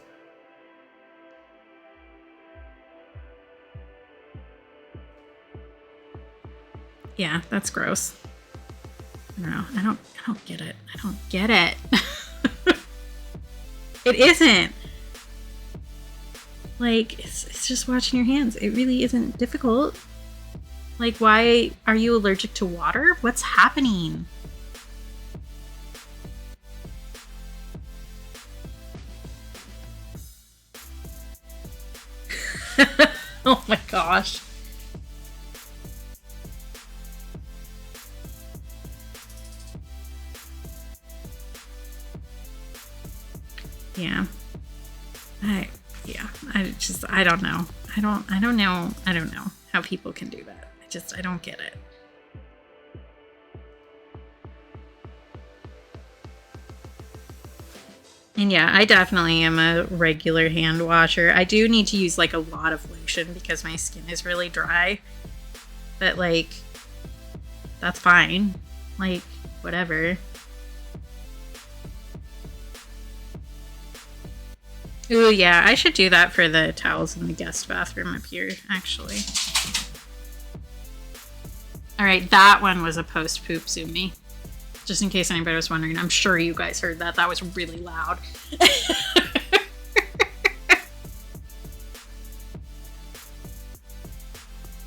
Yeah, that's gross. I don't know. I don't get it. I don't get it. It isn't. Like, it's just washing your hands. It really isn't difficult. Like, why are you allergic to water? What's happening? Oh my gosh. Yeah. I don't know. I don't know how people can do that. I don't get it. And yeah, I definitely am a regular hand washer. I do need to use like a lot of lotion because my skin is really dry. But like, that's fine. Like, whatever. Ooh, yeah, I should do that for the towels in the guest bathroom up here, actually. Alright, that one was a post-poop Zumi. Just in case anybody was wondering, I'm sure you guys heard that. That was really loud.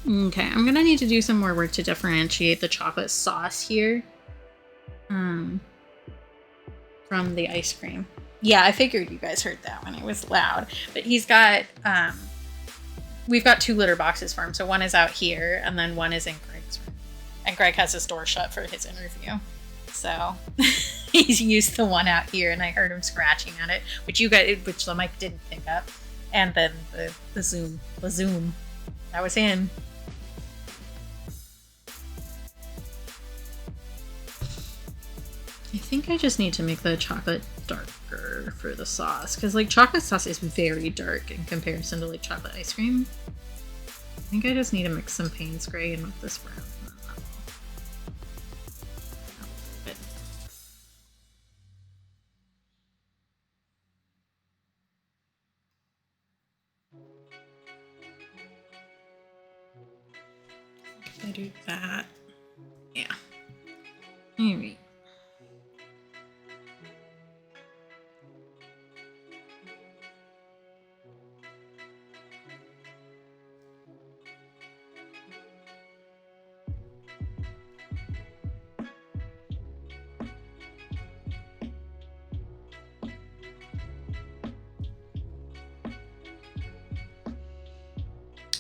Okay, I'm gonna need to do some more work to differentiate the chocolate sauce here. From the ice cream. Yeah, I figured you guys heard that when it was loud. But he's got, we've got 2 litter boxes for him. So one is out here, and then one is in Greg's room. And Greg has his door shut for his interview. So he's used the one out here, and I heard him scratching at it, which the mic didn't pick up. And then the Zoom, that was him. I think I just need to make the chocolate darker for the sauce, because like chocolate sauce is very dark in comparison to like chocolate ice cream. I think I just need to mix some Payne's Gray in with this brown. I do that. Yeah. Maybe.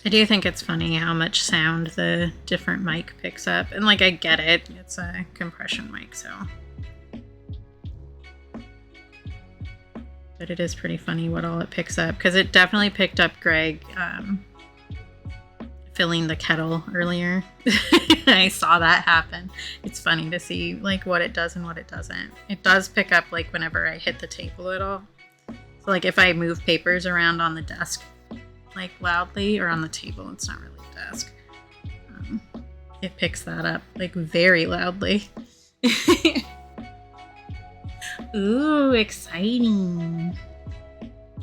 I do think it's funny how much sound the different mic picks up. And like, I get it. It's a compression mic, so. But it is pretty funny what all it picks up. Because it definitely picked up Greg filling the kettle earlier. I saw that happen. It's funny to see like what it does and what it doesn't. It does pick up like whenever I hit the table at all. So like if I move papers around on the desk, like loudly, or on the table, it's not really a desk, it picks that up like very loudly. Ooh, exciting.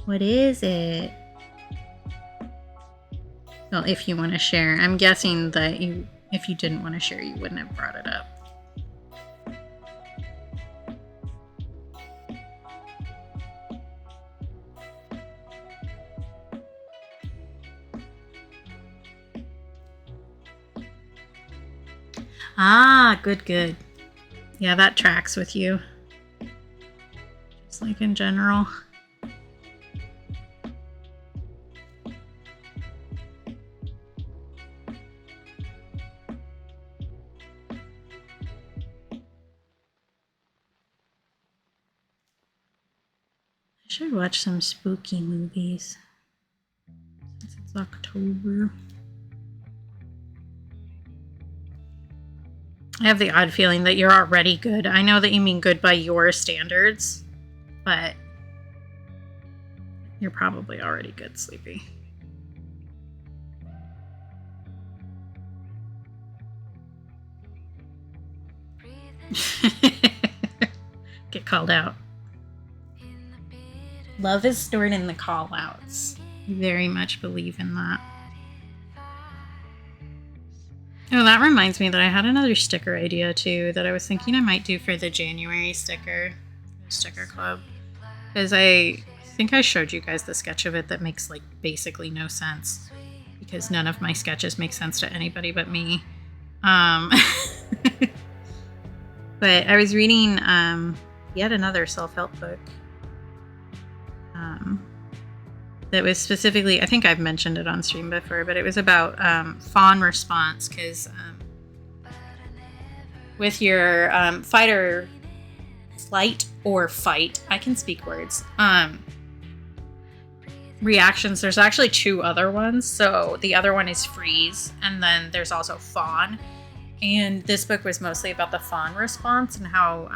What is it? Well, if you want to share. I'm guessing that if you didn't want to share, you wouldn't have brought it up. Ah, good. Yeah, that tracks with you. Just like in general. I should watch some spooky movies since it's October. I have the odd feeling that you're already good. I know that you mean good by your standards, but you're probably already good, Sleepy. Get called out. Love is stored in the call-outs. I very much believe in that. Oh, that reminds me that I had another sticker idea too that I was thinking I might do for the January sticker club. Because I think I showed you guys the sketch of it that makes like basically no sense. Because none of my sketches make sense to anybody but me. But I was reading yet another self-help book. That was specifically, I think I've mentioned it on stream before, but it was about fawn response, because with your flight or fight, I can speak words, reactions, there's actually two other ones. So the other one is freeze, and then there's also fawn. And this book was mostly about the fawn response and how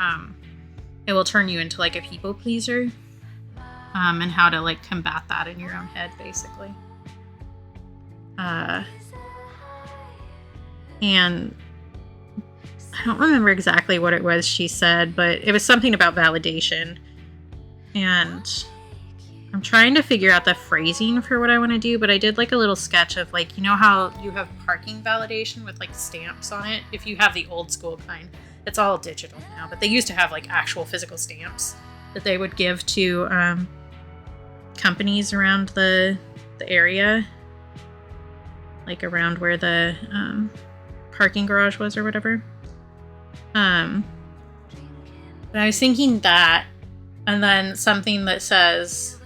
it will turn you into like a people pleaser. And how to like combat that in your own head, basically. And I don't remember exactly what it was she said, but it was something about validation. And I'm trying to figure out the phrasing for what I want to do, but I did like a little sketch of like, you know how you have parking validation with like stamps on it? If you have the old school kind, it's all digital now, but they used to have like actual physical stamps that they would give to companies around the area, like around where the parking garage was or whatever. But I was thinking that, and then something that says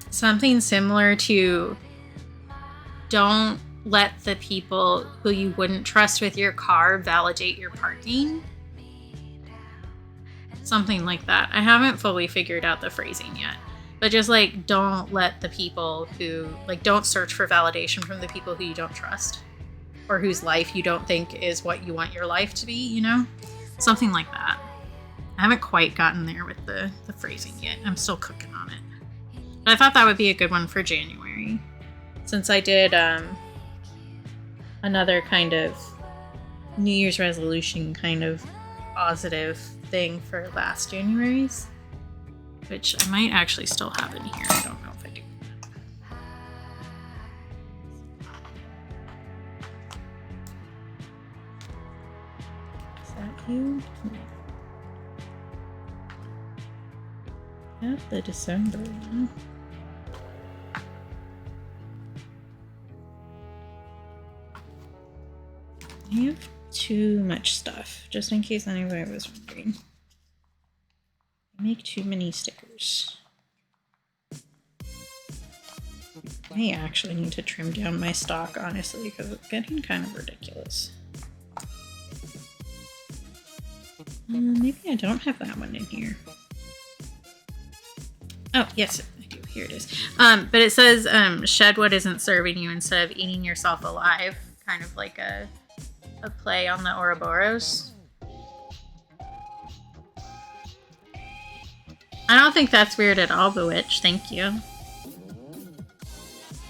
something similar to, don't let the people who you wouldn't trust with your car validate your parking. Something like that. I haven't fully figured out the phrasing yet. But just like, don't let the people who, like, don't search for validation from the people who you don't trust. Or whose life you don't think is what you want your life to be, you know? Something like that. I haven't quite gotten there with the phrasing yet. I'm still cooking on it. But I thought that would be a good one for January. Since I did another kind of New Year's resolution kind of positive thing for last January's, which I might actually still have in here. I don't know if I do. Is that you? At the December one. I have too much stuff, just in case anybody was wondering. I make too many stickers. I may actually need to trim down my stock, honestly, because it's getting kind of ridiculous. Maybe I don't have that one in here. Oh, yes, I do. Here it is. But it says, shed what isn't serving you instead of eating yourself alive. Kind of like a play on the Ouroboros. I don't think that's weird at all, Bewitch. Thank you.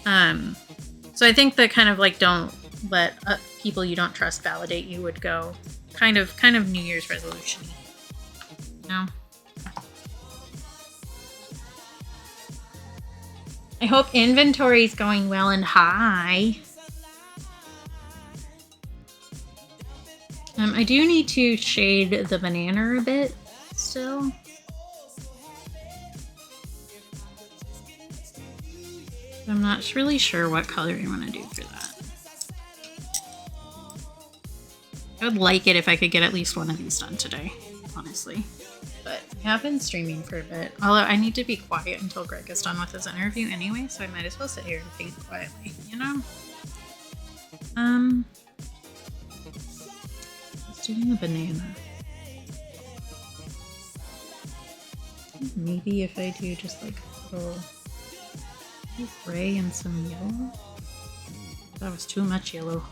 So I think the kind of like, don't let people you don't trust validate you would go kind of New Year's resolution-y. You know? I hope inventory is going well and high. I do need to shade the banana a bit still. I'm not really sure what color I want to do for that. I would like it if I could get at least one of these done today, honestly. But I have been streaming for a bit. Although I need to be quiet until Greg is done with his interview anyway, so I might as well sit here and paint quietly, you know? Let's do the banana. Maybe if I do just like a little gray and some yellow. That was too much yellow.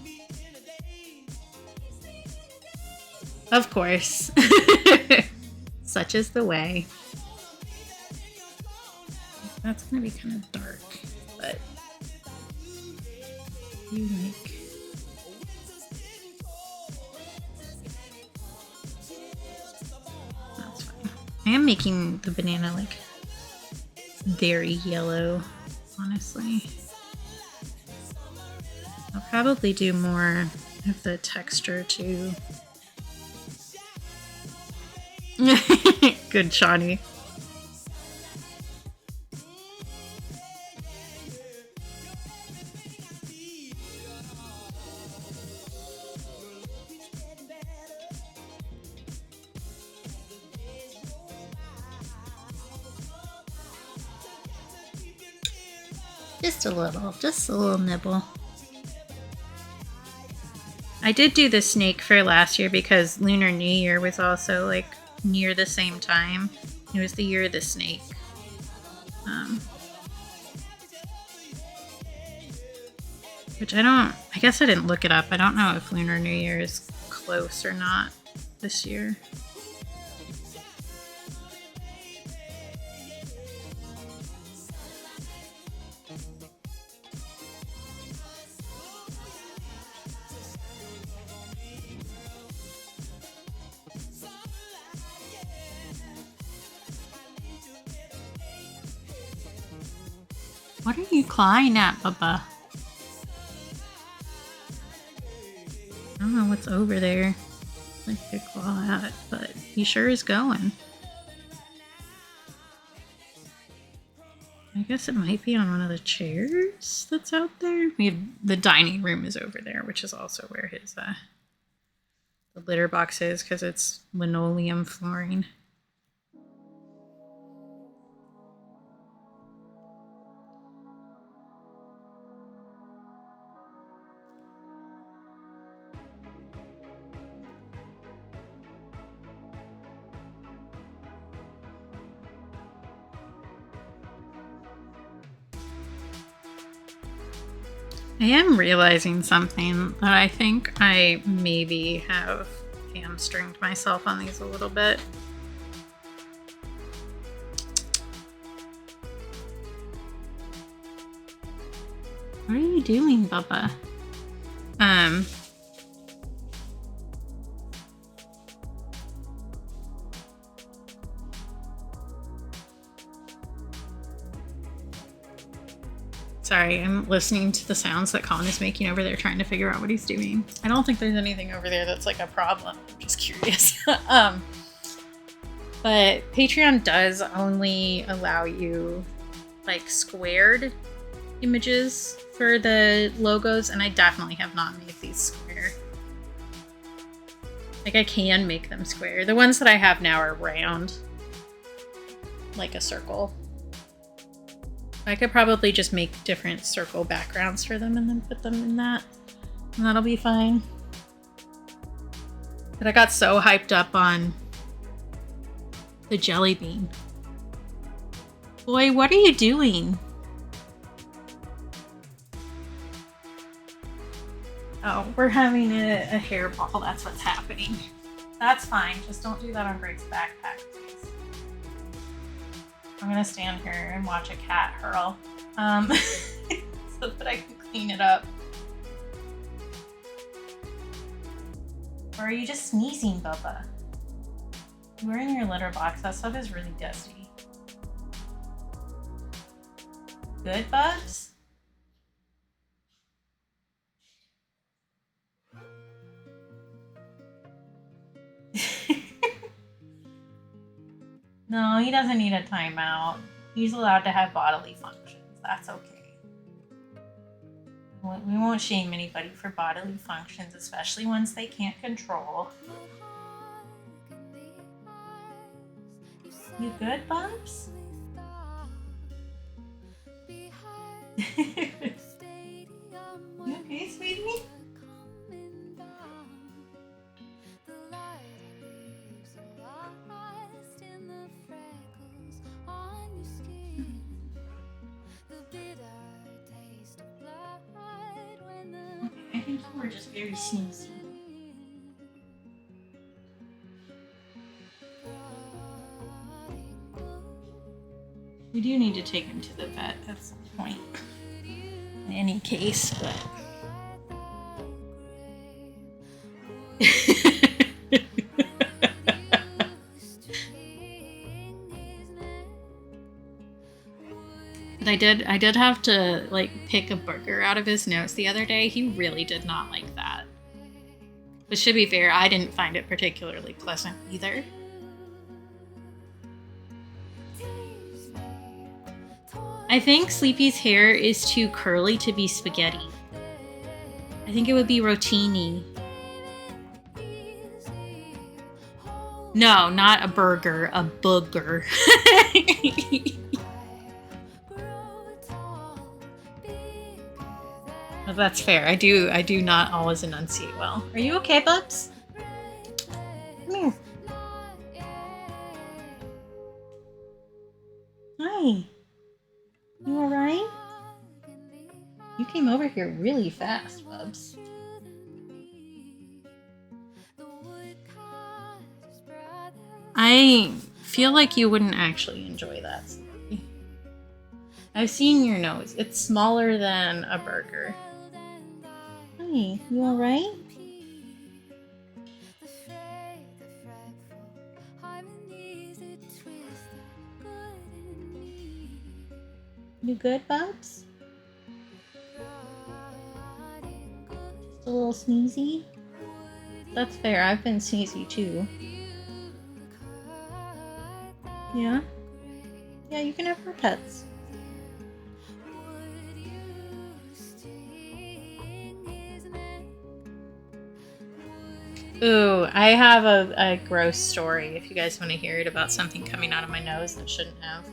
Of course. Such is the way. That's gonna be kind of dark, but you like. That's fine. I am making the banana like very yellow, honestly. I'll probably do more of the texture too. Good, Shawnee. Just a little nibble. I did do the snake for last year because Lunar New Year was also like near the same time. It was the year of the snake. Which I guess I didn't look it up. I don't know if Lunar New Year is close or not this year. What are you clawing at, Bubba? I don't know what's over there. Like to claw at, but he sure is going. I guess it might be on one of the chairs that's out there. The dining room is over there, which is also where his the litter box is because it's linoleum flooring. I am realizing something that I think I maybe have hamstringed myself on these a little bit. What are you doing, Bubba? Sorry, I'm listening to the sounds that Colin is making over there trying to figure out what he's doing. I don't think there's anything over there that's like a problem. I'm just curious. But Patreon does only allow you like squared images for the logos, and I definitely have not made these square. Like I can make them square. The ones that I have now are round, like a circle. I could probably just make different circle backgrounds for them and then put them in that, and that'll be fine. But I got so hyped up on the jelly bean. Boy, what are you doing? Oh, we're having a hairball. That's what's happening. That's fine. Just don't do that on Greg's backpack, please. I'm gonna stand here and watch a cat hurl, so that I can clean it up. Or are you just sneezing, Bubba? You were in your litter box. That stuff is really dusty. Good, Bubs? No, he doesn't need a timeout. He's allowed to have bodily functions. That's okay. We won't shame anybody for bodily functions, especially ones they can't control. You good, Bubs? You okay, sweetie? I think you were just very sneezy. We do need to take him to the vet at some point. In any case, but... But I did have to like pick a burger out of his nose the other day. He really did not like that. But to be fair, I didn't find it particularly pleasant either. I think Sleepy's hair is too curly to be spaghetti. I think it would be rotini. No, not a burger, a booger. Well, that's fair. I do not always enunciate well. Are you okay, Bubs? Come here. Hi. You alright? You came over here really fast, Bubs. I feel like you wouldn't actually enjoy that story. I've seen your nose. It's smaller than a burger. Hi, you alright? You good, Bubs? Just a little sneezy? That's fair, I've been sneezy too. Yeah? Yeah, you can have her pets. Ooh, I have a gross story if you guys want to hear it about something coming out of my nose that shouldn't have.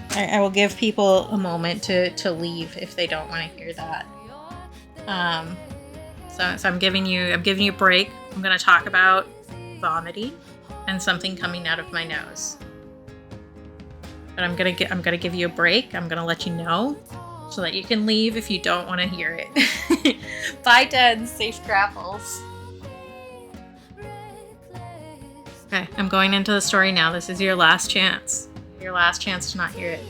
I will give people a moment to leave if they don't want to hear that. So I'm giving you a break. I'm going to talk about vomiting and something coming out of my nose. But I'm gonna give you a break. I'm gonna let you know so that you can leave if you don't want to hear it. Bye, Dad. Safe travels. Okay, I'm going into the story now. This is your last chance. Your last chance to not hear it.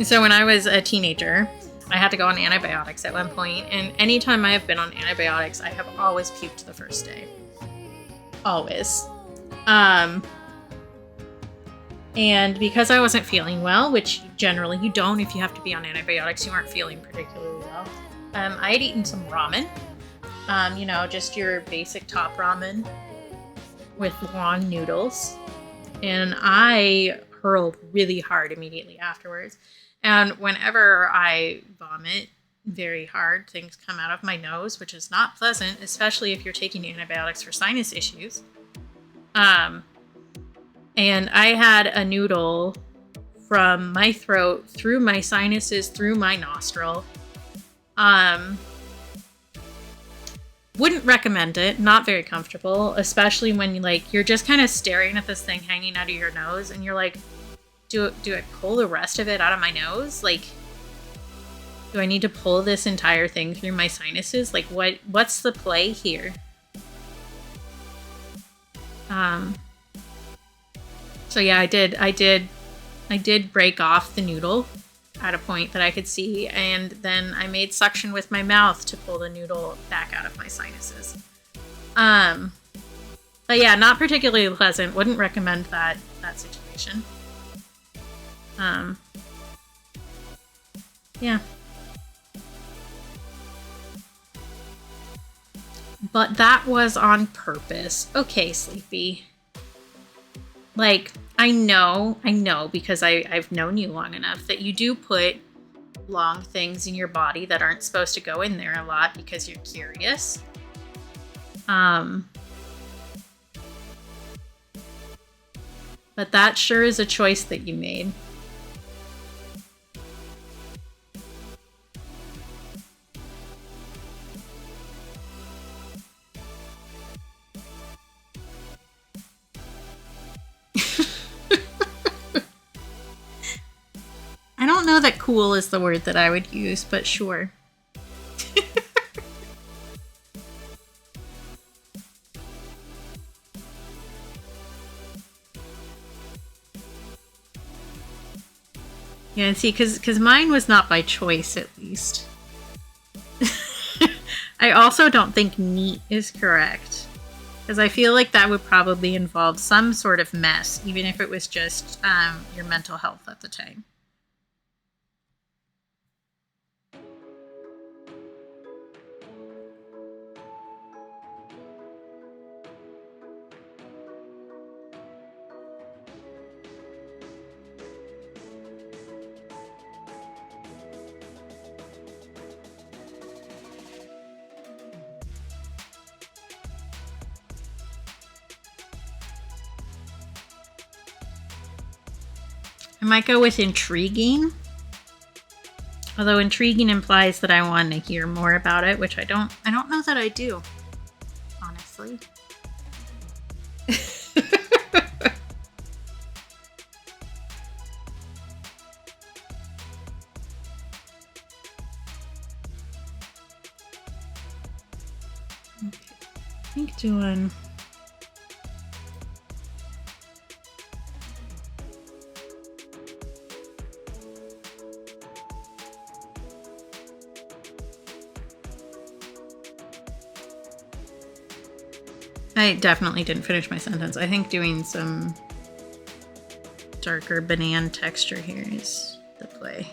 So when I was a teenager, I had to go on antibiotics at one point, and anytime I have been on antibiotics, I have always puked the first day. Always. And because I wasn't feeling well, which generally you don't if you have to be on antibiotics, you aren't feeling particularly well. I had eaten some ramen. You know, just your basic top ramen with long noodles. And I hurled really hard immediately afterwards. And whenever I vomit very hard, things come out of my nose, which is not pleasant, especially if you're taking antibiotics for sinus issues. And I had a noodle from my throat, through my sinuses, through my nostril. Wouldn't recommend it. Not very comfortable, especially when you're just kind of staring at this thing hanging out of your nose, and you're like, do I pull the rest of it out of my nose? Like, do I need to pull this entire thing through my sinuses? Like, what's the play here? So yeah, I did I did break off the noodle at a point that I could see, and then I made suction with my mouth to pull the noodle back out of my sinuses. But yeah, not particularly pleasant. Wouldn't recommend that situation. Yeah. But that was on purpose. Okay, Sleepy. Like, I know, because I've known you long enough that you do put long things in your body that aren't supposed to go in there a lot because you're curious. But that sure is a choice that you made. I don't know that cool is the word that I would use, but sure. Yeah, see, because mine was not by choice, at least. I also don't think neat is correct. Because I feel like that would probably involve some sort of mess, even if it was just your mental health at the time. I might go with intriguing. Although intriguing implies that I want to hear more about it, which I don't know that I do, honestly. Okay. I think doing I definitely didn't finish my sentence. I think doing some darker banana texture here is the play.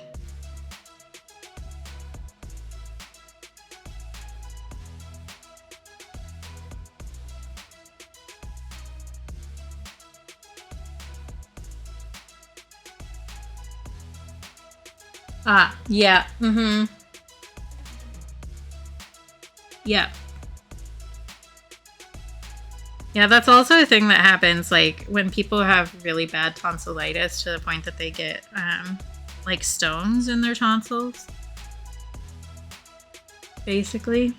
Ah, yeah. Mm-hmm. Yeah. Yeah, that's also a thing that happens, like, when people have really bad tonsillitis to the point that they get, like, stones in their tonsils. Basically.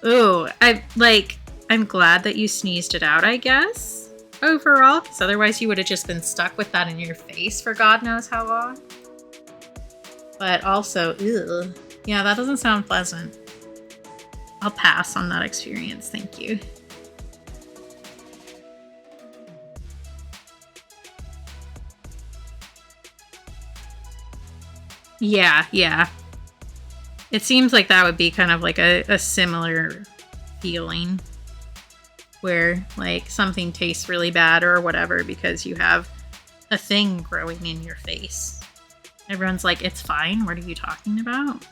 Ooh, I'm glad that you sneezed it out, I guess, overall, because otherwise you would have just been stuck with that in your face for God knows how long. But also, ew. Yeah, that doesn't sound pleasant. I'll pass on that experience, thank you. Yeah. It seems like that would be kind of like a similar feeling where like something tastes really bad or whatever because you have a thing growing in your face. Everyone's like, it's fine. What are you talking about?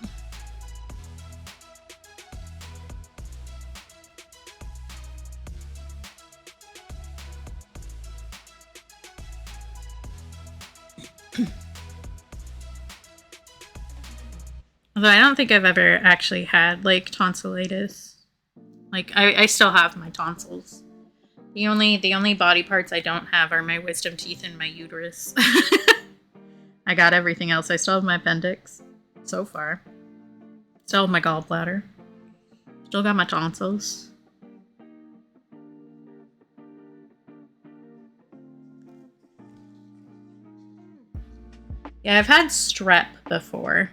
Although I don't think I've ever actually had, like, tonsillitis. Like, I still have my tonsils. The only body parts I don't have are my wisdom teeth and my uterus. I got everything else. I still have my appendix. So far. Still have my gallbladder. Still got my tonsils. Yeah, I've had strep before,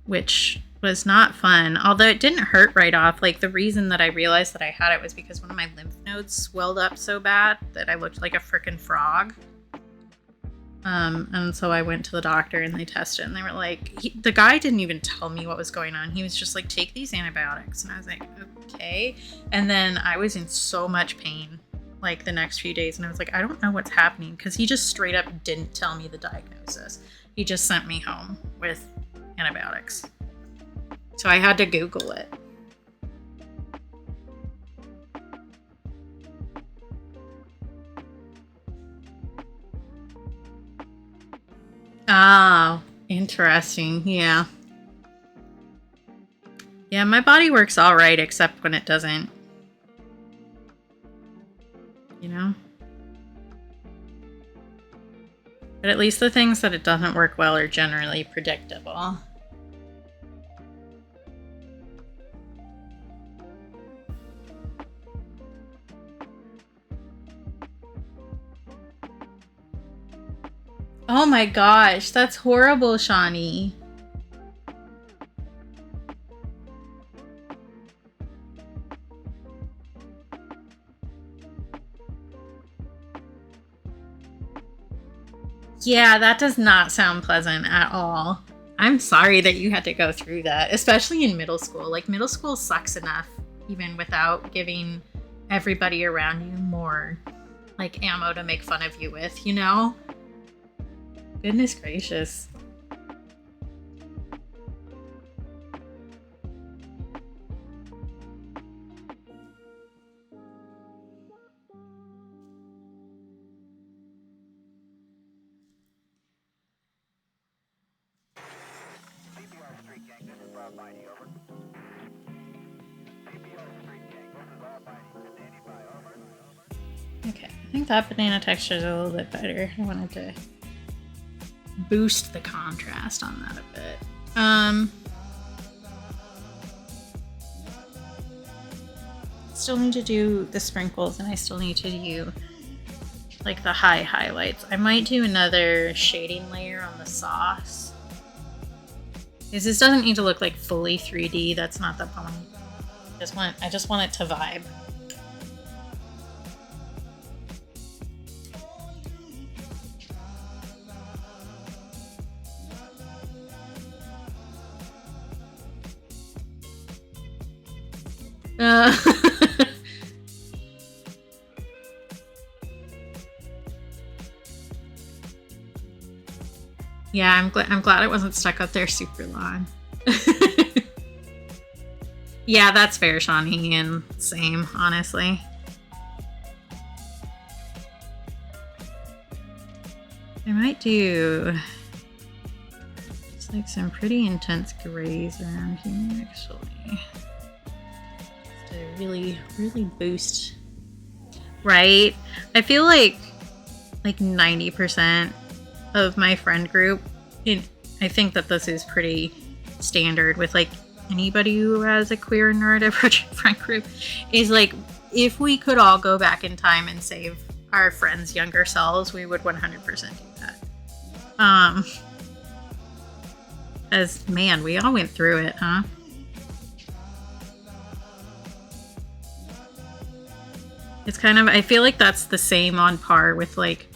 which was not fun. Although it didn't hurt right off. Like, the reason that I realized that I had it was because one of my lymph nodes swelled up so bad that I looked like a frickin' frog. And so I went to the doctor and they tested and they were like, the guy didn't even tell me what was going on. He was just like, take these antibiotics. And I was like, okay. And then I was in so much pain like the next few days. And I was like, I don't know what's happening, because he just straight up didn't tell me the diagnosis. He just sent me home with antibiotics. So I had to Google it. Oh, interesting. Yeah. Yeah, my body works all right, except when it doesn't. You know? But at least the things that it doesn't work well are generally predictable. Oh my gosh, that's horrible, Shawnee. Yeah, that does not sound pleasant at all. I'm sorry that you had to go through that, especially in middle school. Like, middle school sucks enough, even without giving everybody around you more, like, ammo to make fun of you with, you know? Goodness gracious. Okay, I think that banana texture is a little bit better. I wanted to boost the contrast on that a bit. Still need to do the sprinkles, and I still need to do like the high highlights. I might do another shading layer on the sauce, because this doesn't need to look like fully 3D. That's not the point. I just want it to vibe. Yeah, I'm glad it wasn't stuck up there super long. Yeah, that's fair, Shawnee, and same, honestly. I might do just like some pretty intense grays around here, actually. To really boost, right? I feel like 90% of my friend group, I think that this is pretty standard with like anybody who has a queer and neurodivergent friend group, is like, if we could all go back in time and save our friends' younger selves, we would 100% do that. As man, we all went through it, huh? It's kind of, I feel like that's the same on par with like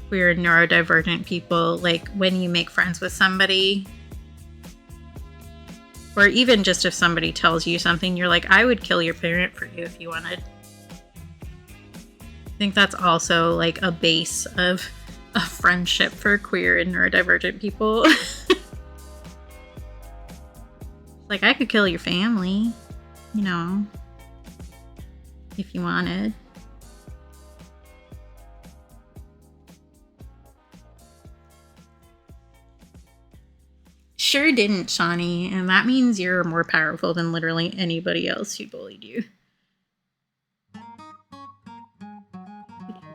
queer and neurodivergent people. Like, when you make friends with somebody, or even just if somebody tells you something, you're like, I would kill your parent for you if you wanted. I think that's also like a base of a friendship for queer and neurodivergent people. Like, I could kill your family, you know, if you wanted. Sure didn't, Shawnee, and that means you're more powerful than literally anybody else who bullied you.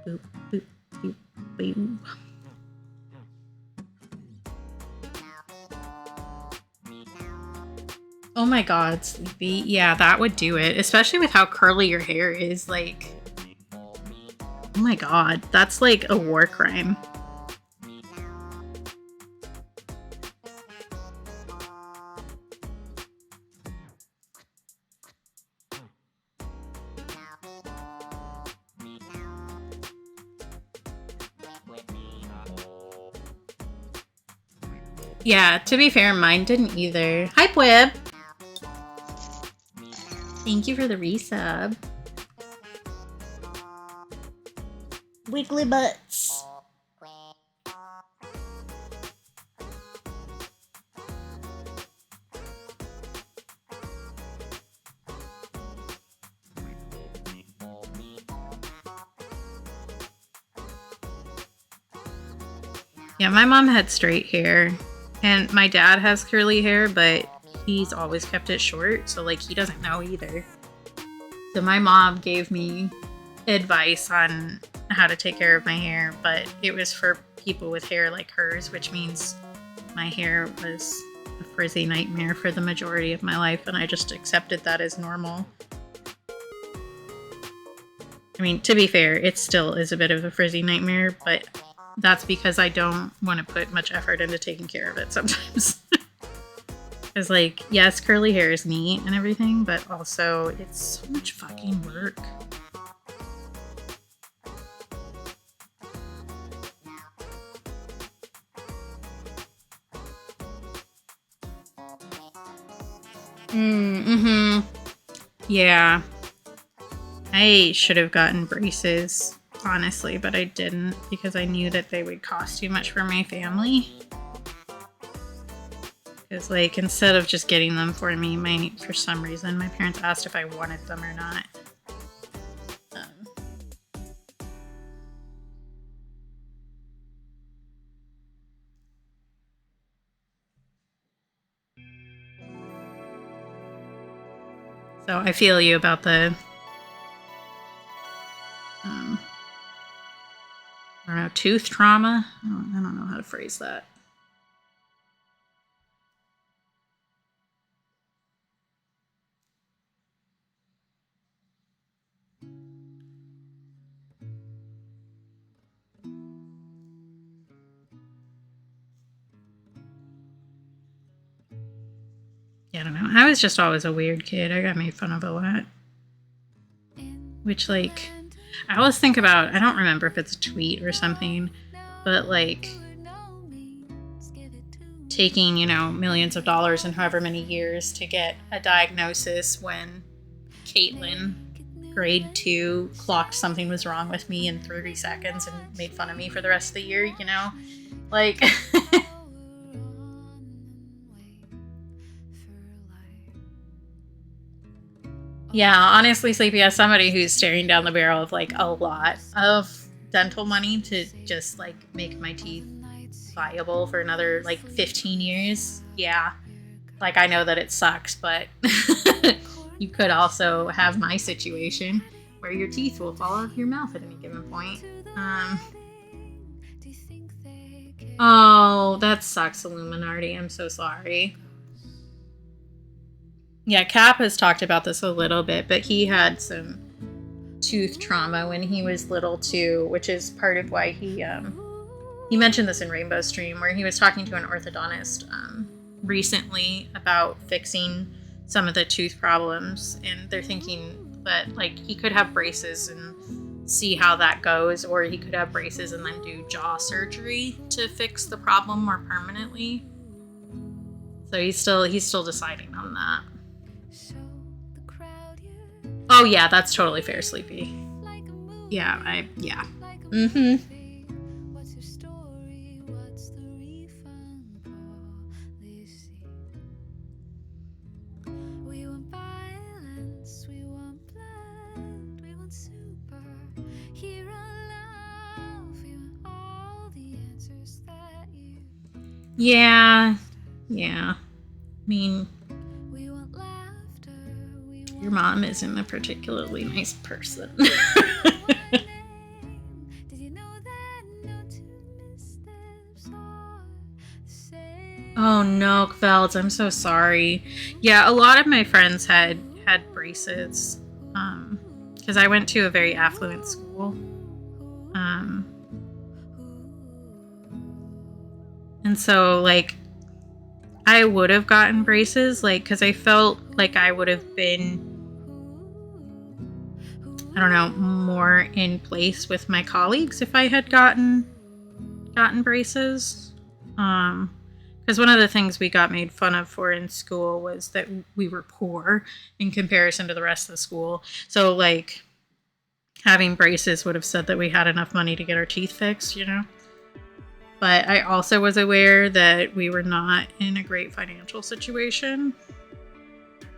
Boop, boop, boop, boop. Oh my god, Sleepy. Yeah, that would do it. Especially with how curly your hair is. Like, oh my god, that's like a war crime. Yeah, to be fair, mine didn't either. Hi, Web. Thank you for the resub. Wiggly butts. Yeah, my mom had straight hair, and my dad has curly hair, but he's always kept it short, so like he doesn't know either. So my mom gave me advice on how to take care of my hair, but it was for people with hair like hers, which means my hair was a frizzy nightmare for the majority of my life, and I just accepted that as normal. I mean, to be fair, it still is a bit of a frizzy nightmare, but that's because I don't want to put much effort into taking care of it sometimes. Because, like, yes, curly hair is neat and everything, but also it's so much fucking work. Yeah. I should have gotten braces, honestly, but I didn't because I knew that they would cost too much for my family. Because, like, instead of just getting them for me, for some reason, my parents asked if I wanted them or not. So I feel you about the, I don't know, tooth trauma? I don't know how to phrase that. Yeah, I don't know. I was just always a weird kid. I got made fun of a lot. Which, like, I always think about, I don't remember if it's a tweet or something, but, like, taking, you know, millions of dollars and however many years to get a diagnosis when Caitlin, grade 2, clocked something was wrong with me in 30 seconds and made fun of me for the rest of the year, you know? Like... Yeah, honestly, Sleepy, as somebody who's staring down the barrel of, like, a lot of dental money to just, like, make my teeth viable for another, like, 15 years, yeah. Like, I know that it sucks, but you could also have my situation where your teeth will fall out of your mouth at any given point. Oh, that sucks, Illuminati. I'm so sorry. Yeah, Cap has talked about this a little bit, but he had some tooth trauma when he was little too, which is part of why he mentioned this in Rainbow Stream, where he was talking to an orthodontist recently about fixing some of the tooth problems, and they're thinking that, like, he could have braces and see how that goes, or he could have braces and then do jaw surgery to fix the problem more permanently. So he's still deciding on that. Oh yeah, that's totally fair, Sleepy. Yeah, yeah. Mm-hmm. Yeah. I mean, your mom isn't a particularly nice person. Oh no, Kvelds, I'm so sorry. Yeah, a lot of my friends had braces. Because I went to a very affluent school. And so, like, I would have gotten braces, like, because I felt like I would have been, I don't know, more in place with my colleagues if I had gotten braces. Because Because one of the things we got made fun of for in school was that we were poor in comparison to the rest of the school. So, like, having braces would have said that we had enough money to get our teeth fixed, you know? But I also was aware that we were not in a great financial situation,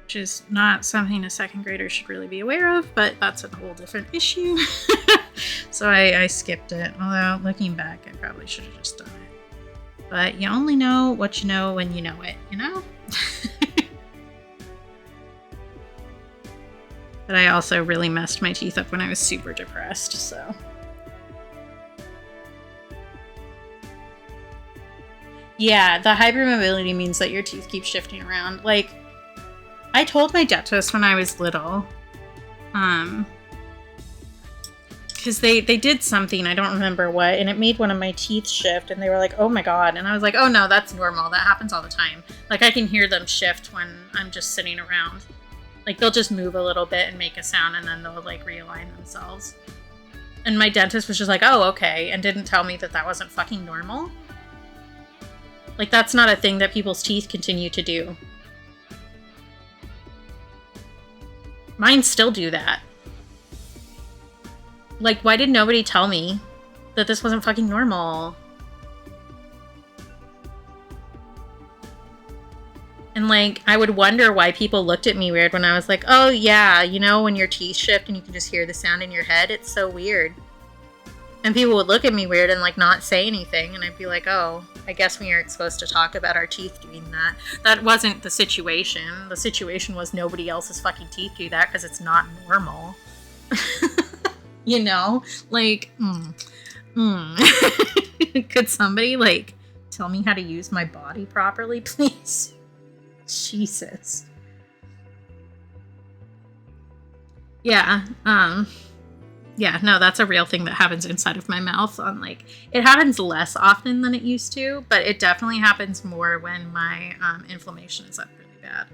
which is not something a second grader should really be aware of, but that's a whole different issue. So I skipped it. Although, looking back, I probably should have just done it. But you only know what you know when you know it, you know? But I also really messed my teeth up when I was super depressed, so. Yeah, the hypermobility means that your teeth keep shifting around. Like, I told my dentist when I was little, because they did something, I don't remember what, and it made one of my teeth shift, and they were like, oh my god, and I was like, oh no, that's normal, that happens all the time. Like, I can hear them shift when I'm just sitting around. Like, they'll just move a little bit and make a sound, and then they'll, like, realign themselves. And my dentist was just like, oh, okay, and didn't tell me that that wasn't fucking normal. Like, that's not a thing that people's teeth continue to do. Mine still do that. Like, why did nobody tell me that this wasn't fucking normal? And, like, I would wonder why people looked at me weird when I was like, oh, yeah, you know, when your teeth shift and you can just hear the sound in your head, it's so weird. And people would look at me weird and, like, not say anything, and I'd be like, oh, I guess we aren't supposed to talk about our teeth doing that. That wasn't the situation. The situation was nobody else's fucking teeth do that because it's not normal. You know? Like, Could somebody, like, tell me how to use my body properly, please? Jesus. Yeah, yeah, no, that's a real thing that happens inside of my mouth. On, like, it happens less often than it used to, but it definitely happens more when my inflammation is up really bad.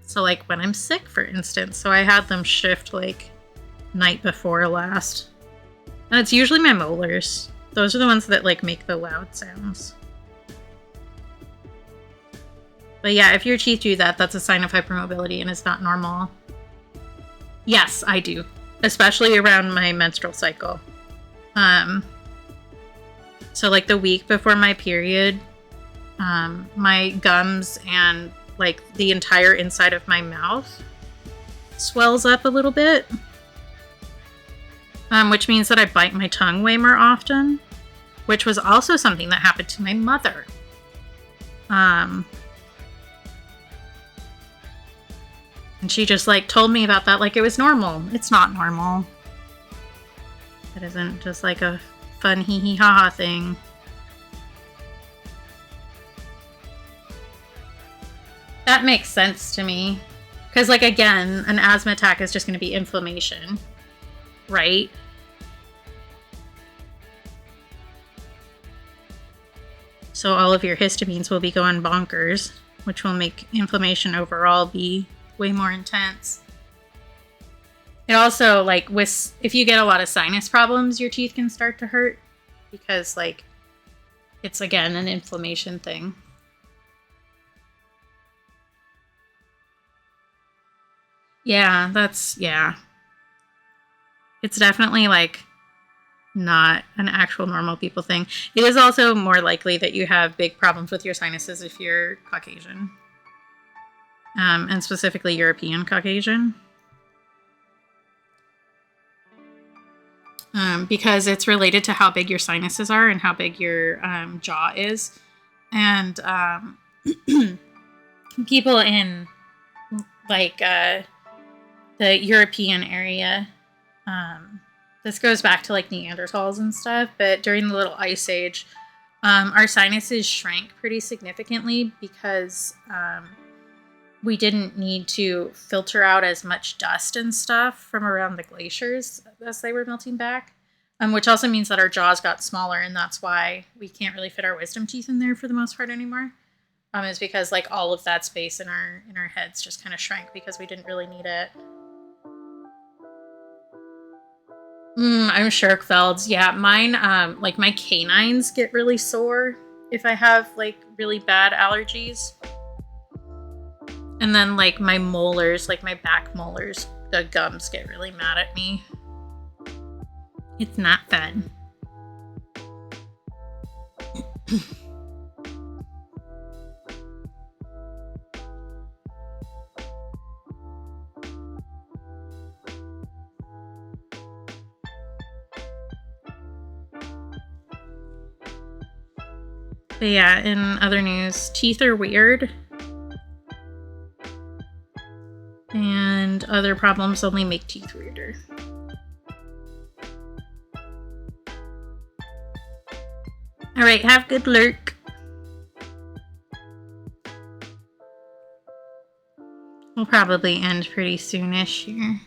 So, like, when I'm sick, for instance. So I had them shift, like, night before last. And it's usually my molars. Those are the ones that, like, make the loud sounds. But yeah, if your teeth do that, that's a sign of hypermobility and it's not normal. Yes, I do. Especially around my menstrual cycle. So, like, the week before my period, my gums and, like, the entire inside of my mouth swells up a little bit. Which means that I bite my tongue way more often. Which was also something that happened to my mother. And she just, like, told me about that like it was normal. It's not normal. It isn't just, like, a fun hee-hee-ha-ha thing. That makes sense to me. Because, like, again, an asthma attack is just going to be inflammation. Right? So all of your histamines will be going bonkers, which will make inflammation overall be way more intense. It also, like, if you get a lot of sinus problems, your teeth can start to hurt because, like, it's, again, an inflammation thing. Yeah, yeah. It's definitely, like, not an actual normal people thing. It is also more likely that you have big problems with your sinuses if you're Caucasian. And specifically European Caucasian. Because it's related to how big your sinuses are and how big your jaw is. And people in, like, the European area, this goes back to, like, Neanderthals and stuff, but during the Little Ice Age, our sinuses shrank pretty significantly because we didn't need to filter out as much dust and stuff from around the glaciers as they were melting back, which also means that our jaws got smaller, and that's why we can't really fit our wisdom teeth in there for the most part anymore. Is because, like, all of that space in our heads just kind of shrank because we didn't really need it. I'm Shirkfelds. Yeah, mine, like, my canines get really sore if I have like really bad allergies. And then like my molars, like my back molars, the gums get really mad at me. It's not fun. But yeah, in other news, teeth are weird. And other problems only make teeth weirder. Alright, have good lurk. We'll probably end pretty soonish here.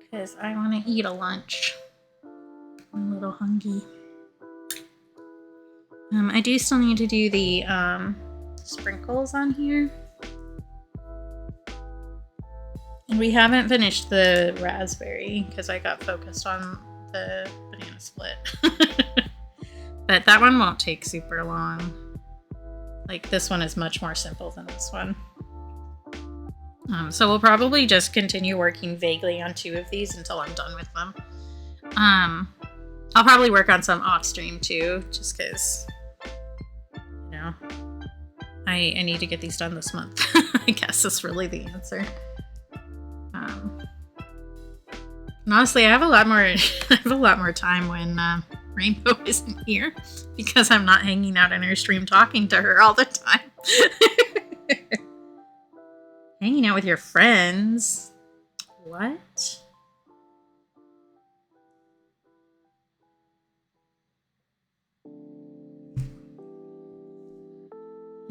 Because I want to eat a lunch. I'm a little hungry. I do still need to do the sprinkles on here. And we haven't finished the raspberry because I got focused on the banana split. But that one won't take super long. Like this one is much more simple than this one. So we'll probably just continue working vaguely on 2 of these until I'm done with them. I'll probably work on some off stream too, just because, you know, I need to get these done this month. I guess is really the answer. And honestly, I have a lot more time when Rainbow isn't here because I'm not hanging out in her stream talking to her all the time. Hanging out with your friends? What?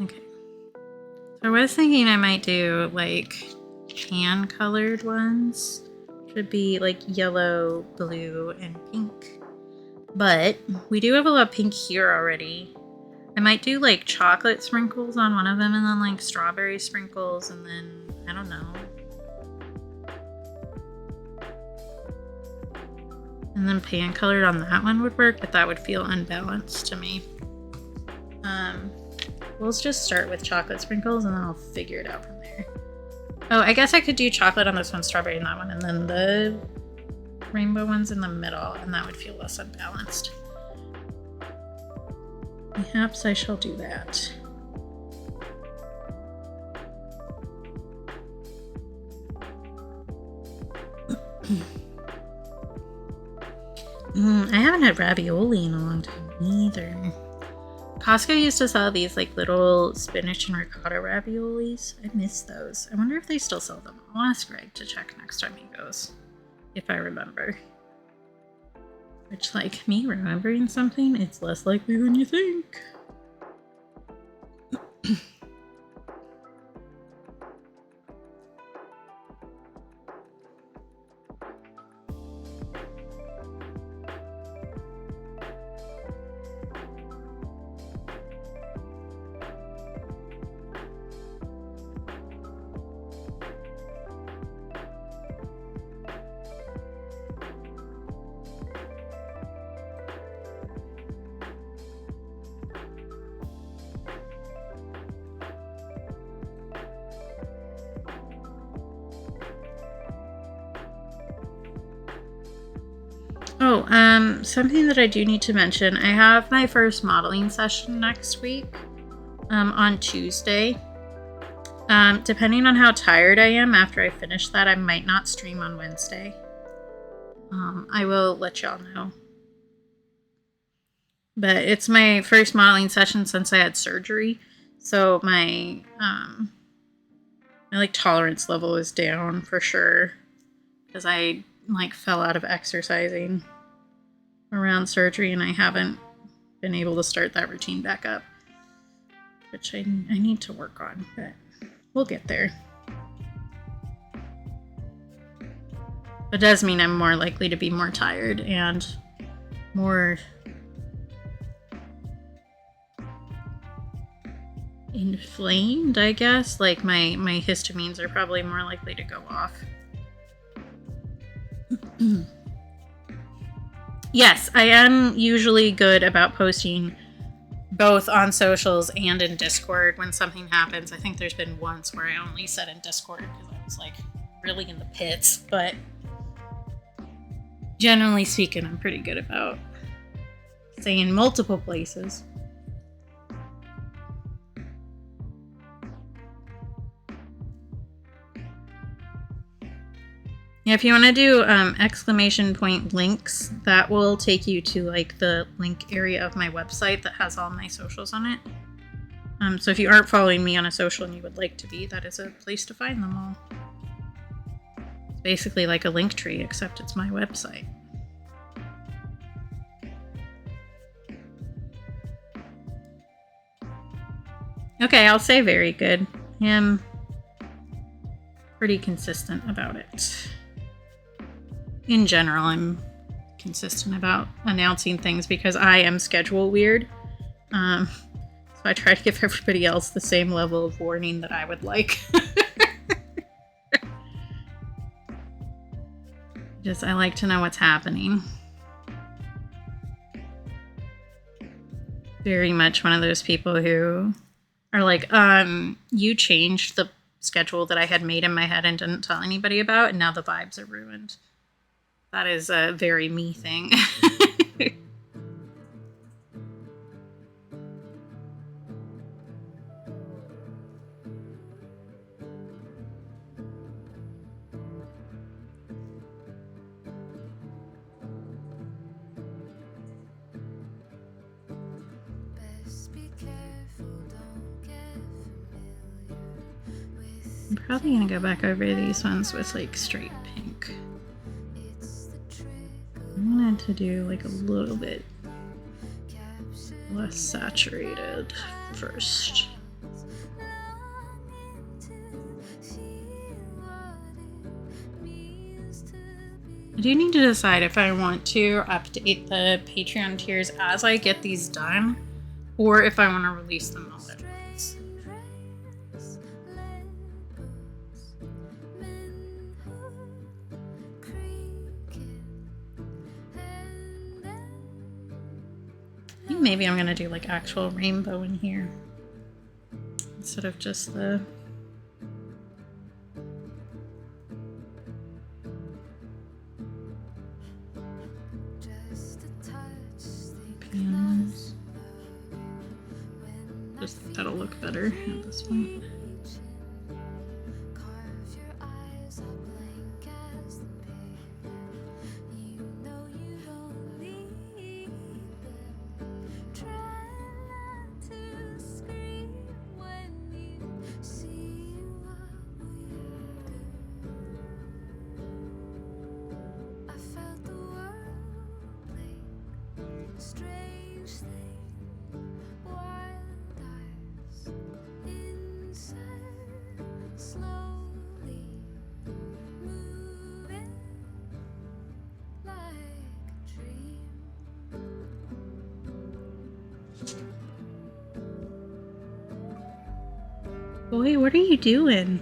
Okay. So I was thinking I might do like tan colored ones. Should be like yellow, blue, and pink. But we do have a lot of pink here already. I might do like chocolate sprinkles on one of them and then like strawberry sprinkles and then, I don't know. And then pan colored on that one would work, but that would feel unbalanced to me. We'll just start with chocolate sprinkles and then I'll figure it out from there. Oh, I guess I could do chocolate on this one, strawberry on that one, and then the rainbow ones in the middle, and that would feel less unbalanced. Perhaps I shall do that. I haven't had ravioli in a long time either. Costco used to sell these like little spinach and ricotta raviolis. I miss those. I wonder if they still sell them. I'll ask Greg to check next time he goes, if I remember. Which, like me remembering something, it's less likely than you think. Something that I do need to mention, I have my first modeling session next week, on Tuesday. Depending on how tired I am after I finish that, I might not stream on Wednesday. I will let y'all know. But it's my first modeling session since I had surgery, so my like tolerance level is down for sure because I like fell out of exercising around surgery and I haven't been able to start that routine back up, which I need to work on, but we'll get there. It does mean I'm more likely to be more tired and more inflamed, I guess. Like my histamines are probably more likely to go off. Yes, I am usually good about posting both on socials and in Discord when something happens. I think there's been once where I only said in Discord because I was like really in the pits, but generally speaking, I'm pretty good about saying multiple places. Yeah, if you want to do exclamation point links, that will take you to like the link area of my website that has all my socials on it. So if you aren't following me on a social and you would like to be, that is a place to find them all. It's basically like a link tree, except it's my website. Okay, I'll say very good. I am pretty consistent about it. In general, I'm consistent about announcing things because I am schedule weird. So I try to give everybody else the same level of warning that I would like. I like to know what's happening. Very much one of those people who are like, you changed the schedule that I had made in my head and didn't tell anybody about, and now the vibes are ruined. That is a very me thing. I'm probably gonna go back over these ones with like straight pink. I wanted to do like a little bit less saturated first. I do need to decide if I want to update the Patreon tiers as I get these done, or if I want to release them all at once. I think maybe I'm gonna do like actual rainbow in here instead of just the pianos. Just think that'll look better at this point. Boy, what are you doing?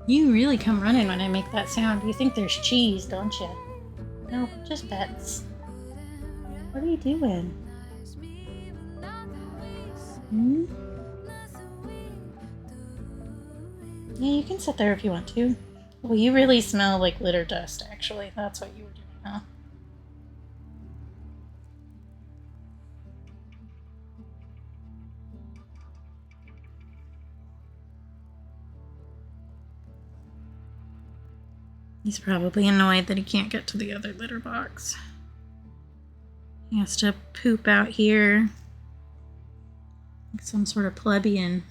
You really come running when I make that sound. You think there's cheese, don't you? No, just pets. What are you doing? Hmm? Yeah, you can sit there if you want to. Well, you really smell like litter dust, actually. That's what you were doing, huh? He's probably annoyed that he can't get to the other litter box. He has to poop out here like some sort of plebeian.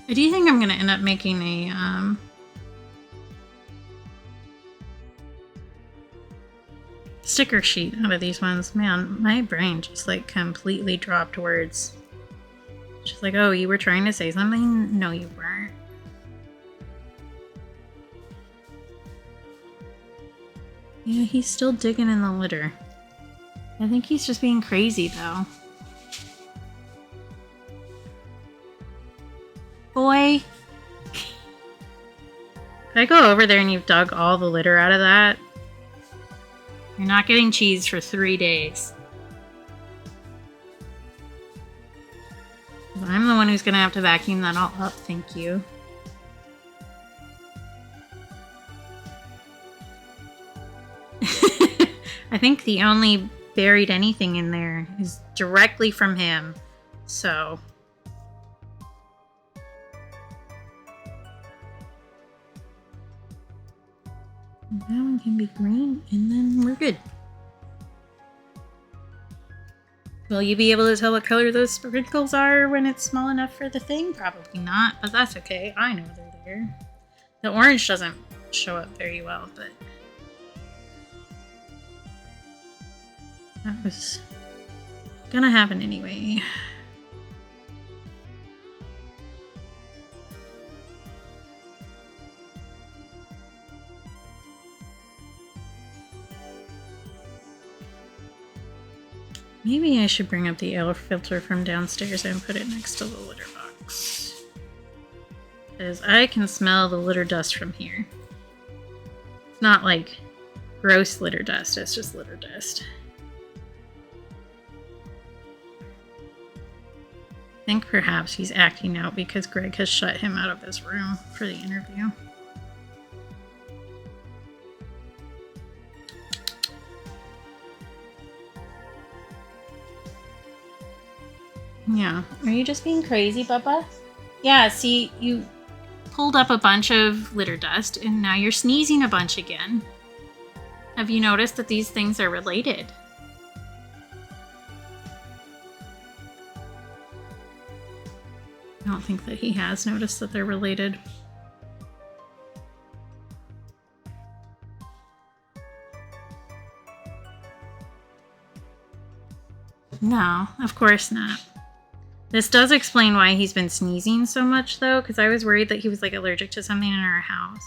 I do think I'm gonna end up making a sticker sheet out of these ones. Man, my brain just like completely dropped words. She's like, oh, you were trying to say something? No, you weren't. Yeah, he's still digging in the litter. I think he's just being crazy though. Boy. If I go over there and you've dug all the litter out of that, you're not getting cheese for 3 days. I'm the one who's gonna have to vacuum that all up, thank you. I think the only buried anything in there is directly from him, so... That one can be green, and then we're good. Will you be able to tell what color those sprinkles are when it's small enough for the thing? Probably not, but that's okay. I know they're there. The orange doesn't show up very well, but... that was gonna happen anyway. Maybe I should bring up the air filter from downstairs and put it next to the litter box. Because I can smell the litter dust from here. It's not like gross litter dust, it's just litter dust. I think perhaps he's acting out because Greg has shut him out of his room for the interview. Yeah. Are you just being crazy, Bubba? Yeah, see, you pulled up a bunch of litter dust and now you're sneezing a bunch again. Have you noticed that these things are related? I don't think that he has noticed that they're related. No, of course not. This does explain why he's been sneezing so much, though, because I was worried that he was, like, allergic to something in our house.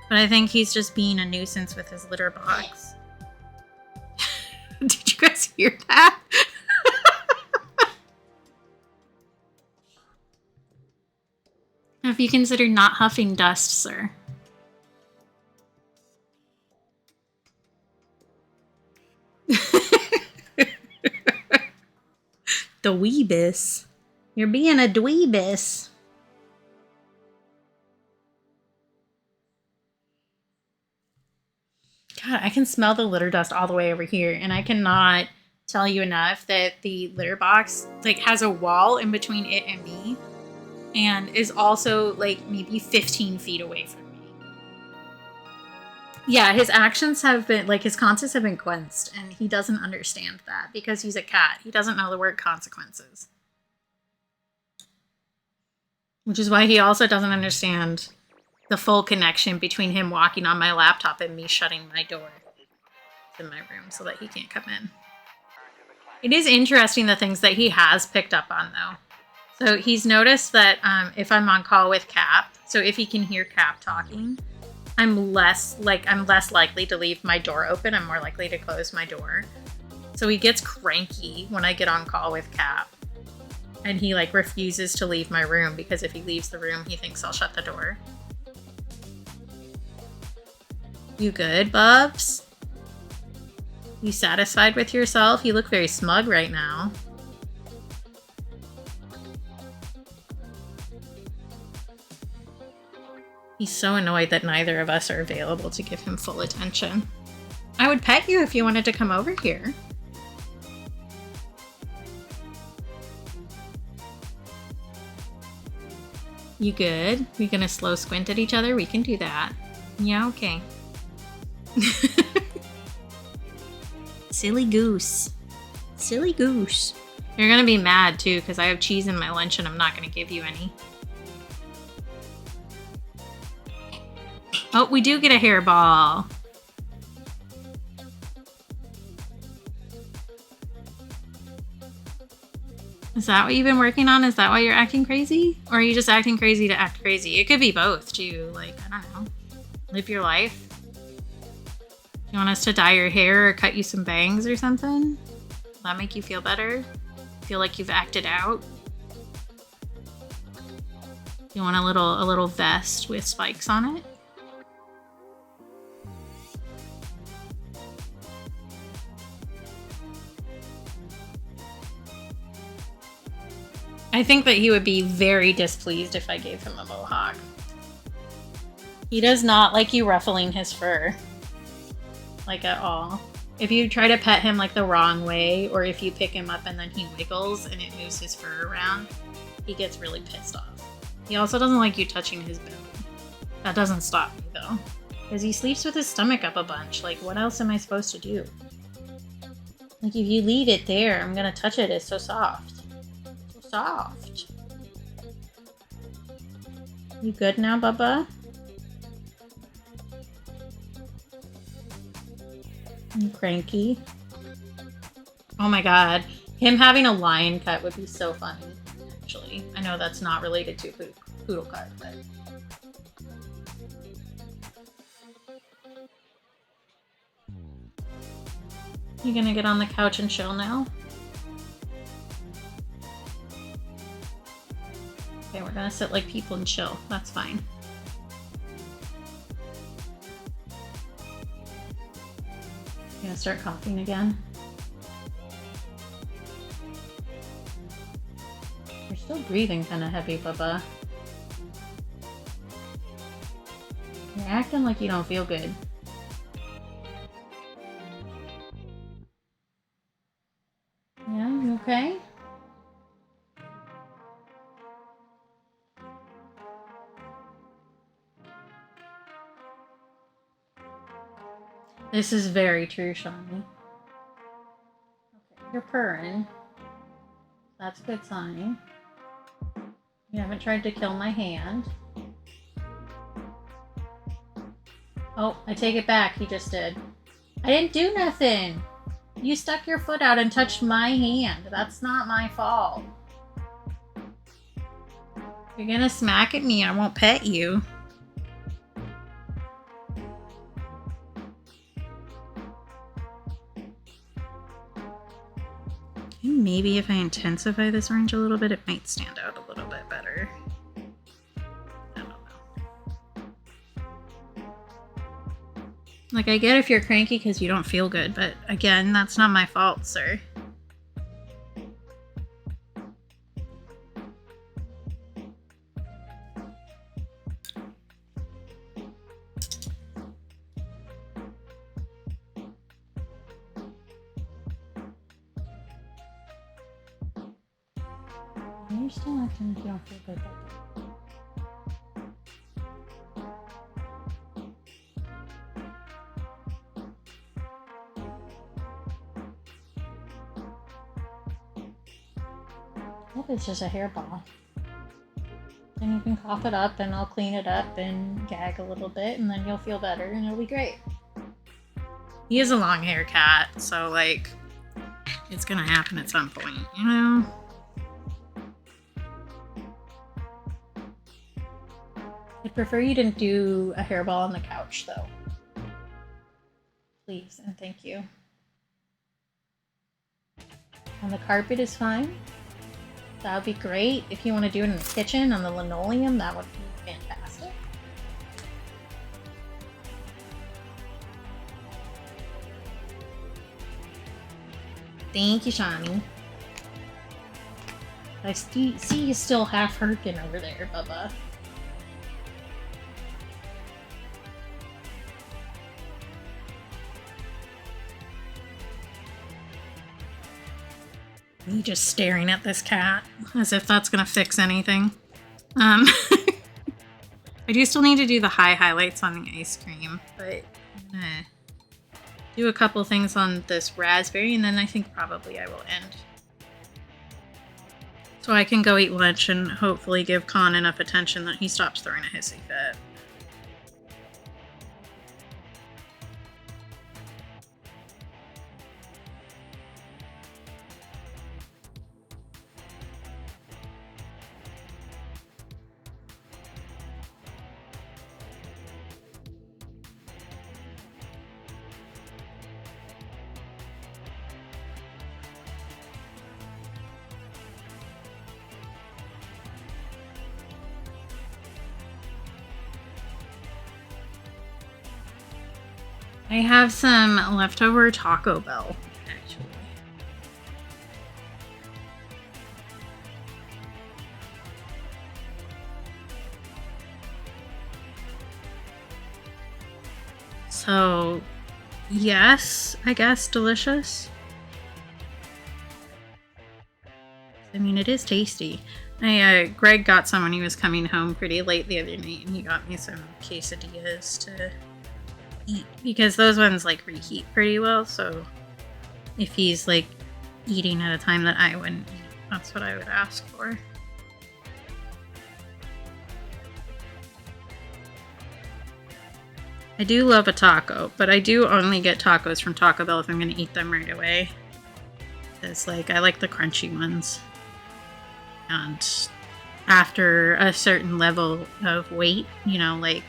But I think he's just being a nuisance with his litter box. Did you guys hear that? Have you considered not huffing dust, sir? Dweebus. You're being a dweebus. God, I can smell the litter dust all the way over here, and I cannot tell you enough that the litter box like has a wall in between it and me, and is also like maybe 15 feet away from me. Yeah, his actions have been like his consequences have been quenched, and he doesn't understand that because he's a cat. He doesn't know the word consequences. Which is why he also doesn't understand the full connection between him walking on my laptop and me shutting my door in my room so that he can't come in. It is interesting the things that he has picked up on, though. So he's noticed that if I'm on call with Cap, so if he can hear Cap talking, I'm less likely to leave my door open. I'm more likely to close my door. So he gets cranky when I get on call with Cap. And he like refuses to leave my room because if he leaves the room, he thinks I'll shut the door. You good, Bubs? You satisfied with yourself? You look very smug right now. He's so annoyed that neither of us are available to give him full attention. I would pet you if you wanted to come over here. You good? We gonna slow squint at each other? We can do that. Yeah, okay. Silly goose. Silly goose. You're gonna be mad too, because I have cheese in my lunch and I'm not gonna give you any. Oh, we do get a hairball. Is that what you've been working on? Is that why you're acting crazy? Or are you just acting crazy to act crazy? It could be both, too. Like, I don't know. Live your life. You want us to dye your hair or cut you some bangs or something? Will that make you feel better? Feel like you've acted out? You want a little vest with spikes on it? I think that he would be very displeased if I gave him a mohawk. He does not like you ruffling his fur. Like, at all. If you try to pet him like the wrong way, or if you pick him up and then he wiggles and it moves his fur around, he gets really pissed off. He also doesn't like you touching his belly. That doesn't stop me though. Because he sleeps with his stomach up a bunch. Like, what else am I supposed to do? Like, if you leave it there, I'm gonna touch it. It's so soft. Soft. You good now, Bubba? You cranky? Oh my god. Him having a lion cut would be so funny, actually. I know that's not related to poodle cut, but... You gonna get on the couch and chill now? Okay, we're gonna sit like people and chill. That's fine. You gonna start coughing again? You're still breathing kind of heavy, Bubba. You're acting like you don't feel good. Yeah, you okay? This is very true, Shawnee. Okay, you're purring. That's a good sign. You haven't tried to kill my hand. Oh, I take it back. He just did. I didn't do nothing. You stuck your foot out and touched my hand. That's not my fault. If you're gonna smack at me, I won't pet you. Maybe if I intensify this orange a little bit, it might stand out a little bit better. I don't know. Like, I get if you're cranky because you don't feel good, but again, that's not my fault, sir. You're still acting like you don't feel good. I hope it's just a hairball. Then you can cough it up and I'll clean it up and gag a little bit and then you'll feel better and it'll be great. He has a long hair cat, so like, it's gonna happen at some point, you know? I'd prefer you didn't do a hairball on the couch, though. Please, and thank you. And the carpet is fine. That would be great. If you want to do it in the kitchen on the linoleum, that would be fantastic. Thank you, Shawnee. I see you still half hurting over there, Bubba. Me just staring at this cat as if that's gonna fix anything. I do still need to do the highlights on the ice cream, but I'm gonna do a couple things on this raspberry and then I think probably I will end. So I can go eat lunch and hopefully give Con enough attention that he stops throwing a hissy fit. I have some leftover Taco Bell, actually. So, yes, I guess delicious. I mean, it is tasty. Greg got some when he was coming home pretty late the other night, and he got me some quesadillas to eat because those ones like reheat pretty well. So if he's like eating at a time that I wouldn't eat, that's what I would ask for. I do love a taco, but I do only get tacos from Taco Bell if I'm going to eat them right away. Because, like, I like the crunchy ones. And after a certain level of weight, you know, like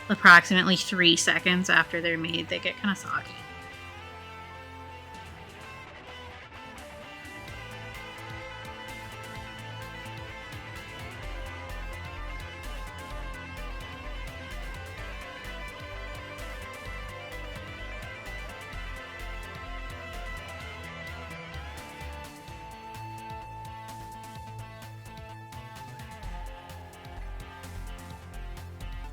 approximately 3 seconds after they're made, they get kind of soggy.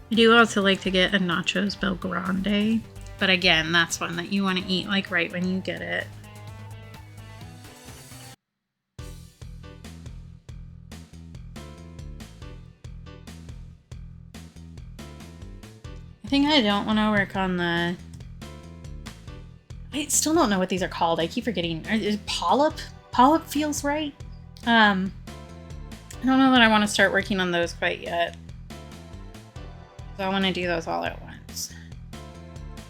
I do also like to get a Nachos Bel Grande, but again, that's one that you want to eat like right when you get it. I think I don't want to work on the... I still don't know what these are called. I keep forgetting. Is it polyp? Polyp feels right. I don't know that I want to start working on those quite yet. So I want to do those all at once.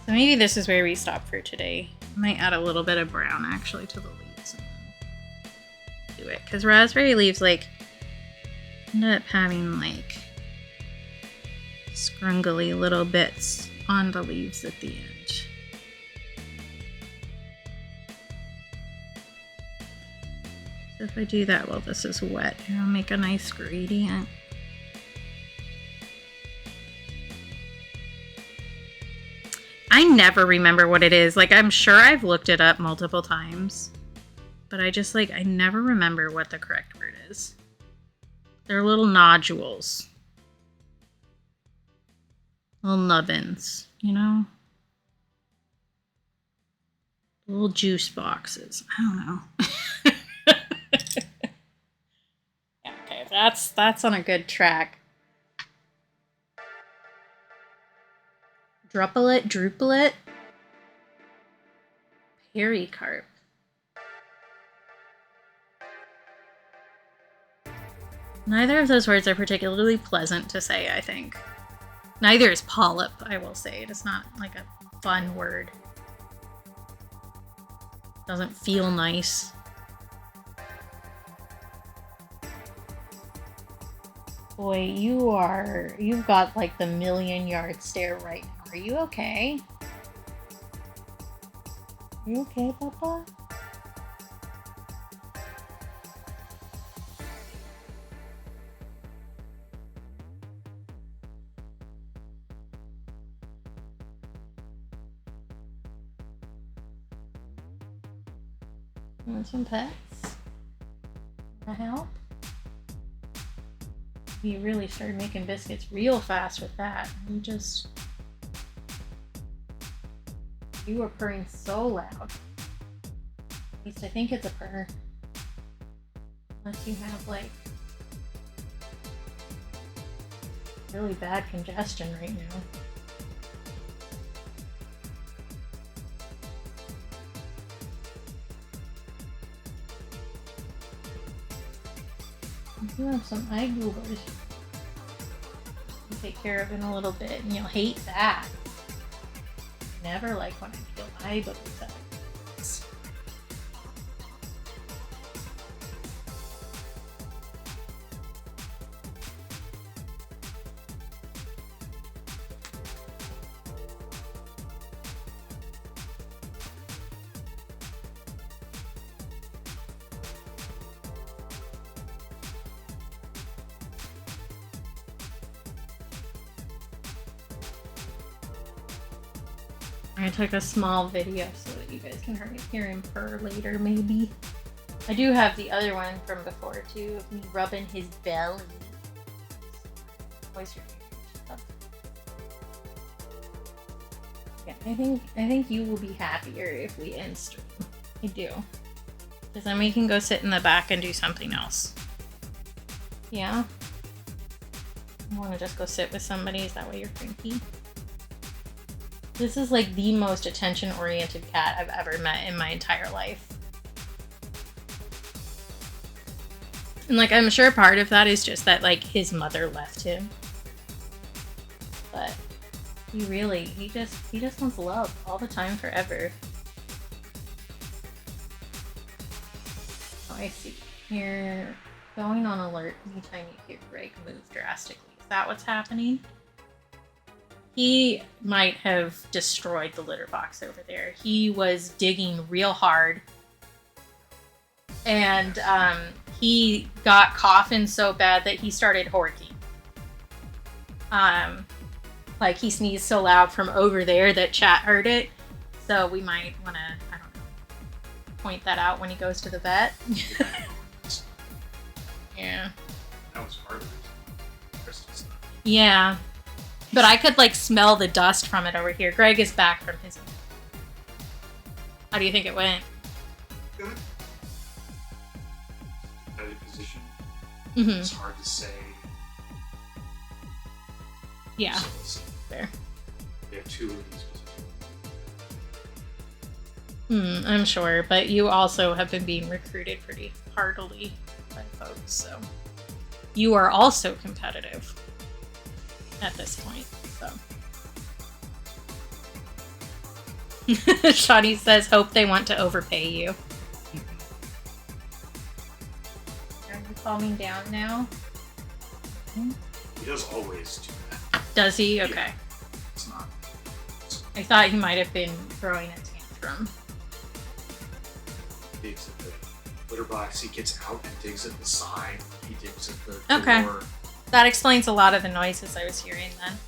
So maybe this is where we stop for today. I might add a little bit of brown actually to the leaves and then do it. Because raspberry leaves like end up having like scrungly little bits on the leaves at the end. So if I do that while this is wet, it'll make a nice gradient. I never remember what it is. Like, I'm sure I've looked it up multiple times, but I just, like, I never remember what the correct word is. They're little nodules. Little nubbins, you know? Little juice boxes. I don't know. Yeah, okay, that's on a good track. Drupelet, pericarp. Neither of those words are particularly pleasant to say, I think. Neither is polyp, I will say. It is not like a fun word. Doesn't feel nice. Boy, you've got like the million-yard stare right now. Are you okay? Are you okay, Papa? You want some pets? Want to help? You really started making biscuits real fast with that. You were purring so loud. At least I think it's a purr. Unless you have like really bad congestion right now. You have some eye goobers. I'll take care of in a little bit, and you'll hate that. Never like when I feel eye boogers up. I took a small video so that you guys can hear him purr later, maybe. I do have the other one from before, too, of me rubbing his belly. What's your favorite? Yeah, I think you will be happier if we end stream. I do. Because then we can go sit in the back and do something else. Yeah? You want to just go sit with somebody? Is that why you're cranky? This is like the most attention-oriented cat I've ever met in my entire life. And like, I'm sure part of that is just that like his mother left him. But he just wants love all the time, forever. Oh, I see. You're going on alert anytime you hear Greg move drastically. Is that what's happening? He might have destroyed the litter box over there. He was digging real hard. And he got coughing so bad that he started horking. Like he sneezed so loud from over there that chat heard it. So we might want to, I don't know, point that out when he goes to the vet. Yeah. That was part of it. Crystal's not. Yeah. But I could like smell the dust from it over here. Greg is back from his. How do you think it went? Good. Competitive position. Mm-hmm. It's hard to say. Yeah. So let's see. Fair. We have two of these positions. I'm sure, but you also have been being recruited pretty heartily by folks, so you are also competitive at this point. So Shawty says, hope they want to overpay you. Are you calming down now? He does always do that. Does he? Yeah. Okay. It's not. I thought he might have been throwing a tantrum. He digs at the litter box. He gets out and digs at the side. He digs at the Okay. door. That explains a lot of the noises I was hearing then.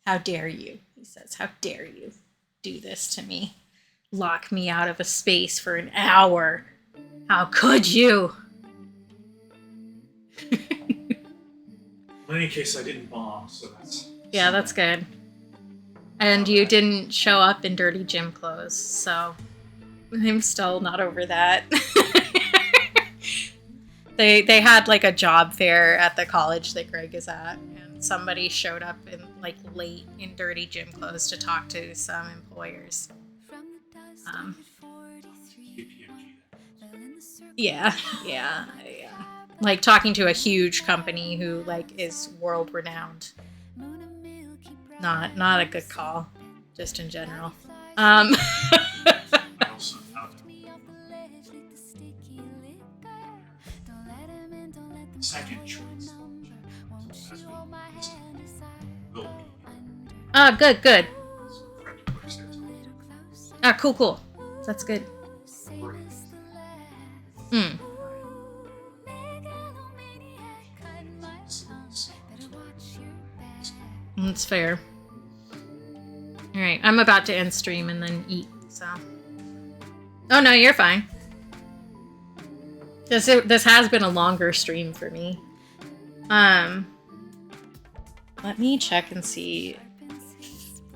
How dare you, he says. How dare you do this to me? Lock me out of a space for an hour. How could you? In any case, I didn't bomb, so that's... Yeah, that's good. And you didn't show up in dirty gym clothes, so I'm still not over that. They had like a job fair at the college that Greg is at, and somebody showed up in like late in dirty gym clothes to talk to some employers. Yeah. Like talking to a huge company who like is world renowned. Not a good call, just in general. Second choice. Good. Cool. That's good. That's fair. Alright, I'm about to end stream and then eat, so. Oh no, you're fine. This has been a longer stream for me. Let me check and see if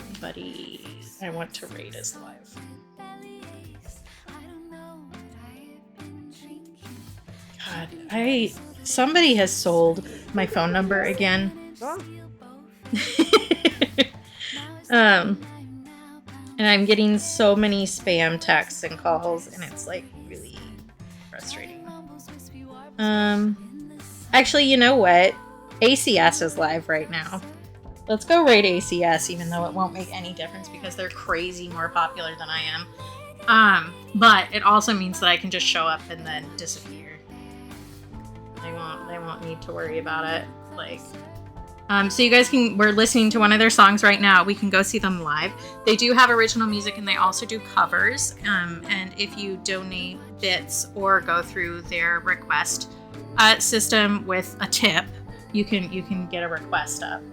anybody I want to rate is live. God, somebody has sold my phone number again. And I'm getting so many spam texts and calls, and it's like really frustrating. Actually, you know what? ACS is live right now. Let's go raid ACS, even though it won't make any difference because they're crazy more popular than I am. But it also means that I can just show up and then disappear. They won't need to worry about it. Like, so you guys we're listening to one of their songs right now. We can go see them live. They do have original music and they also do covers. And if you donate bits or go through their request system with a tip, you can get a request up.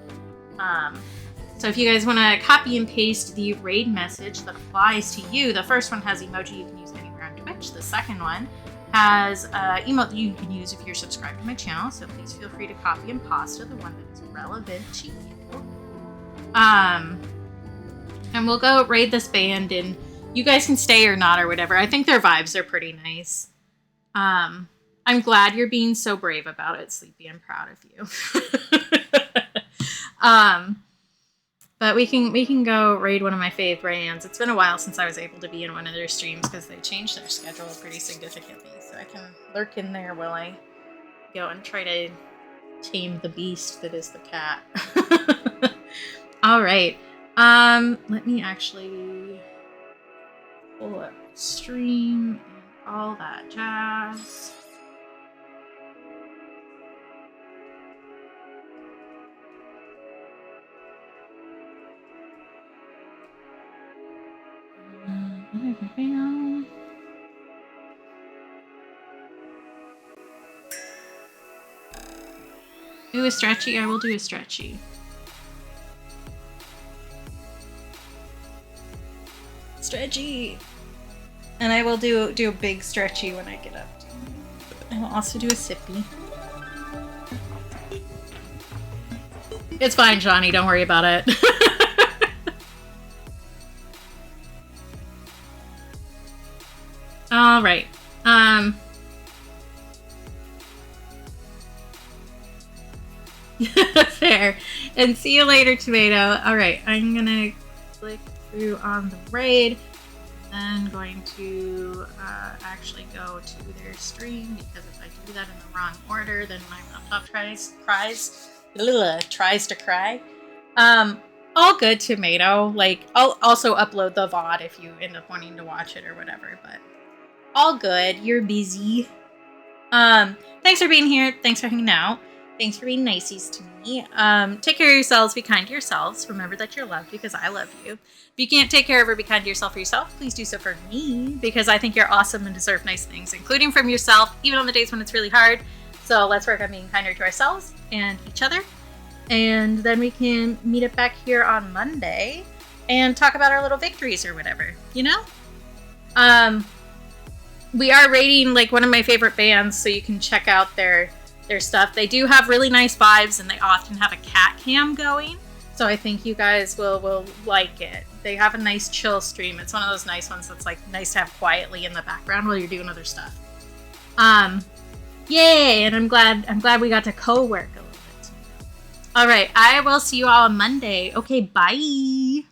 So if you guys want to copy and paste the raid message that applies to you, the first one has emoji you can use anywhere on Twitch. The second one has emote that you can use if you're subscribed to my channel. So please feel free to copy and pasta the one that is relevant to you. And we'll go raid this band, and you guys can stay or not or whatever. I think their vibes are pretty nice. I'm glad you're being so brave about it, Sleepy. I'm proud of you. But we can go raid one of my fave brands. It's been a while since I was able to be in one of their streams because they changed their schedule pretty significantly. So I can lurk in there while I go and try to tame the beast that is the cat. All right. Let me actually pull up the stream and all that jazz. Do a stretchy. I will do a stretchy. Stretchy. And I will do a big stretchy when I get up. I will also do a sippy. It's fine, Johnny. Don't worry about it. All right. Fair. And see you later, Tomato. All right. I'm gonna click through on the raid. And going to actually go to their stream, because if I do that in the wrong order, then my laptop tries to cry. All good, Tomato. Like, I'll also upload the VOD if you end up wanting to watch it or whatever, but all good. You're busy. Thanks for being here. Thanks for hanging out. Thanks for being niceies to me. Take care of yourselves. Be kind to yourselves. Remember that you're loved because I love you. If you can't take care of or be kind to yourself for yourself, please do so for me, because I think you're awesome and deserve nice things, including from yourself, even on the days when it's really hard. So let's work on being kinder to ourselves and each other. And then we can meet up back here on Monday and talk about our little victories or whatever, you know? We are rating like one of my favorite bands, so you can check out their stuff. They do have really nice vibes, and they often have a cat cam going. So I think you guys will like it. They have a nice chill stream. It's one of those nice ones that's like nice to have quietly in the background while you're doing other stuff. Yay! And I'm glad we got to co-work a little bit. All right, I will see you all on Monday. Okay, bye.